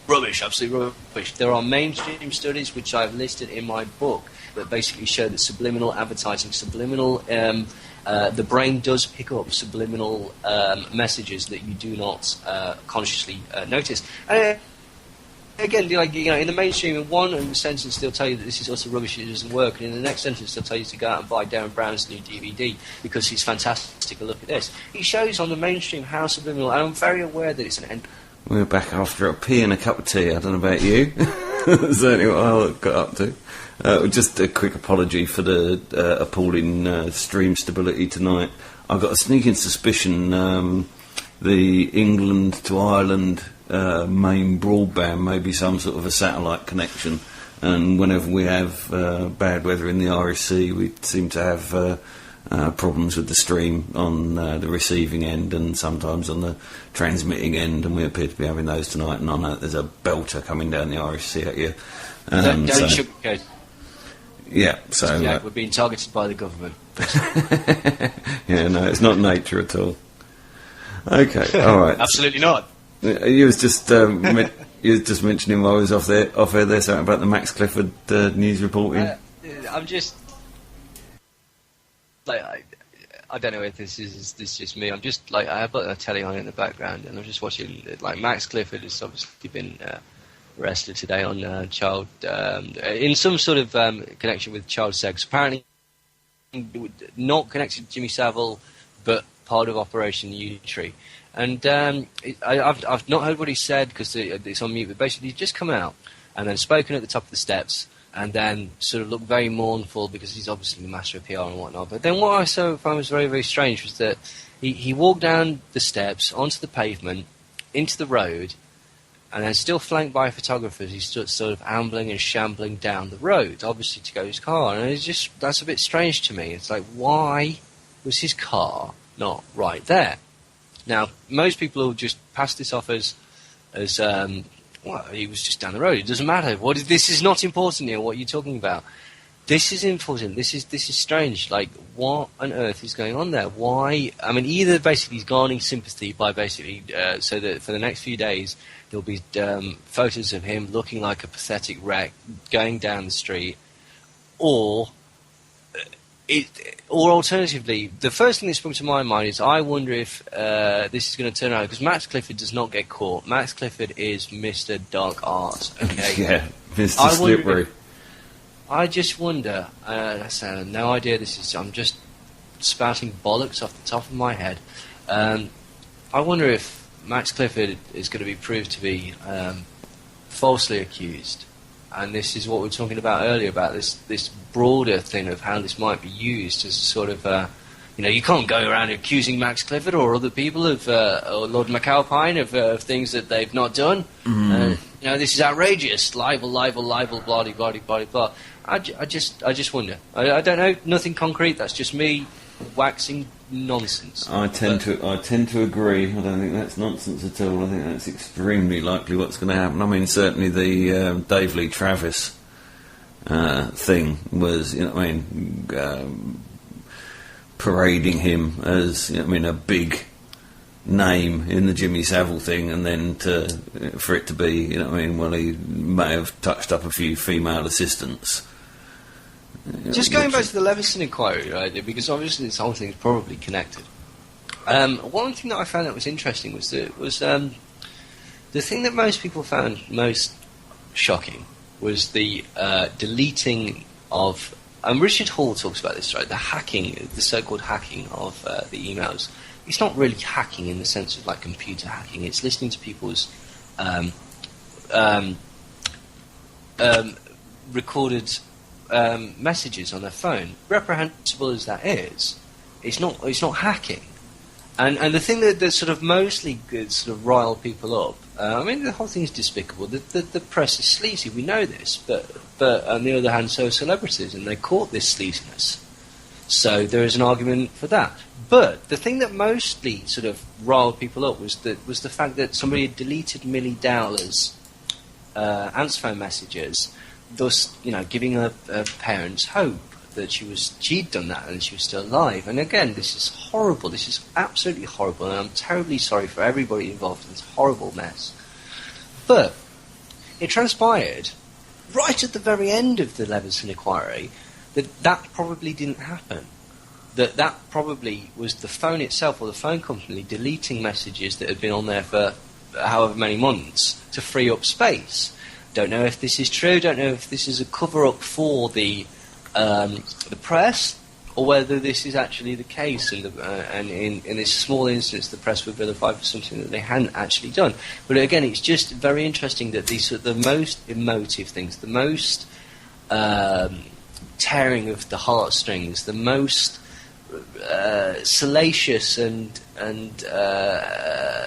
rubbish, absolutely rubbish. There are mainstream studies which I've listed in my book that basically show that subliminal advertising, the brain does pick up subliminal messages that you do not consciously notice. Again, in the mainstream, in one sentence they'll tell you that this is utter rubbish, it doesn't work, and in the next sentence they'll tell you to go out and buy Darren Brown's new DVD because he's fantastic. Look at this. He shows on the mainstream how subliminal, and I'm very aware that it's an end. We're back after a pee and a cup of tea. I don't know about you. That's certainly what I got up to. Just a quick apology for the appalling stream stability tonight. I've got a sneaking suspicion the England to Ireland main broadband may be some sort of a satellite connection, and whenever we have bad weather in the Irish Sea, we seem to have problems with the stream on the receiving end and sometimes on the transmitting end, and we appear to be having those tonight. And I know there's a belter coming down the Irish Sea at you. Don't sugarcoat. Yeah, so we're being targeted by the government. Yeah, no, it's not nature at all. Okay, all right. Absolutely not. You was just mentioning while I was off air there something about the Max Clifford news reporting. I'm just. I don't know if this is just me. I'm just I have got a telly on in the background, and I'm just watching. Max Clifford has obviously been arrested today on child in some sort of connection with child sex. Apparently, not connected to Jimmy Savile, but part of Operation Unitary. And I've not heard what he said because it's on mute. But basically, he's just come out and then spoken at the top of the steps. And then sort of looked very mournful because he's obviously the master of PR and whatnot. But then what I found was very, very strange was that he walked down the steps, onto the pavement, into the road, and then still flanked by photographers, he stood sort of ambling and shambling down the road, obviously to go to his car. And that's a bit strange to me. It's like, why was his car not right there? Now, most people will just pass this off as well, he was just down the road. It doesn't matter. This is not important here. What are you talking about? This is important. This is strange. What on earth is going on there? Why? I mean, either basically he's garnering sympathy by basically so that for the next few days there'll be photos of him looking like a pathetic wreck going down the street, or alternatively, the first thing that sprung to my mind is I wonder if this is going to turn out, because Max Clifford does not get caught. Max Clifford is Mr. Dark Arts, okay? Yeah, Mr. Slippery. I just wonder, I have no idea I'm just spouting bollocks off the top of my head. I wonder if Max Clifford is going to be proved to be falsely accused. And this is what we were talking about earlier, about this broader thing of how this might be used as a sort of, you can't go around accusing Max Clifford or other people of, or Lord McAlpine of things that they've not done. This is outrageous, libel, blah, blah, blah, blah, blah. I just wonder. I don't know, nothing concrete, that's just me waxing nonsense. I tend to agree. I don't think that's nonsense at all. I think that's extremely likely what's going to happen. I mean, certainly the Dave Lee Travis thing was, parading him as, a big name in the Jimmy Savile thing, and then for it to be, well, he may have touched up a few female assistants. Just going back to the Leveson inquiry, right, because obviously this whole thing is probably connected. One thing that I found that was interesting was the thing that most people found most shocking was the deleting of... Richard Hall talks about this, right, the so-called hacking of the emails. it's not really hacking in the sense of like computer hacking. It's listening to people's recorded messages on their phone. Reprehensible as that is, it's not hacking. And the thing that sort of mostly sort of riled people up, I mean, the whole thing is despicable. The press is sleazy, we know this, but on the other hand, so are celebrities, and they caught this sleaziness. So there is an argument for that. But the thing that mostly sort of riled people up was the fact that somebody had deleted Millie Dowler's answer phone messages, thus, giving her parents hope that she'd done that and she was still alive. And again, this is horrible. This is absolutely horrible, and I'm terribly sorry for everybody involved in this horrible mess. But it transpired right at the very end of the Leveson inquiry that probably didn't happen. That probably was the phone itself or the phone company deleting messages that had been on there for however many months to free up space. Don't know if this is true. Don't know if this is a cover-up for the press, or whether this is actually the case, and in this small instance the press were vilified for something that they hadn't actually done. But again, it's just very interesting that these are the most emotive things, the most tearing of the heartstrings, the most salacious and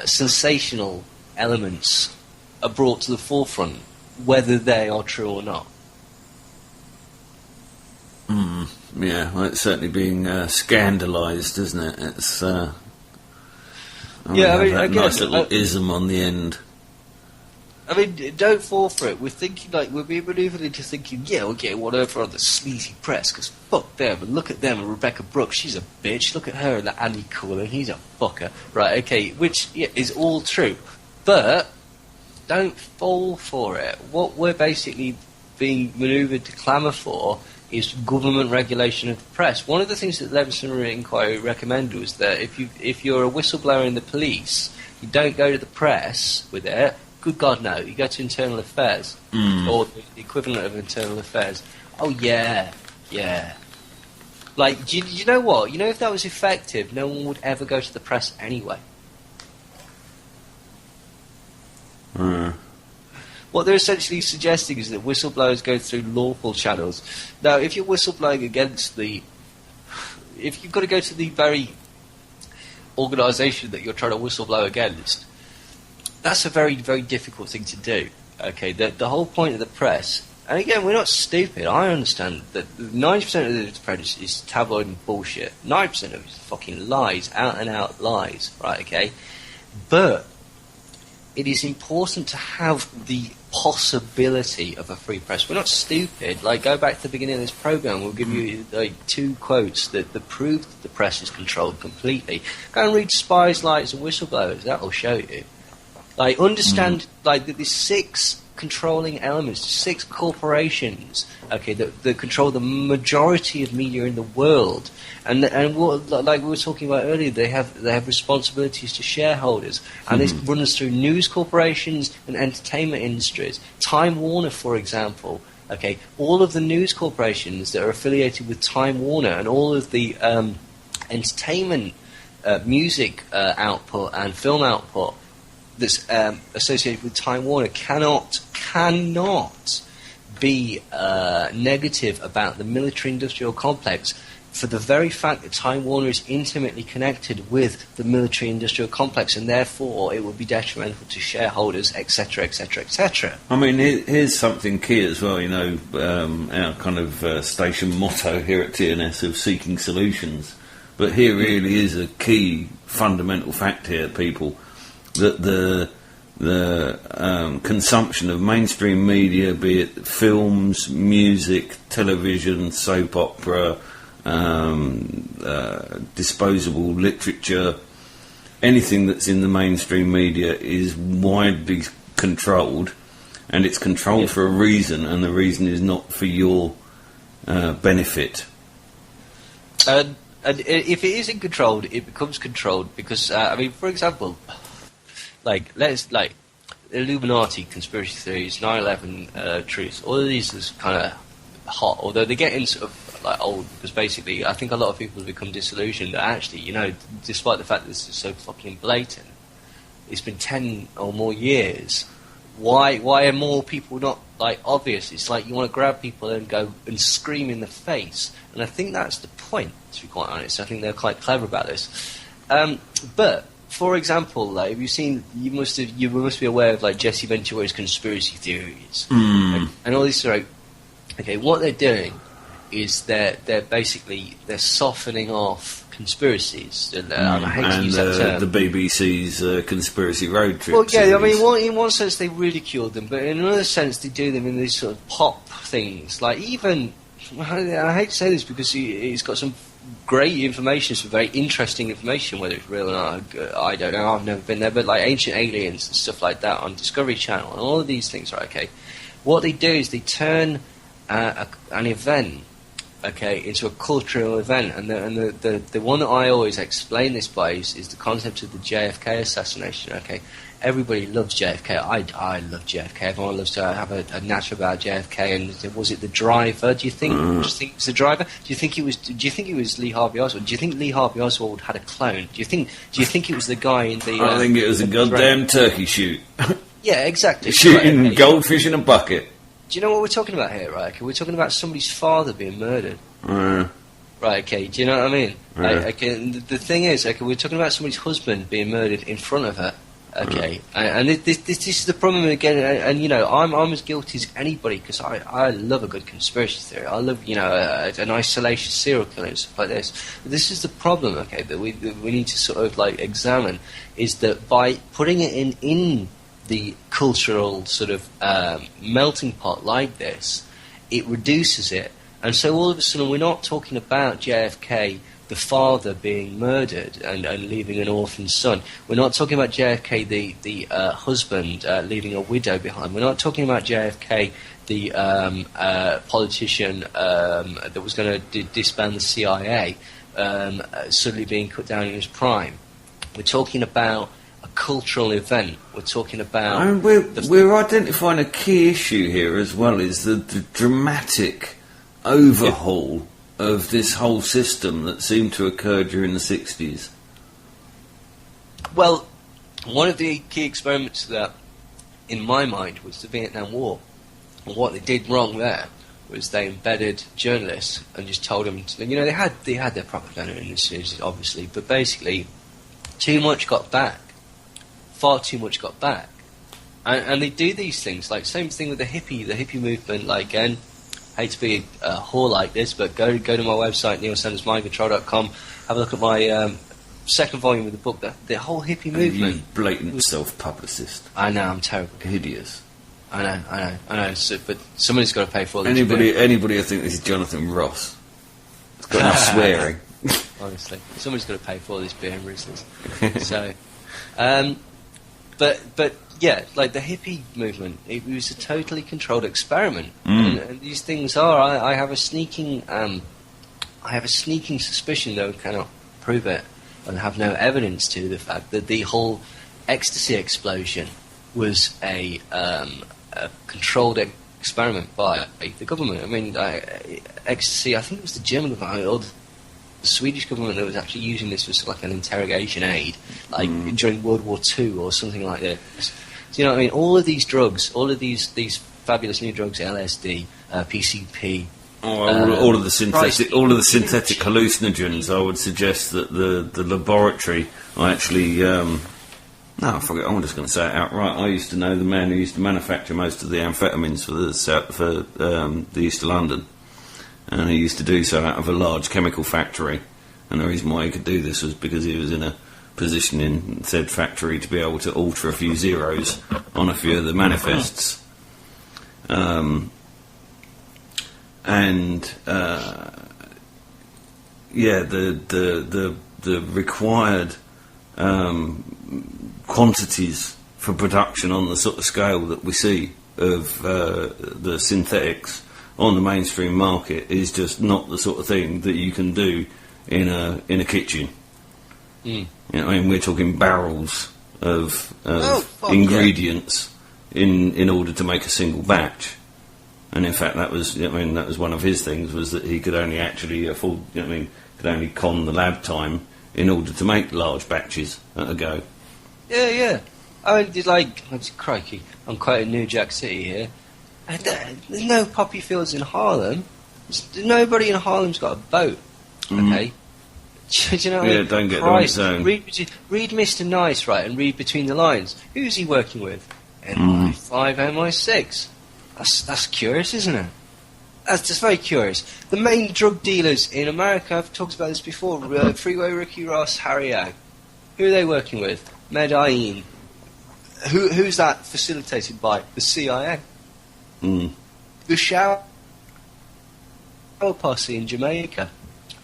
sensational elements are brought to the forefront, whether they are true or not. Yeah, well, it's certainly being scandalised, isn't it? It's I mean, again, nice little ism on the end. I mean, don't fall for it. We're thinking we're being manoeuvred into thinking, yeah, we'll get one over on the sleazy press because fuck them, and look at them and Rebecca Brooks, she's a bitch. Look at her and that Andy Coulin, he's a fucker, right? Okay, which is all true, but don't fall for it. What we're basically being manoeuvred to clamour for is government regulation of the press. One of the things that the Leveson inquiry recommended was that if you're a whistleblower in the police, you don't go to the press with it. Good God, no. You go to Internal Affairs, or the equivalent of Internal Affairs. Oh, yeah. Like, do you know what? If that was effective, no one would ever go to the press anyway. What they're essentially suggesting is that whistleblowers go through lawful channels. Now, if you're whistleblowing against if you've got to go to the very organisation that you're trying to whistleblow against, that's a very, very difficult thing to do. Okay, the whole point of the press, and again, we're not stupid. I understand that 90% of the press is tabloid and bullshit. 90% of it is fucking lies, out and out lies, right? Okay, but it is important to have the possibility of a free press. We're not stupid. Like, go back to the beginning of this program. We'll give you two quotes that prove that the press is controlled completely. Go and read Spies, Lights, and Whistleblowers. That will show you. Like, understand that there's 6 controlling elements, 6 corporations, okay, that control the majority of media in the world, and what, like we were talking about earlier, they have responsibilities to shareholders, and this runs through news corporations and entertainment industries. Time Warner, for example, okay, all of the news corporations that are affiliated with Time Warner and all of the entertainment, music output and film output that's associated with Time Warner cannot be negative about the military-industrial complex, for the very fact that Time Warner is intimately connected with the military-industrial complex, and therefore it would be detrimental to shareholders, etc., etc., etc. I mean, here's something key as well, our kind of station motto here at TNS of seeking solutions. But here really is a key fundamental fact here, people, that the consumption of mainstream media, be it films, music, television, soap opera, disposable literature, anything that's in the mainstream media is widely controlled, and it's controlled for a reason, and the reason is not for your benefit. And if it isn't controlled, it becomes controlled because, for example, Illuminati conspiracy theories, 9/11 truths, all of these is kind of hot, although they get in sort of like old, because basically I think a lot of people have become disillusioned that actually, you know, despite the fact that this is so fucking blatant, it's been 10 or more years. Why are more people not like obvious? It's like you want to grab people and go and scream in the face, and I think that's the point. To be quite honest, I think they're quite clever about this. But for example, like, have you seen? You must be aware of like Jesse Ventura's conspiracy theories and all these. Okay, what they're doing is they're basically softening off conspiracies. And I hate to use that term. The BBC's conspiracy road trip. Well, yeah, series. I mean, in one sense they ridiculed them, but in another sense they do them in these sort of pop things. Like even, I hate to say this because he's got some great information, some very interesting information, whether it's real or not, I don't know, I've never been there, but like Ancient Aliens and stuff like that on Discovery Channel and all of these things, right, okay, what they do is they turn an event, okay, into a cultural event, and the one that I always explain this by is the concept of the JFK assassination, okay. Everybody loves JFK. I love JFK. Everyone loves to have a natter about JFK. And was it the driver? Do you think it was the driver? Do you think it was Lee Harvey Oswald? Do you think Lee Harvey Oswald had a clone? Do you think it was the guy in the? I think it was a goddamn turkey shoot. Yeah, exactly. Shooting right, goldfish in a bucket. Do you know what we're talking about here, right? Okay, we're talking about somebody's father being murdered. Right, okay, do you know what I mean? Okay, the thing is, okay, we're talking about somebody's husband being murdered in front of her. Okay, and this is the problem again, and you know, I'm as guilty as anybody because I love a good conspiracy theory. I love, you know, an isolation serial killer and stuff like this. But this is the problem, okay, that we need to sort of like examine, is that by putting it in the cultural sort of melting pot like this, it reduces it, and so all of a sudden we're not talking about JFK, the father being murdered and leaving an orphan son. We're not talking about JFK, the husband leaving a widow behind. We're not talking about JFK, the politician that was going to disband the CIA, suddenly being cut down in his prime. We're talking about a cultural event. We're talking about... And we're identifying a key issue here as well, is the dramatic overhaul of this whole system that seemed to occur during the 60s. Well, one of the key experiments to that, in my mind, was the Vietnam War. And what they did wrong there was they embedded journalists and just told them, you know, they had their propaganda in this series, obviously, but basically, too much got back. Far too much got back. And they do these things, like, same thing with the hippie movement, like, again, hate to be a whore like this, but go to my website, neilsandersmindcontrol.com, have a look at my second volume of the book, the whole hippie movement. You blatant self-publicist. I know, I'm terrible. Hideous. I know. So, but somebody's got to pay for all this. Anybody I think this is Jonathan Ross. It's got enough swearing. Honestly, somebody's got to pay for all this beer and roosters. So, but yeah, like the hippie movement, it was a totally controlled experiment, and these things are. I have a sneaking suspicion, though I cannot prove it, and have no evidence to the fact that the whole ecstasy explosion was a controlled experiment by the government. I mean, ecstasy. I think it was the German government or the Swedish government that was actually using this as like an interrogation aid, like during World War II or something like this. So, you know what I mean? All of these drugs, all of these fabulous new drugs, LSD, PCP. All of the synthetic hallucinogens. I would suggest that the laboratory. I actually no, I forget. I'm just going to say it outright. I used to know the man who used to manufacture most of the amphetamines for the East of London, and he used to do so out of a large chemical factory. And the reason why he could do this was because he was in a position in said factory to be able to alter a few zeros on a few of the manifests. The required quantities for production on the sort of scale that we see of the synthetics on the mainstream market is just not the sort of thing that you can do in a kitchen. You know, I mean, we're talking barrels of ingredients in order to make a single batch. And in fact, that was one of his things, was that he could only actually afford, could only con the lab time in order to make large batches at a go. Yeah. I mean, crikey, I'm quite in New Jack City here. And there's no poppy fields in Harlem. Nobody in Harlem's got a boat. Okay. Do you know what I mean? Don't get the wrong zone. Read Mr. Nice, right, and read between the lines. Who's he working with? MI5, MI6. That's curious, isn't it? That's just very curious. The main drug dealers in America, I've talked about this before, Freeway Ricky Ross, Harry Ag. Who are they working with? Medellin. Who's that facilitated by? The CIA. The Shower Posse in Jamaica.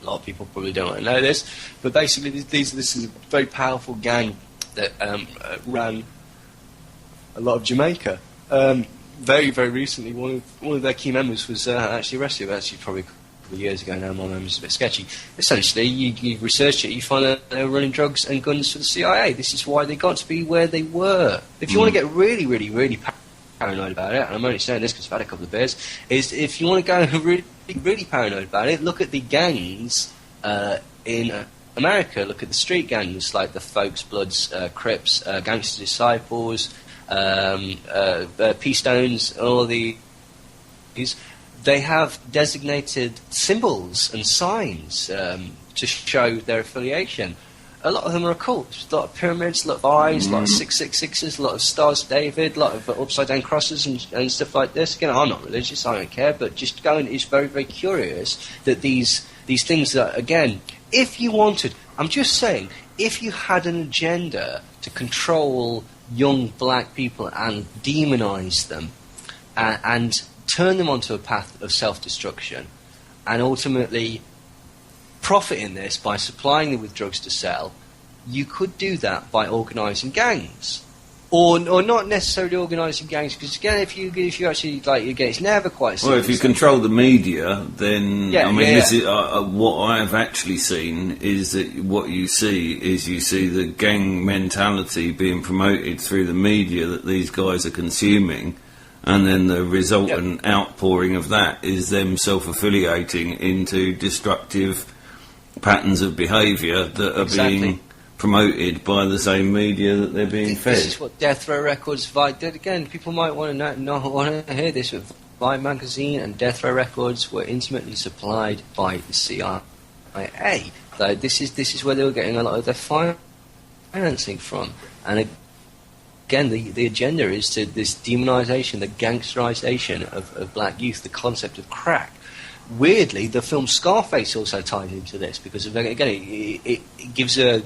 A lot of people probably don't want to know this, but basically this is a very powerful gang that ran a lot of Jamaica. Very, very recently, one of their key members was actually arrested. Actually, probably a couple of years ago now. My memory's a bit sketchy. Essentially, you research it, you find that they were running drugs and guns for the CIA. This is why they got to be where they were. If you want to get really, really, really paranoid about it, and I'm only saying this because I've had a couple of beers, is if you want to go really, really paranoid about it, look at the gangs in America. Look at the street gangs like the Folks, Bloods, Crips, Gangster Disciples, P-Stones, all of these. They have designated symbols and signs to show their affiliation. A lot of them are occult. A lot of pyramids, a lot of eyes, a lot of 666s, a lot of Stars of David, a lot of upside-down crosses and stuff like this. Again, I'm not religious, I don't care, but just going, it's very, very curious that these things that, again, if you wanted, I'm just saying, if you had an agenda to control young black people and demonise them and turn them onto a path of self-destruction and ultimately profit in this by supplying them with drugs to sell, you could do that by organising gangs. Or not necessarily organising gangs, because again, if you actually again, it's never quite. Well, if you control the media, then this is what I've actually seen is that what you see the gang mentality being promoted through the media that these guys are consuming, and then the resultant outpouring of that is them self-affiliating into destructive patterns of behaviour that are being promoted by the same media that they're being fed. This is what Death Row Records, Vibe did. Again, people might want to hear this, but Vibe magazine and Death Row Records were intimately supplied by the CIA. So this is where they were getting a lot of their financing from. And again, the agenda is to this demonisation, the gangsterisation of black youth, the concept of crack. Weirdly, the film Scarface also ties into this because, again, it gives a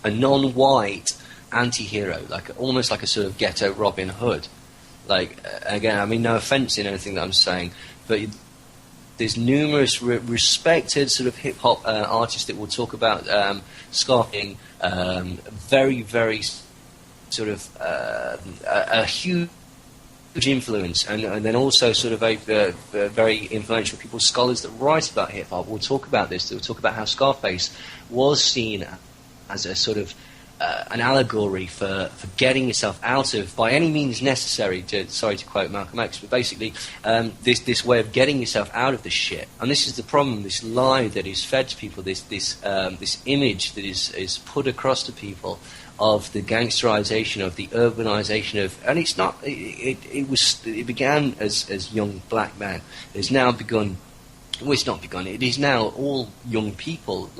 non-white anti-hero, almost like a sort of ghetto Robin Hood. Again, I mean, no offence in anything that I'm saying, but there's numerous respected sort of hip-hop artists that will talk about Scarface being very, very sort of a huge influence, and then also sort of a very influential people, scholars that write about hip-hop will talk about this. They'll talk about how Scarface was seen as a sort of an allegory for getting yourself out of, by any means necessary, sorry to quote Malcolm X, but basically this way of getting yourself out of the shit. And this is the problem, this lie that is fed to people, this image that is put across to people of the gangsterization, of the urbanization of, and it's not, it began as young black men. It's now begun. Well, it's not begun. It is now all young people.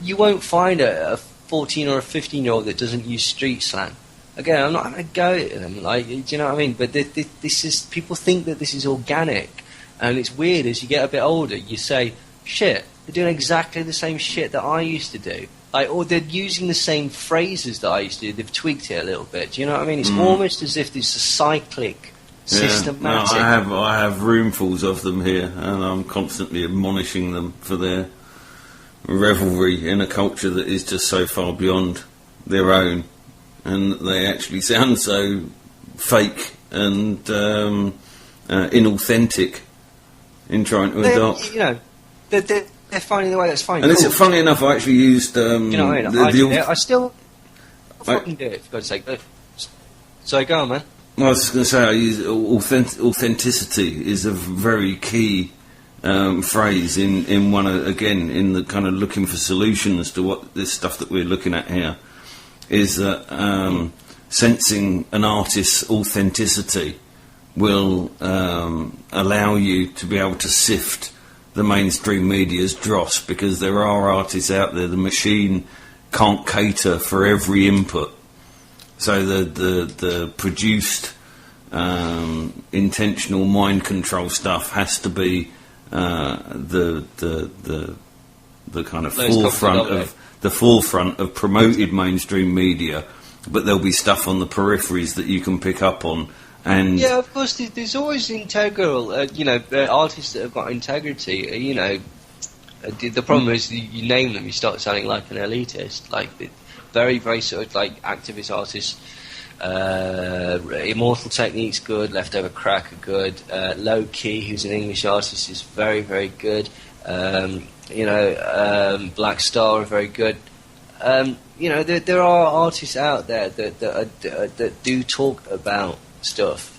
You won't find a 14 or a 15-year-old that doesn't use street slang. Again, I'm not going to go at them. Do you know what I mean? But this is, people think that this is organic, and it's weird. As you get a bit older, you say, "Shit, they're doing exactly the same shit that I used to do." Or they're using the same phrases that I used to do. They've tweaked it a little bit. Do you know what I mean? It's almost as if there's a cyclic. Systematic. No, I have roomfuls of them here, and I'm constantly admonishing them for their revelry in a culture that is just so far beyond their own, and they actually sound so fake and inauthentic in trying to adopt. They're finding the way that's fine. And it's funny enough, I actually used. You know what I mean? I still fucking do it, for God's sake. So go on, man. Well, I was just going to say, I use authenticity is a very key phrase in one again in the kind of looking for solutions to what this stuff that we're looking at here is that sensing an artist's authenticity will allow you to be able to sift the mainstream media's dross, because there are artists out there. The machine can't cater for every input. So the produced intentional mind control stuff has to be the kind of forefront of promoted mainstream media, but there'll be stuff on the peripheries that you can pick up on. And yeah, of course, there's always integral, artists that have got integrity. The problem is you name them, you start sounding like an elitist, like the very, very sort of like activist artists. Immortal Technique's good, Leftover Crack are good. Low Key, who's an English artist, is very, very good. Black Star are very good. There are artists out there that do talk about stuff,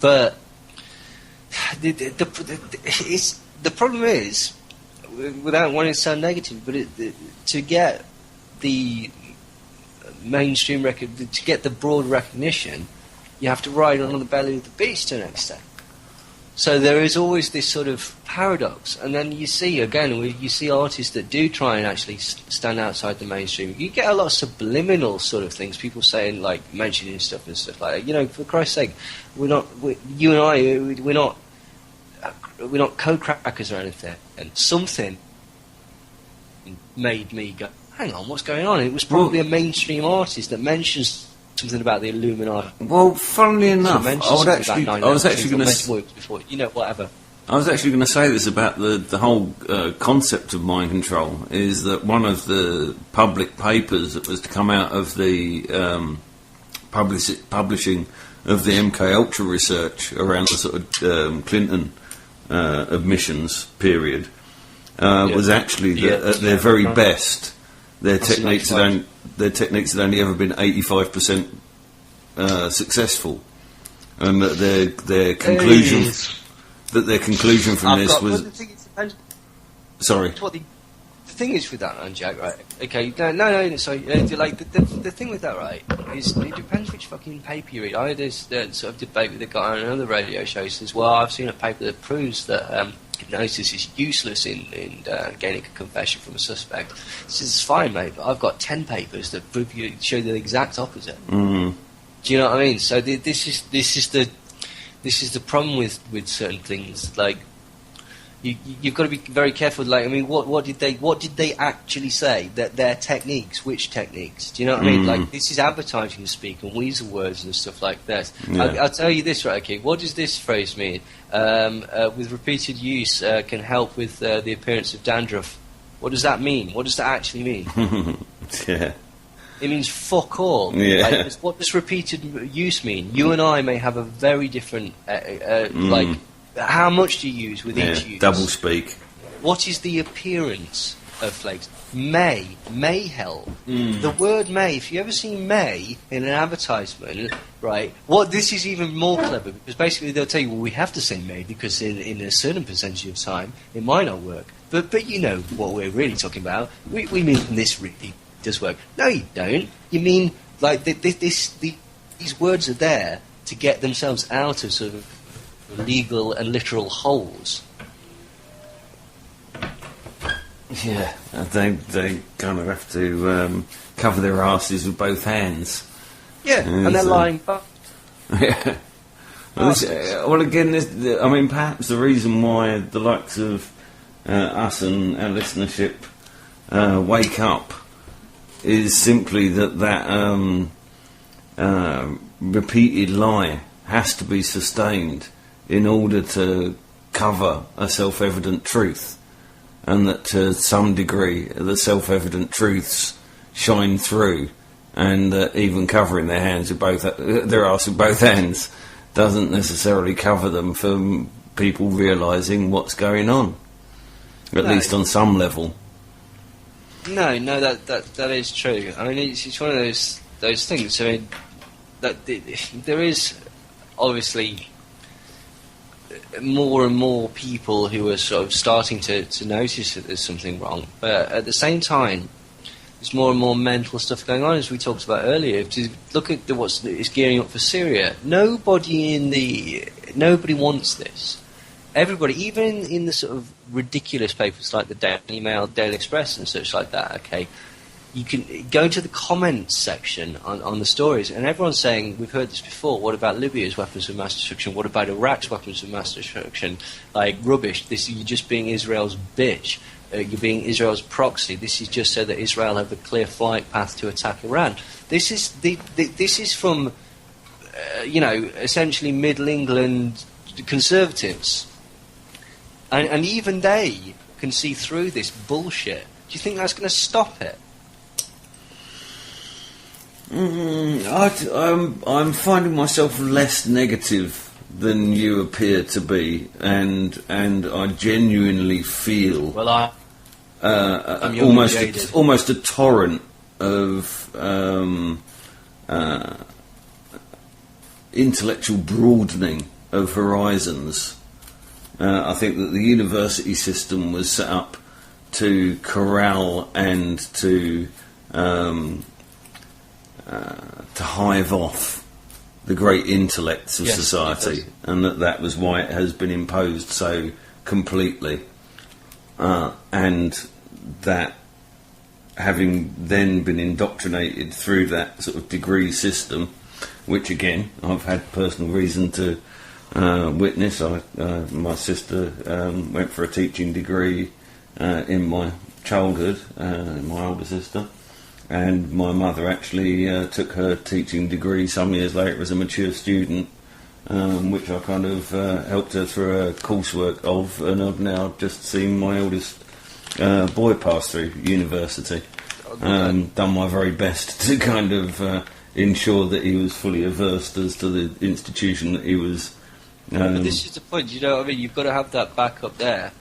but the problem is, without wanting to sound negative, but to get the mainstream to get the broad recognition, you have to ride on the belly of the beast to an extent. So there is always this sort of paradox, and then you see artists that do try and actually stand outside the mainstream. You get a lot of subliminal sort of things, people saying, like, mentioning stuff and stuff like that. For Christ's sake, we're not co-crackers or anything. And something made me go, hang on, what's going on? It was probably a mainstream artist that mentions something about the Illuminati. Well, funnily enough, I was actually going to say this about the whole concept of mind control, is that one of the public papers that was to come out of the publishing of the MK Ultra research around the sort of Clinton admissions period was actually that at their very best, their techniques had only ever been 85% successful, and that their conclusion from this was. Sorry. The thing is with that, man, Jack, right? Okay, no, sorry. The thing with that, right, is it depends which fucking paper you read. I had this sort of debate with a guy on another radio show who says, well, I've seen a paper that proves that hypnosis is useless in gaining a confession from a suspect. He says, it's fine, mate, but I've got 10 papers that show the exact opposite. Mm. Do you know what I mean? So this is the problem with certain things. Like, you've got to be very careful. Like, I mean, what did they actually say? That their techniques, which techniques? Do you know what I mean? Like, this is advertising speak and weasel words and stuff like that. Yeah. I'll tell you this, right? Okay, what does this phrase mean? With repeated use, can help with the appearance of dandruff. What does that mean? What does that actually mean? Yeah. It means fuck all. Yeah. Like, what does repeated use mean? You and I may have a very different, like, how much do you use with each use? Double speak. What is the appearance of flakes? May help. The word may, if you ever see may in an advertisement, right, this is even more clever, because basically they'll tell you, well, we have to say may because in a certain percentage of time it might not work. But you know what we're really talking about. We mean this really does work. No, you don't. You mean, like, these words are there to get themselves out of sort of legal and literal holes. Yeah, they kind of have to cover their asses with both hands. Yeah, and they're lying back. Yeah. Well, again, I mean, perhaps the reason why the likes of us and our listenership wake up is simply that repeated lie has to be sustained in order to cover a self-evident truth, and that to some degree the self-evident truths shine through, and even covering their hands with their arse with both hands doesn't necessarily cover them from people realising what's going on, at least on some level. No, that is true. I mean, it's one of those things. I mean, there is obviously more and more people who are sort of starting to notice that there's something wrong, but at the same time, there's more and more mental stuff going on, as we talked about earlier. To look at what's is gearing up for Syria, nobody wants this. Everybody, even in the sort of ridiculous papers like the Daily Mail, Daily Express, and such like that. Okay, you can go into the comments section on the stories, and everyone's saying, we've heard this before, what about Libya's weapons of mass destruction? What about Iraq's weapons of mass destruction? Like, rubbish, you're just being Israel's bitch. You're being Israel's proxy. This is just so that Israel have a clear flight path to attack Iran. This is this is from, essentially Middle England conservatives. And even they can see through this bullshit. Do you think that's going to stop it? I'm finding myself less negative than you appear to be, and I genuinely feel I'm almost a torrent of intellectual broadening of horizons. I think that the university system was set up to corral and to hive off the great intellects of society, and that was why it has been imposed so completely. And that, having then been indoctrinated through that sort of degree system, which again I've had personal reason to witness. My sister went for a teaching degree in my childhood, my older sister, and my mother actually took her teaching degree some years later as a mature student, which I kind of helped her through her coursework of, and I've now just seen my oldest boy pass through university. Done my very best to kind of ensure that he was fully averse as to the institution that he was. But this is the point, you know what I mean? You've got to have that backup there.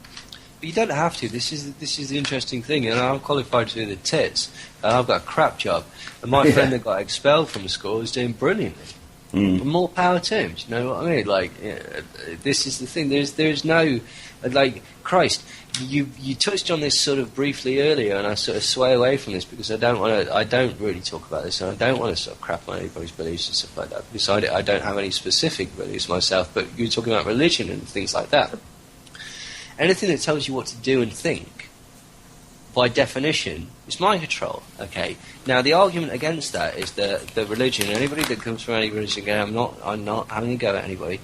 But you don't have to. This is the interesting thing. And I'm qualified to do the tits, and I've got a crap job. And my friend that got expelled from school is doing brilliantly. More power to him. Do you know what I mean? Like, this is the thing. There's no, like, Christ. You touched on this sort of briefly earlier, and I sort of sway away from this because I don't really talk about this, and I don't want to sort of crap on anybody's beliefs and stuff like that, because I don't have any specific beliefs myself. But you're talking about religion and things like that. Anything that tells you what to do and think, by definition, is mind control. Okay. Now, the argument against that is that the religion, anybody that comes from any religion, again, I'm not having a go at anybody,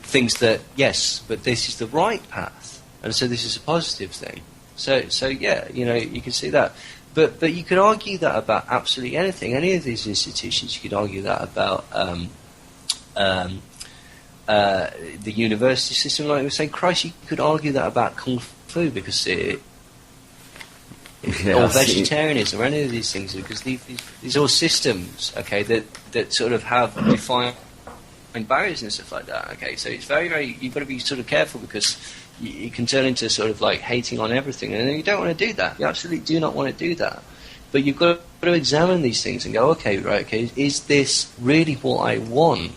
thinks that yes, but this is the right path, and so this is a positive thing. So yeah, you can see that. But you could argue that about absolutely anything. Any of these institutions, you could argue that about the university system. Like we were saying, Christ, you could argue that about Kung Fu because or vegetarianism or any of these things, because these are all systems, okay, that sort of have defined barriers and stuff like that. Okay, so it's very, very, you've got to be sort of careful because you can turn into sort of like hating on everything, and you don't want to do that. You absolutely do not want to do that. But you've got to examine these things and go, okay, is this really what I want,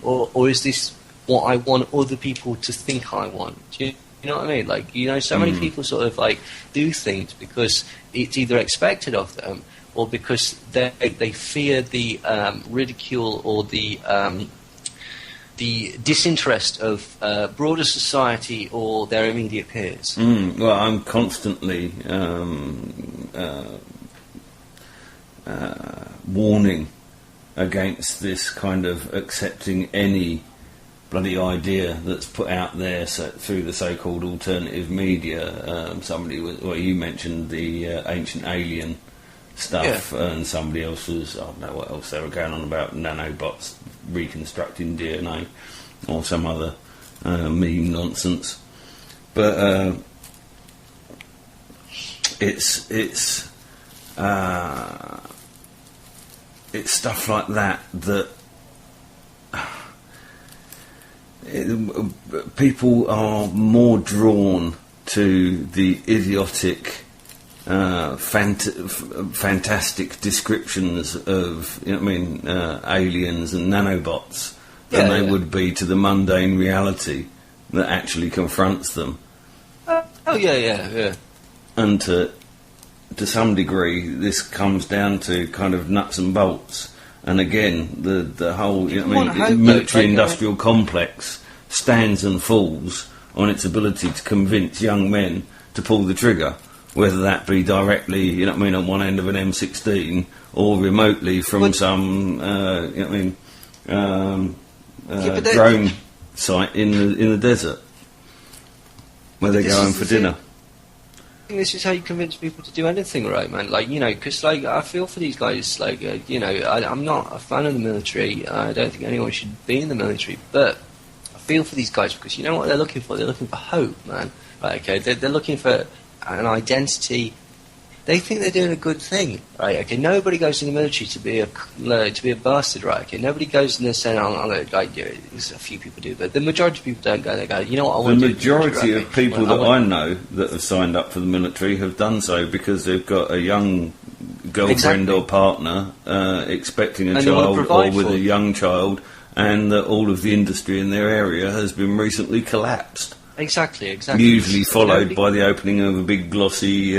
or is this what I want other people to think I want? Do you know what I mean? Like, so many people sort of like do things because it's either expected of them or because they fear the ridicule or the disinterest of broader society or their immediate peers. Well, I'm constantly warning against this kind of accepting any bloody idea that's put out there through the so-called alternative media. You mentioned the ancient alien stuff, and somebody else was, I don't know what else they were going on about, nanobots reconstructing DNA or some other meme nonsense. But it's stuff like that people are more drawn to the idiotic fantastic descriptions of, aliens and nanobots than they would be to the mundane reality that actually confronts them. Yeah. And to some degree, this comes down to kind of nuts and bolts. And again, the whole military-industrial complex stands and falls on its ability to convince young men to pull the trigger, whether that be directly, on one end of an M16 or remotely from some, drone site in the desert where they're going for dinner. This is how you convince people to do anything, right, man? Because I feel for these guys. I'm not a fan of the military. I don't think anyone should be in the military, but I feel for these guys because you know what they're looking for? They're looking for hope, man. Right, okay? They're looking for an identity. They think they're doing a good thing, right? Okay, nobody goes in the military to be a bastard, right? Okay, nobody goes in there saying, "I'm going to like." There's a few people do, but the majority of people don't go. They go, "You know what? I want to do." The majority of people that I know that have signed up for the military have done so because they've got a young girlfriend or partner expecting a child, or with a young child, and that all of the industry in their area has been recently collapsed. Exactly. Usually followed by the opening of a big glossy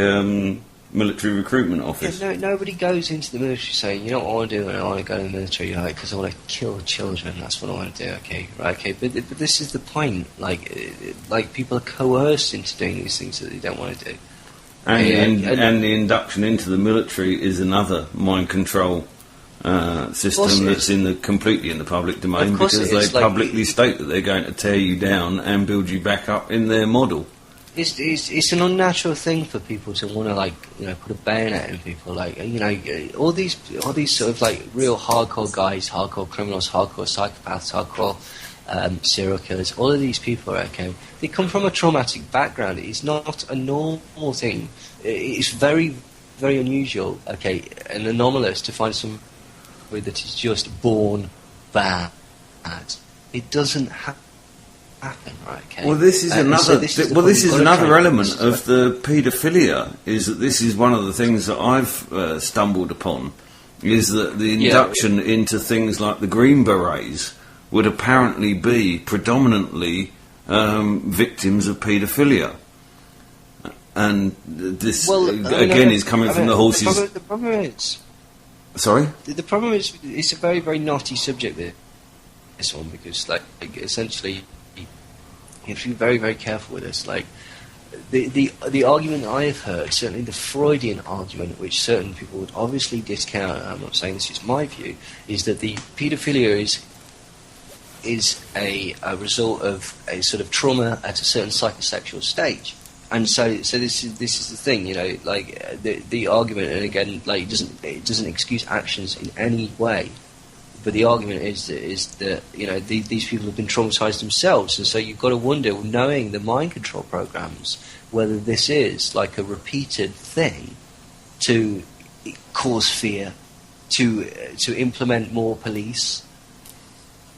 military recruitment office. Yeah, nobody goes into the military saying, you know what I want to do, and I want to go to the military, because I want to kill children. That's what I want to do. Okay, right? Okay, but this is the point. Like people are coerced into doing these things that they don't want to do. And the induction into the military is another mind control system that's completely in the public domain, because they publicly state that they're going to tear you down and build you back up in their model. It's an unnatural thing for people to want to put a bayonet in people, all these sort of real hardcore guys, hardcore criminals, hardcore psychopaths, hardcore serial killers. All of these people, okay, they come from a traumatic background. It's not a normal thing. It's very, very unusual, okay, and anomalous to find somebody that is just born bad. It doesn't happen, right? Okay. Well, this is another element of the paedophilia. Is that this is one of the things that I've stumbled upon? Is that the induction into things like the Green Berets would apparently be predominantly victims of paedophilia, and this is coming from the horses. The problem is. Sorry? The problem is, it's a very, very knotty subject, this one, because, essentially, you have to be very, very careful with this. The argument I have heard, certainly the Freudian argument, which certain people would obviously discount, I'm not saying this is my view, is that the paedophilia is a result of a sort of trauma at a certain psychosexual stage. And so this is the thing, the argument, and again, it doesn't excuse actions in any way, but the argument is that these people have been traumatized themselves, and so you've got to wonder, knowing the mind control programs, whether this is like a repeated thing to cause fear, to implement more police.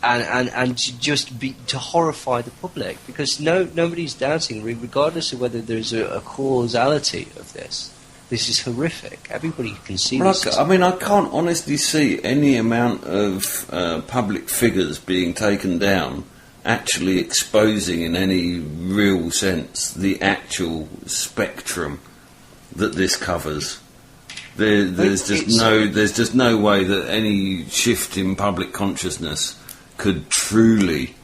And to horrify the public, because nobody's doubting, regardless of whether there's a causality of this. This is horrific. Everybody can see this. I can't honestly see any amount of public figures being taken down actually exposing in any real sense the actual spectrum that this covers. There's just no way that any shift in public consciousness could truly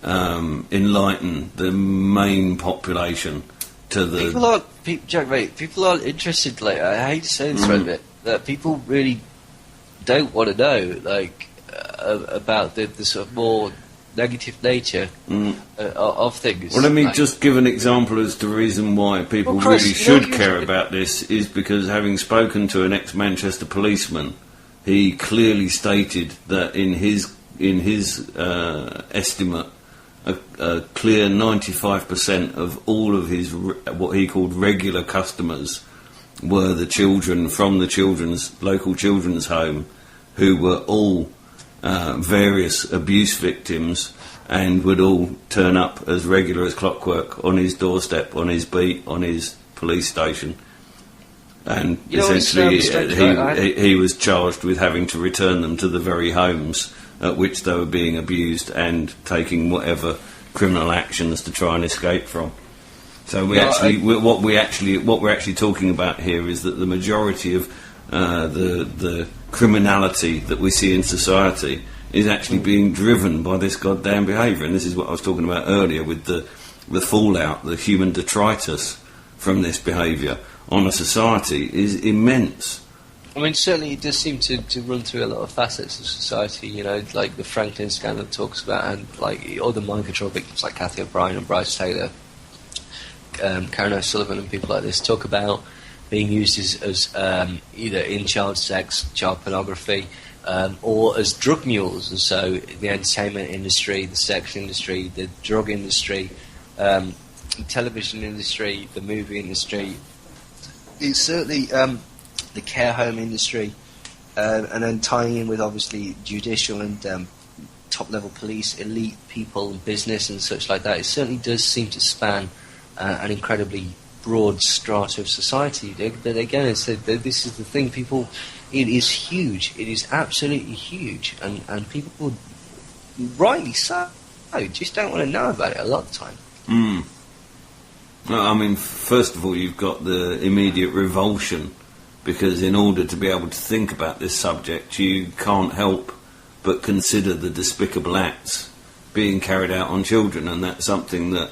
enlighten the main population to the... People are interested, I hate to say this right a bit, that people really don't want to know, about the sort of more negative nature of things. Well, let me just give an example as to the reason why people really should care about this, is because having spoken to an ex-Manchester policeman, he clearly stated that in his estimate, a clear 95% of all of his what he called regular customers were the children from the local children's home, who were all various abuse victims, and would all turn up as regular as clockwork on his doorstep, on his beat, on his police station. And You know, essentially, strange, right? he was charged with having to return them to the very homes at which they were being abused and taking whatever criminal actions to try and escape from. So what we're actually talking about here is that the majority of the criminality that we see in society is actually being driven by this goddamn behaviour. And this is what I was talking about earlier with the fallout, the human detritus from this behaviour on a society is immense. I mean, certainly it does seem to run through a lot of facets of society, you know, like the Franklin scandal talks about, and like other mind control victims like Kathy O'Brien and Bryce Taylor, Karen O'Sullivan and people like this talk about being used as either in child sex, child pornography, or as drug mules. And so the entertainment industry, the sex industry, the drug industry, the television industry, the movie industry, it's certainly the care home industry, and then tying in with obviously judicial and top-level police, elite people, business and such like that. It certainly does seem to span an incredibly broad strata of society. But again, this is the thing, people, it is huge. It is absolutely huge. And people, rightly so, just don't want to know about it a lot of the time. Well, I mean, first of all, you've got the immediate revulsion, because in order to be able to think about this subject, you can't help but consider the despicable acts being carried out on children, and that's something that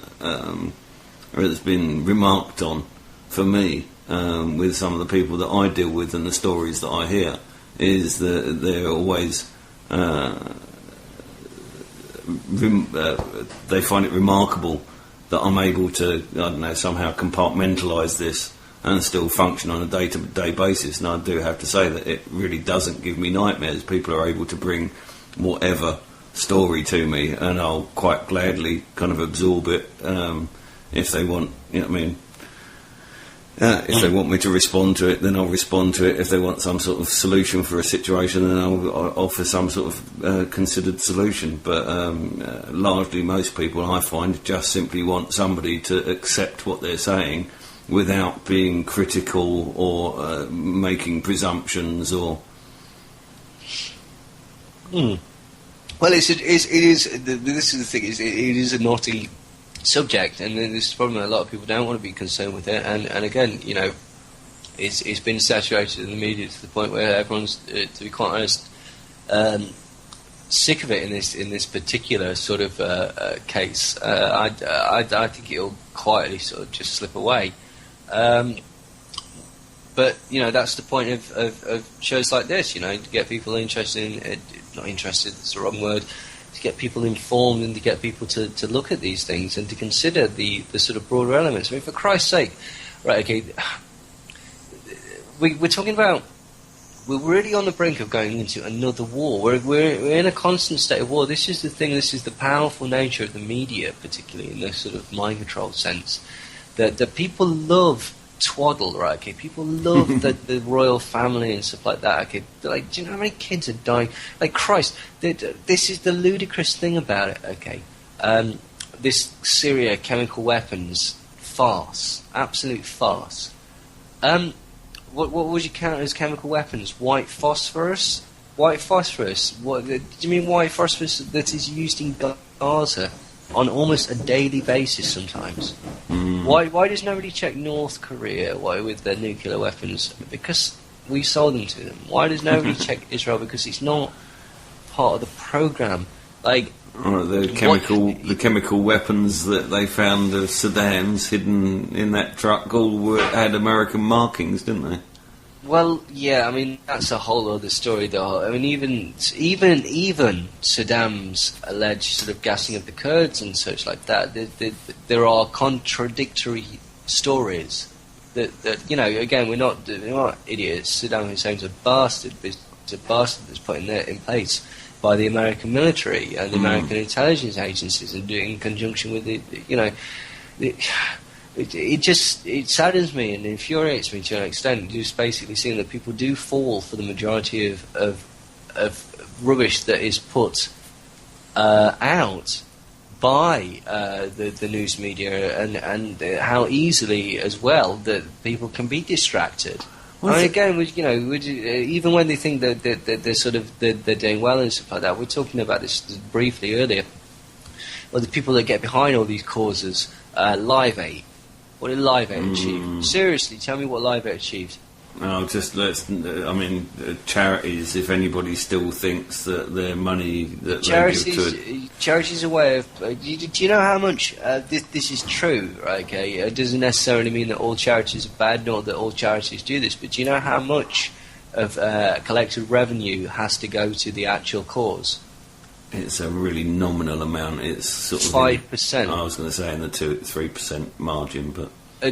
has been remarked on for me with some of the people that I deal with and the stories that I hear, is that they're always they find it remarkable that I'm able to, I don't know, somehow compartmentalise this and still function on a day-to-day basis. And I do have to say that it really doesn't give me nightmares. People are able to bring whatever story to me, and I'll quite gladly kind of absorb it if they want, you know what I mean? If they want me to respond to it, then I'll respond to it. If they want some sort of solution for a situation, then I'll offer some sort of considered solution. But largely most people, I find, just simply want somebody to accept what they're saying without being critical or making presumptions or... Well, this is the thing, it is a naughty subject, and this is a problem. A lot of people don't want to be concerned with it, and again, you know, it's been saturated in the media to the point where everyone's, to be quite honest, sick of it in this particular sort of case. I think it'll quietly sort of just slip away. But you know, that's the point of shows like this. You know, to get people interested in, not interested, it's the wrong word. To get people informed and to get people to look at these things and to consider the sort of broader elements. I mean, for Christ's sake, right? Okay, we're talking about, we're really on the brink of going into another war. We're in a constant state of war. This is the thing. This is the powerful nature of the media, particularly in this sort of mind control sense. That people love twaddle, right? Okay, people love the royal family and stuff like that. Okay, like, do you know how many kids are dying? Like, Christ, this is the ludicrous thing about it. Okay, this Syria chemical weapons farce, absolute farce. What would you count as chemical weapons? White phosphorus. White phosphorus. What do you mean? White phosphorus that is used in Gaza on almost a daily basis sometimes. Why does nobody check North Korea with their nuclear weapons? Because we sold them to them. Why does nobody check Israel? Because it's not part of the program. Like the chemical weapons that they found of Saddam's hidden in that truck all had American markings, didn't they? Well, yeah, I mean, that's a whole other story, though. I mean, even Saddam's alleged sort of gassing of the Kurds and such like that, there are contradictory stories that you know, again, we're not idiots. Saddam Hussein's a bastard. It's a bastard that's put in place by the American military and the American intelligence agencies, and doing in conjunction with it saddens me and infuriates me to an extent, just basically seeing that people do fall for the majority of rubbish that is put out by the news media, and how easily as well that people can be distracted I mean, again, even when they think that they're doing well and stuff like that, we're talking about this briefly earlier. Well, the people that get behind all these causes, Live Aid. What did Live Aid achieve? Seriously, tell me what Live Aid achieved. Charities, if anybody still thinks that their money that charities, they give to... Charities are a way of... do you know how much... this is true, right, okay? It doesn't necessarily mean that all charities are bad, nor that all charities do this, but do you know how much of collected revenue has to go to the actual cause? It's a really nominal amount. It's sort of 5%. I was going to say in the 2-3% margin, but... I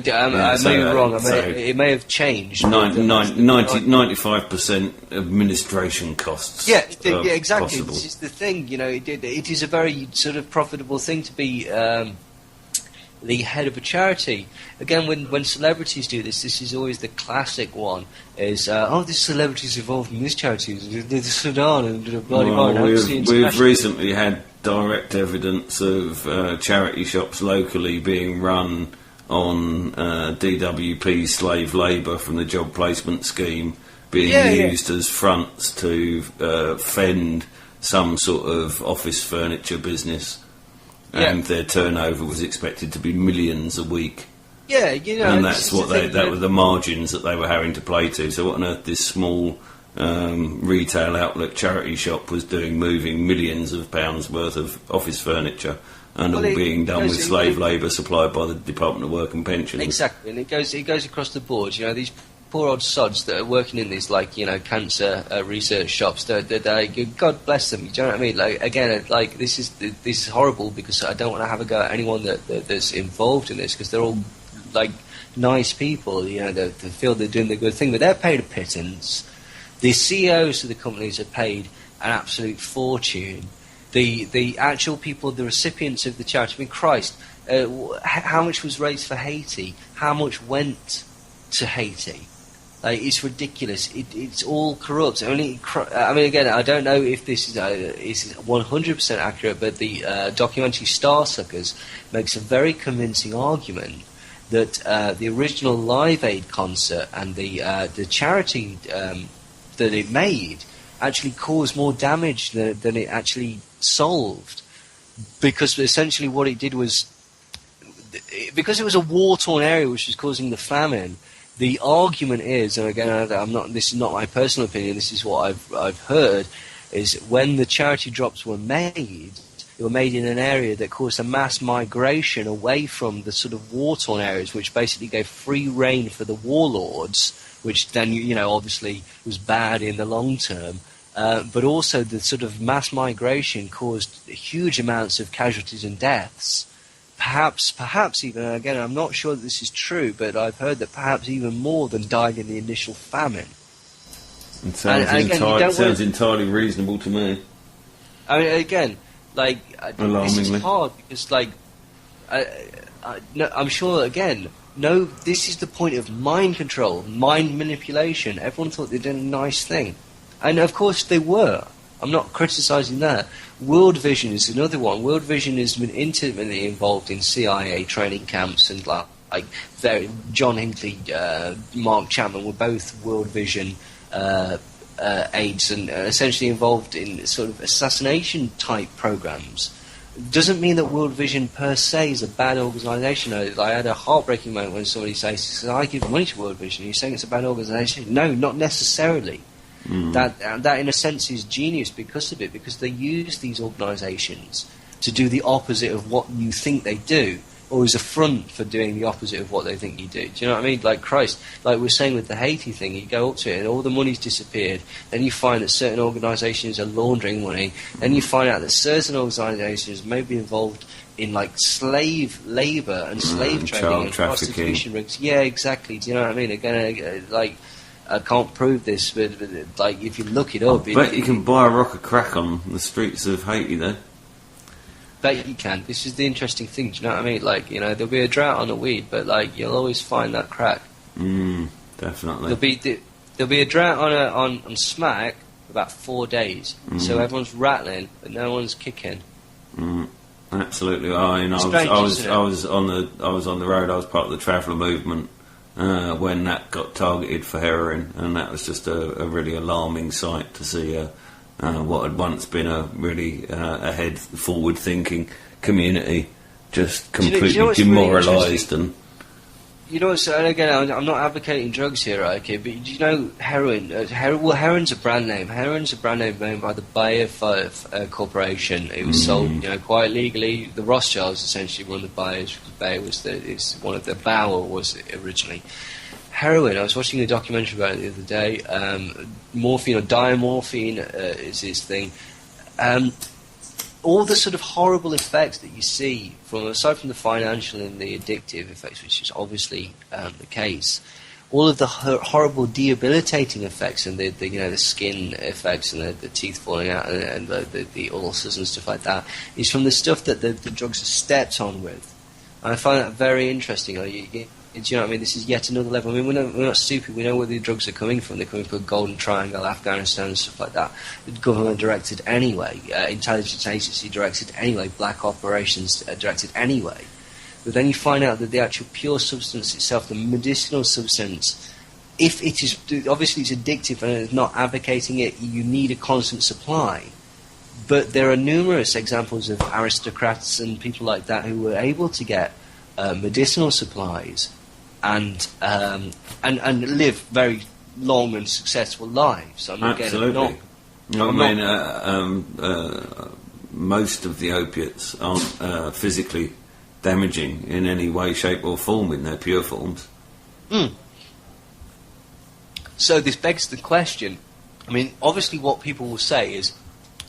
may be wrong. It may have changed. 95% administration costs. Yeah, exactly. Possible. This is the thing. It is a very sort of profitable thing to be the head of a charity. Again, when celebrities do this is always the classic one. Is this celebrity's involved in this charity, the Sudan and blah blah blah. We've recently had direct evidence of charity shops locally being run on DWP slave labour from the job placement scheme being used as fronts to fend some sort of office furniture business, and their turnover was expected to be millions a week. Yeah, and that's what that were the margins that they were having to play to. So what on earth this small retail outlet charity shop was doing, moving millions of pounds worth of office furniture, and all being done with slave labour supplied by the Department of Work and Pensions. Exactly, and it goes across the board. These poor old sods that are working in these cancer research shops. God bless them. Do you know what I mean? This is horrible, because I don't want to have a go at anyone that's involved in this, because they're all nice people. They feel they're doing the good thing, but they're paid a pittance. The CEOs of the companies are paid an absolute fortune. The actual people, the recipients of the charity, I mean, Christ, how much was raised for Haiti? How much went to Haiti? It's ridiculous. It's all corrupt. Again, I don't know if this is 100% accurate, but the documentary Starsuckers makes a very convincing argument that the original Live Aid concert and the charity that it made actually caused more damage than it actually solved, because essentially what it did was, because it was a war-torn area which was causing the famine. The argument is, and again, this is not my personal opinion, this is what I've heard, is when the charity drops were made, they were made in an area that caused a mass migration away from the sort of war-torn areas, which basically gave free rein for the warlords, which then obviously was bad in the long term. But also the sort of mass migration caused huge amounts of casualties and deaths. Perhaps even, again, I'm not sure that this is true, but I've heard that perhaps even more than died in the initial famine. It sounds entirely reasonable to me. I mean, again, this is hard, because, I'm sure, again, this is the point of mind control, mind manipulation. Everyone thought they did a nice thing. And of course they were. I'm not criticising that. World Vision is another one. World Vision has been intimately involved in CIA training camps, and John Hinckley, Mark Chapman were both World Vision aides, and essentially involved in sort of assassination type programs. Doesn't mean that World Vision per se is a bad organisation. I had a heartbreaking moment when somebody says, I give money to World Vision. Are you saying it's a bad organisation? No, not necessarily. That in a sense is genius because of it, because they use these organisations to do the opposite of what you think they do, or as a front for doing the opposite of what they think you do. Do you know what I mean? Christ, we're saying with the Haiti thing, you go up to it and all the money's disappeared, then you find that certain organisations are laundering money, then you find out that certain organisations may be involved in slave labour and slave trading and prostitution rings. Yeah, exactly. Do you know what I mean? Again, I can't prove this, but if you look it up... Bet you can buy a rock of crack on the streets of Haiti, though. Bet you can. This is the interesting thing, do you know what I mean? There'll be a drought on the weed, but, you'll always find that crack. Definitely. There'll be a drought on smack for about 4 days, so everyone's rattling, but no one's kicking. Absolutely. I was on the road, I was part of the Traveller movement, when that got targeted for heroin, and that was just a really alarming sight to see what had once been a really ahead, forward-thinking community just completely demoralised. Really, you know, so again, I'm not advocating drugs here, right, okay, but do you know heroin? Heroin's a brand name. Heroin's a brand name owned by the Bayer Corporation. It was sold, you know, quite legally. The Rothschilds essentially run the Bayers. Bayer was one of the Bauer was originally. Heroin, I was watching a documentary about it the other day. Morphine or diamorphine is this thing. All the sort of horrible effects that you see, aside from the financial and the addictive effects, which is obviously the case, all of the horrible debilitating effects and the skin effects and the teeth falling out and the ulcers and stuff like that is from the stuff that the drugs are stepped on with. And I find that very interesting. Do you know what I mean? This is yet another level. I mean, we're not stupid. We know where the drugs are coming from. They're coming from Golden Triangle, Afghanistan, and stuff like that. The government directed anyway. Intelligence agency directed anyway. Black operations directed anyway. But then you find out that the actual pure substance itself, the medicinal substance, if it is obviously it's addictive and it's not advocating it, you need a constant supply. But there are numerous examples of aristocrats and people like that who were able to get medicinal supplies and live very long and successful lives. Absolutely. Most of the opiates aren't physically damaging in any way, shape or form in their pure forms. So this begs the question, I mean, obviously what people will say is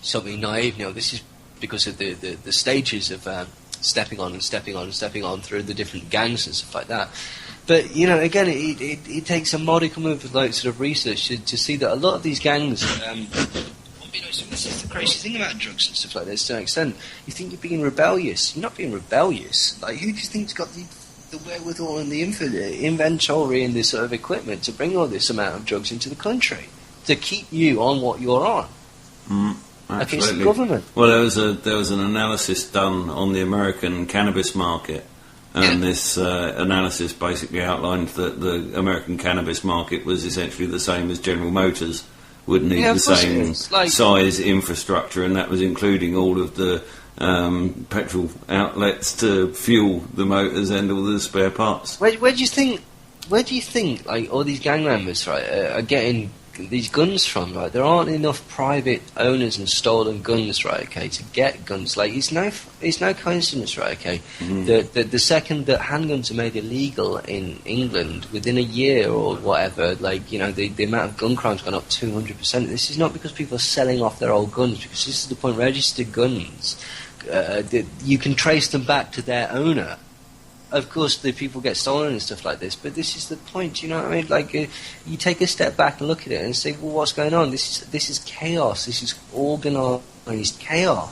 something naive. This is because of the stages of stepping on through the different gangs and stuff like that. But, again, it takes a modicum of sort of research to see that a lot of these gangs, this is the crazy thing about drugs and stuff like this to an extent. You think you're being rebellious. You're not being rebellious. Like, who do you think's got the wherewithal and the inventory and this sort of equipment to bring all this amount of drugs into the country to keep you on what you're on? Like it's the government. Well, there was an analysis done on the American cannabis market, and this analysis basically outlined that the American cannabis market was essentially the same as General Motors would need the same size infrastructure, and that was including all of the petrol outlets to fuel the motors and all the spare parts. Where do you think like all these gang members are getting these guns from? Right, there aren't enough private owners and stolen guns, right? Okay, to get guns. Like it's no coincidence, right? Okay, the second that handguns are made illegal in England, within a year or whatever, the amount of gun crime's gone up 200%. This is not because people are selling off their old guns, because this is the point. Registered guns, you can trace them back to their owner. Of course, the people get stolen and stuff like this, but this is the point. You know what I mean? Like, you take a step back and look at it and say, "Well, what's going on? This is chaos. This is organised chaos.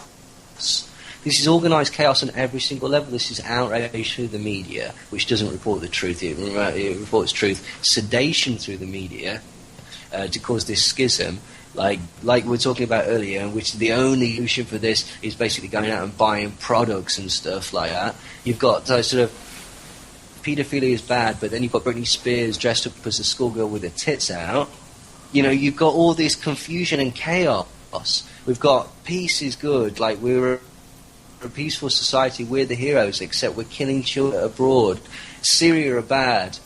This is organised chaos on every single level. This is outrage through the media, which doesn't report the truth. It reports truth. Sedation through the media to cause this schism." Like we were talking about earlier, in which the only solution for this is basically going out and buying products and stuff like that. You've got sort of paedophilia is bad, but then you've got Britney Spears dressed up as a schoolgirl with her tits out. You've got all this confusion and chaos. We've got peace is good, like we're a peaceful society, we're the heroes, except we're killing children abroad. Syria are bad,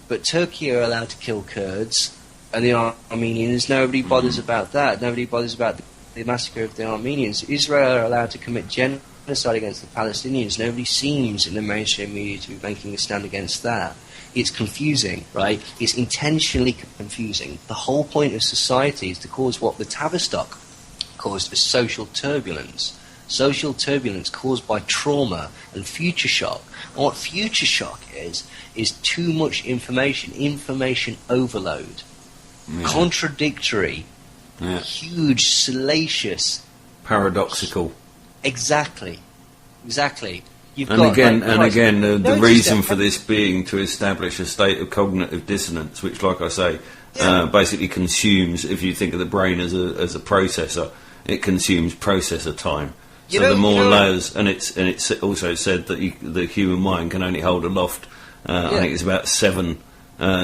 but Turkey are allowed to kill Kurds. And the Armenians, nobody bothers about that. Nobody bothers about the massacre of the Armenians. Israel are allowed to commit genocide against the Palestinians. Nobody seems in the mainstream media to be making a stand against that. It's confusing, right? It's intentionally confusing. The whole point of society is to cause what the Tavistock caused as social turbulence. Social turbulence caused by trauma and future shock. And what future shock is too much information overload. Yeah. Contradictory, huge, salacious, paradoxical. Exactly. You've and got, again, the reason for this being to establish a state of cognitive dissonance, which, like I say, basically consumes. If you think of the brain as a processor, it consumes processor time. So the more layers, and it's also said that the human mind can only hold aloft. I think it's about 7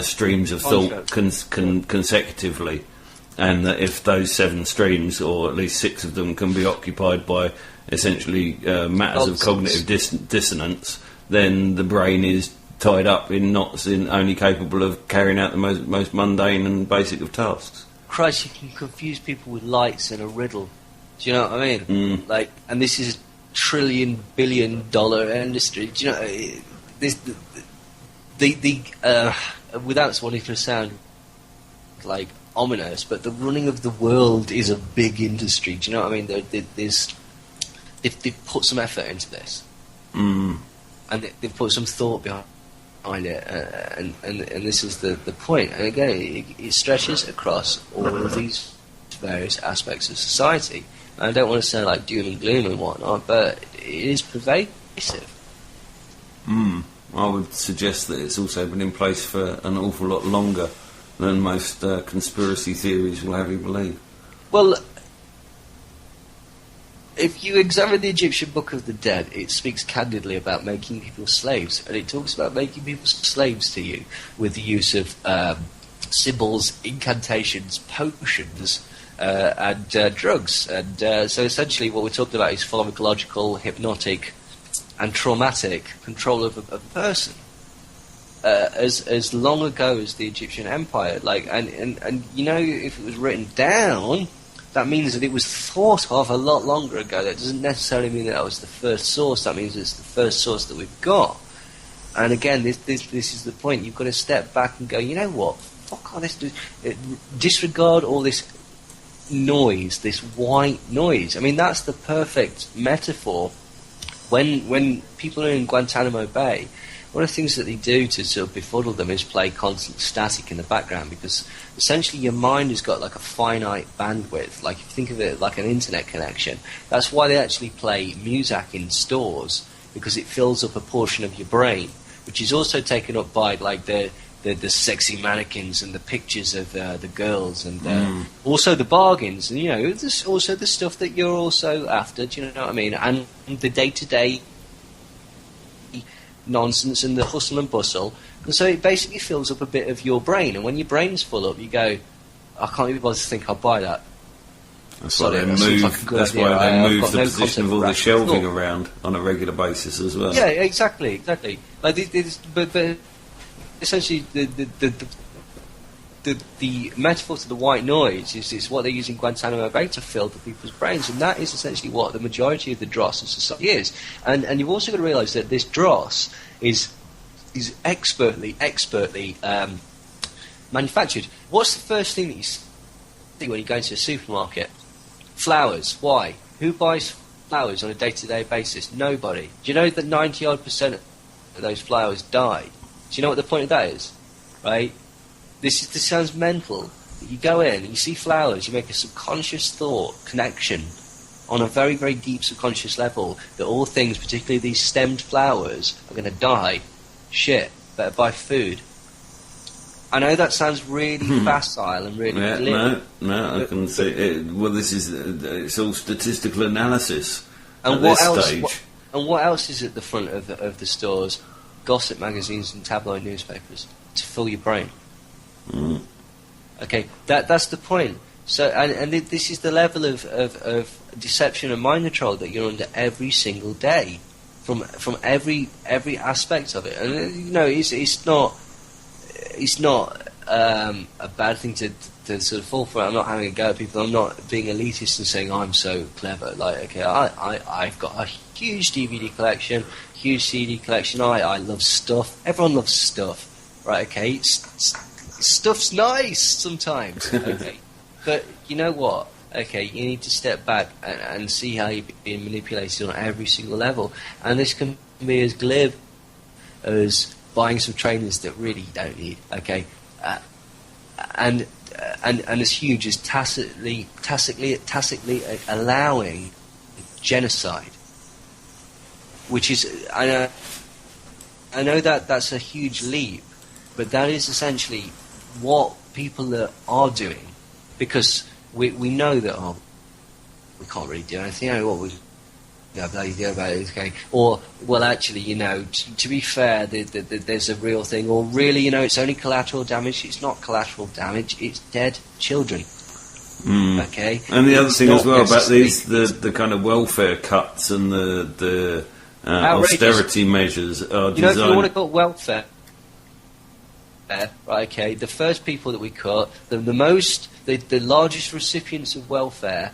streams of thought consecutively, and that if those 7 streams, or at least 6 of them, can be occupied by essentially matters of cognitive dissonance, then the brain is tied up in knots, only capable of carrying out the most mundane and basic of tasks. Christ, you can confuse people with lights in a riddle. Do you know what I mean? Like, and this is a $1 trillion industry. Do you know this? Without wanting to sound like ominous, but the running of the world is a big industry. Do you know what I mean? They've put some effort into this, and they've put some thought behind it, and this is the point. And again, it stretches across all of these various aspects of society. And I don't want to sound like doom and gloom and whatnot, but it is pervasive. I would suggest that it's also been in place for an awful lot longer than most conspiracy theories will have you believe. Well, if you examine the Egyptian Book of the Dead, it speaks candidly about making people slaves, and it talks about making people slaves to you with the use of symbols, incantations, potions, and drugs. And so essentially what we're talking about is pharmacological, hypnotic, and traumatic control of a person. As long ago as the Egyptian Empire, and you know, if it was written down, that means that it was thought of a lot longer ago. That doesn't necessarily mean that was the first source. That means it's the first source that we've got. And again, this is the point. You've got to step back and go, you know what? Fuck all this. Disregard all this noise, this white noise. I mean, that's the perfect metaphor. When people are in Guantanamo Bay, one of the things that they do to sort of befuddle them is play constant static in the background, because essentially your mind has got like a finite bandwidth. Like, if you think of it like an internet connection, that's why they actually play Muzak in stores, because it fills up a portion of your brain, which is also taken up by like the sexy mannequins and the pictures of the girls, and also the bargains, and you know, there's also the stuff that you're also after. Do you know what I mean? And the day-to-day nonsense and the hustle and bustle, and so it basically fills up a bit of your brain. And when your brain's full up, you go, I can't even bother to think I'll buy that. That's why they move. That's why they move the position of all the shelving around on a regular basis as well. Yeah, exactly. Like but essentially, the metaphor to the white noise is what they're using Guantanamo Bay to fill to people's brains, and that is essentially what the majority of the dross of society is. And you've also got to realise that this dross is expertly manufactured. What's the first thing that you see when you go into a supermarket? Flowers. Why? Who buys flowers on a day-to-day basis? Nobody. Do you know that 90% of those flowers die? Do you know what the point of that is? Right? This sounds mental. You go in, you see flowers, you make a subconscious thought connection on a very, very deep subconscious level that all things, particularly these stemmed flowers, are going to die. Shit, better buy food. I know that sounds really facile and really No, I can see it. Well, this is it's all statistical analysis and at this stage. And what else is at the front of the stores? Gossip magazines and tabloid newspapers to fill your brain. Okay, that's the point. So, and this is the level of deception and mind control that you're under every single day, from every aspect of it. And you know, it's not a bad thing to sort of fall for it. I'm not having a go at people. I'm not being elitist and saying I'm so clever. Like, okay, I've got a huge DVD collection, huge CD collection. I love stuff. Everyone loves stuff, right? Okay, stuff's nice sometimes. Okay, but you know what? Okay, you need to step back and see how you're being manipulated on every single level. And this can be as glib as buying some trainers that really you don't need. Okay, and as huge as tacitly allowing genocide, which is I know that that's a huge leap, but that is essentially what people are doing, because we know that we can't really do anything. You know what bloody deal about it. Okay. Or, well, actually, to be fair, there's a real thing. Or really, it's only collateral damage. It's not collateral damage. It's dead children. Okay. And the other thing as well about these, the kind of welfare cuts and the austerity measures are designed. If you want to call it welfare, right? Okay. The first people that we cut, the largest recipients of welfare,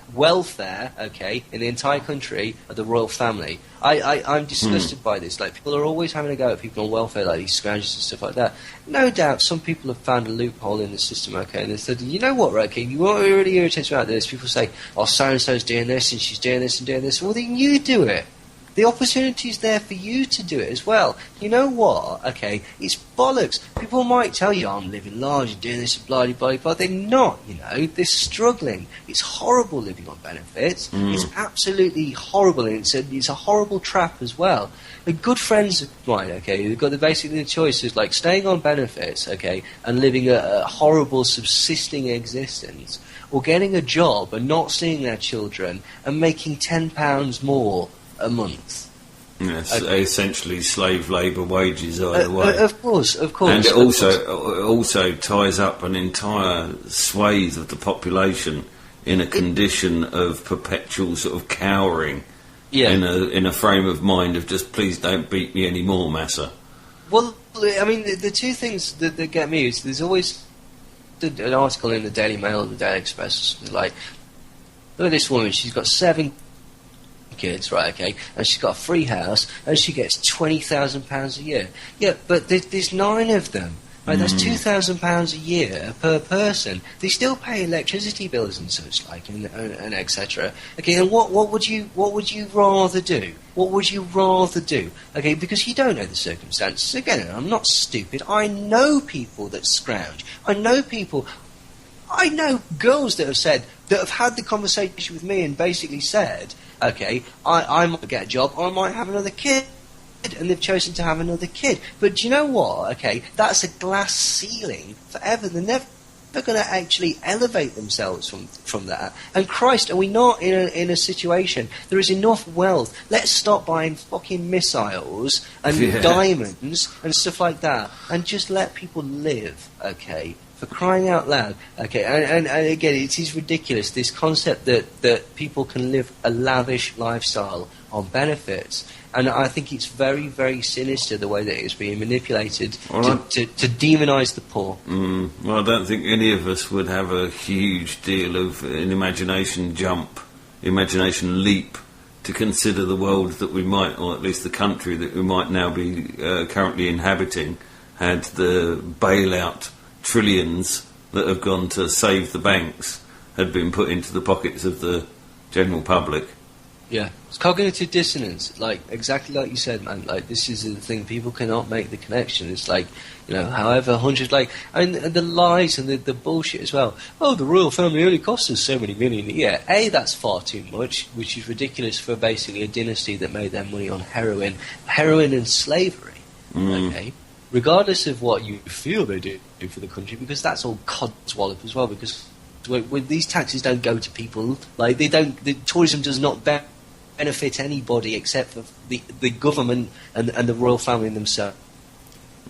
okay, in the entire country are the royal family. I'm disgusted by this. Like, people are always having a go at people on welfare, like these scroungers and stuff like that. No doubt some people have found a loophole in the system, okay, and they said, you know what, right, okay, you what really irritates me about this? People say, oh, so-and-so's doing this, and she's doing this and doing this. Well, then you do it. The opportunity's there for you to do it as well. You know what? Okay, it's bollocks. People might tell you, I'm living large and doing this and blah, blah, blah. They're not, They're struggling. It's horrible living on benefits. It's absolutely horrible, and it's a horrible trap as well. And good friends of mine, okay, they've got basically the choices, like staying on benefits, okay, and living a horrible subsisting existence, or getting a job and not seeing their children and making £10 more a month. Yes, essentially slave labour wages either way. Of course. And it also ties up an entire swathe of the population in a condition of perpetual sort of cowering. Yeah. In a frame of mind of just, please don't beat me anymore, Massa. Well, I mean, the two things that get me is there's always an article in the Daily Mail or the Daily Express, like, look at this woman, she's got 7 kids, right, okay, and she's got a free house, and she gets £20,000 a year. Yeah, but there's 9 of them. Right, that's £2,000 a year per person. They still pay electricity bills and such like, and etc. Okay, and what would you rather do? What would you rather do? Okay, because you don't know the circumstances. Again, I'm not stupid. I know people that scrounge. I know girls that have had the conversation with me and basically said, okay, I might get a job, or I might have another kid. And they've chosen to have another kid. But do you know what? Okay, that's a glass ceiling forever. They're never going to actually elevate themselves from that. And Christ, are we not in a situation? There is enough wealth. Let's stop buying fucking missiles and diamonds and stuff like that, and just let people live. Okay, for crying out loud. Okay, and again, it is ridiculous, this concept that people can live a lavish lifestyle on benefits. And I think it's very, very sinister the way that it's being manipulated to demonise the poor. Well, I don't think any of us would have a huge deal of an imagination leap to consider the world that we might, or at least the country that we might now be currently inhabiting, had the bailout trillions that have gone to save the banks had been put into the pockets of the general public. Yeah, it's cognitive dissonance, like exactly like you said, man. Like, this is the thing, people cannot make the connection. It's like, however hundreds, like, and the lies and the bullshit as well. Oh, the royal family only costs us so many million a year. That's far too much, which is ridiculous for basically a dynasty that made their money on heroin and slavery. Okay, regardless of what you feel they do for the country, because that's all codswallop as well. Because when these taxes don't go to people, like the tourism does not benefit anybody except for the government and the royal family themselves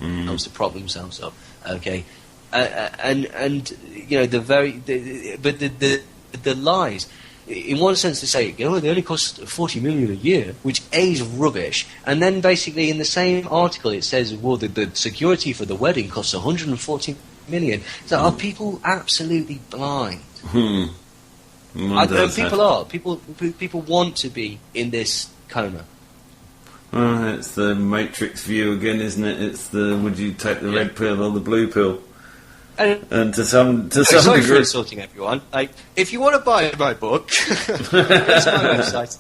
to prop themselves up. Okay, the lies. In one sense, they say, they only cost 40 million a year, which is rubbish. And then basically in the same article it says, well, the security for the wedding costs 140 million. So are people absolutely blind? People want to be in this coma. It's the Matrix view again, isn't it? It's the, would you take the red pill or the blue pill? And to some sorry degree, for insulting everyone. If you want to buy my book, it's my website.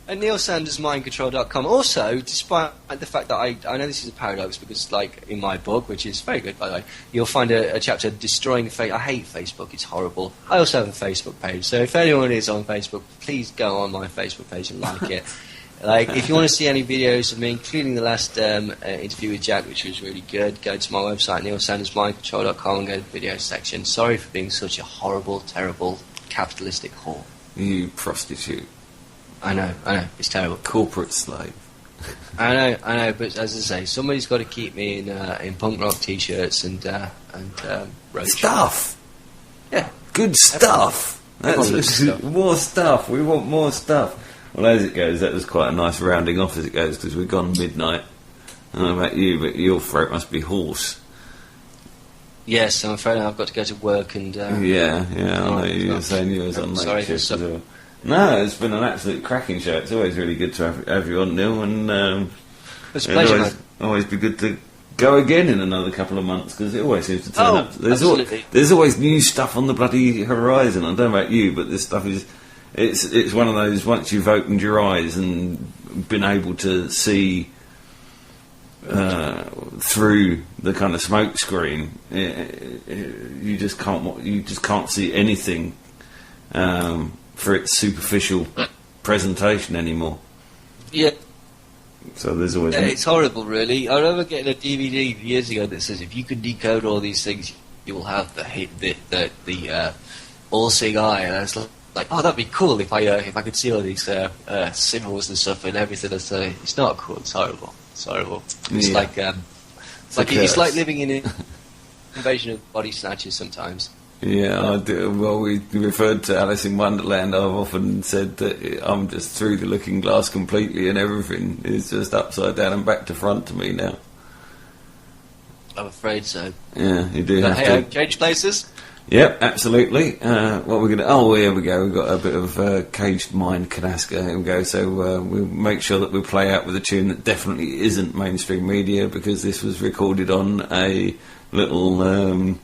At neilsandersmindcontrol.com. Also, despite the fact that I know this is a paradox, because, like, in my book, which is very good, by the way, you'll find a chapter destroying Facebook. I hate Facebook, it's horrible. I also have a Facebook page, so if anyone is on Facebook, please go on my Facebook page and like it. Like, if you want to see any videos of me, including the last interview with Jack, which was really good, go to my website, neilsandersmindcontrol.com, and go to the video section. Sorry for being such a horrible, terrible, capitalistic whore. You prostitute. I know. It's terrible. Corporate slave. I know. But as I say, somebody's got to keep me in punk rock t-shirts and road Stuff. Yeah. Good stuff. Stuff. More stuff. We want more stuff. Well, as it goes, that was quite a nice rounding off as it goes, because we've gone midnight. I don't know about you, but your throat must be hoarse. Yes, I'm afraid I've got to go to work and... Yeah, I know you were saying you was on late shift as well. No, it's been an absolute cracking show. It's always really good to have you on, Neil, and it's a pleasure, always, always be good to go again in another couple of months, because it always seems to turn up. Absolutely. There's always new stuff on the bloody horizon. I don't know about you, but this stuff is... It's one of those, once you've opened your eyes and been able to see through the kind of smoke screen, you just can't see anything for its superficial presentation anymore. Yeah. So there's always... Yeah, it's horrible, really. I remember getting a DVD years ago that says if you can decode all these things, you will have the all-seeing eye. And I was like, oh, that'd be cool if I could see all these symbols and stuff and everything. It's not cool. It's horrible. It's horrible. It's it's like living in an invasion of body snatchers sometimes. Yeah, I do. Well, we referred to Alice in Wonderland. I've often said that I'm just through the looking glass completely, and everything is just upside down and back to front to me now. I'm afraid so. Yeah, you do have to change places. Yep, absolutely. What we're going to... Oh, here we go. We've got a bit of Caged Mind Kanaska. Here we go. So we'll make sure that we play out with a tune that definitely isn't mainstream media, because this was recorded on a little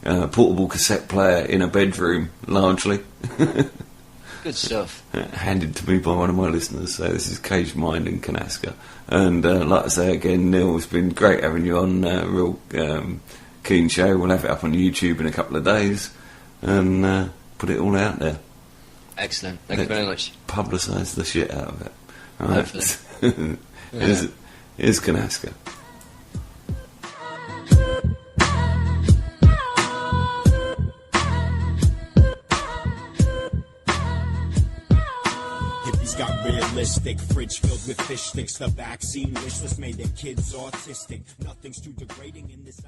portable cassette player in a bedroom, largely. Good stuff. Handed to me by one of my listeners. So this is Caged Mind and Kanaska. And like I say again, Neil, it's been great having you on. Real... keen show. We'll have it up on YouTube in a couple of days and put it all out there. Excellent. Thank you very much. Publicise the shit out of it. All right. Hopefully. Here's Kanaska. Hippies got realistic, fridge filled with fish sticks. The vaccine wish list made their kids autistic. Nothing's too degrading in this.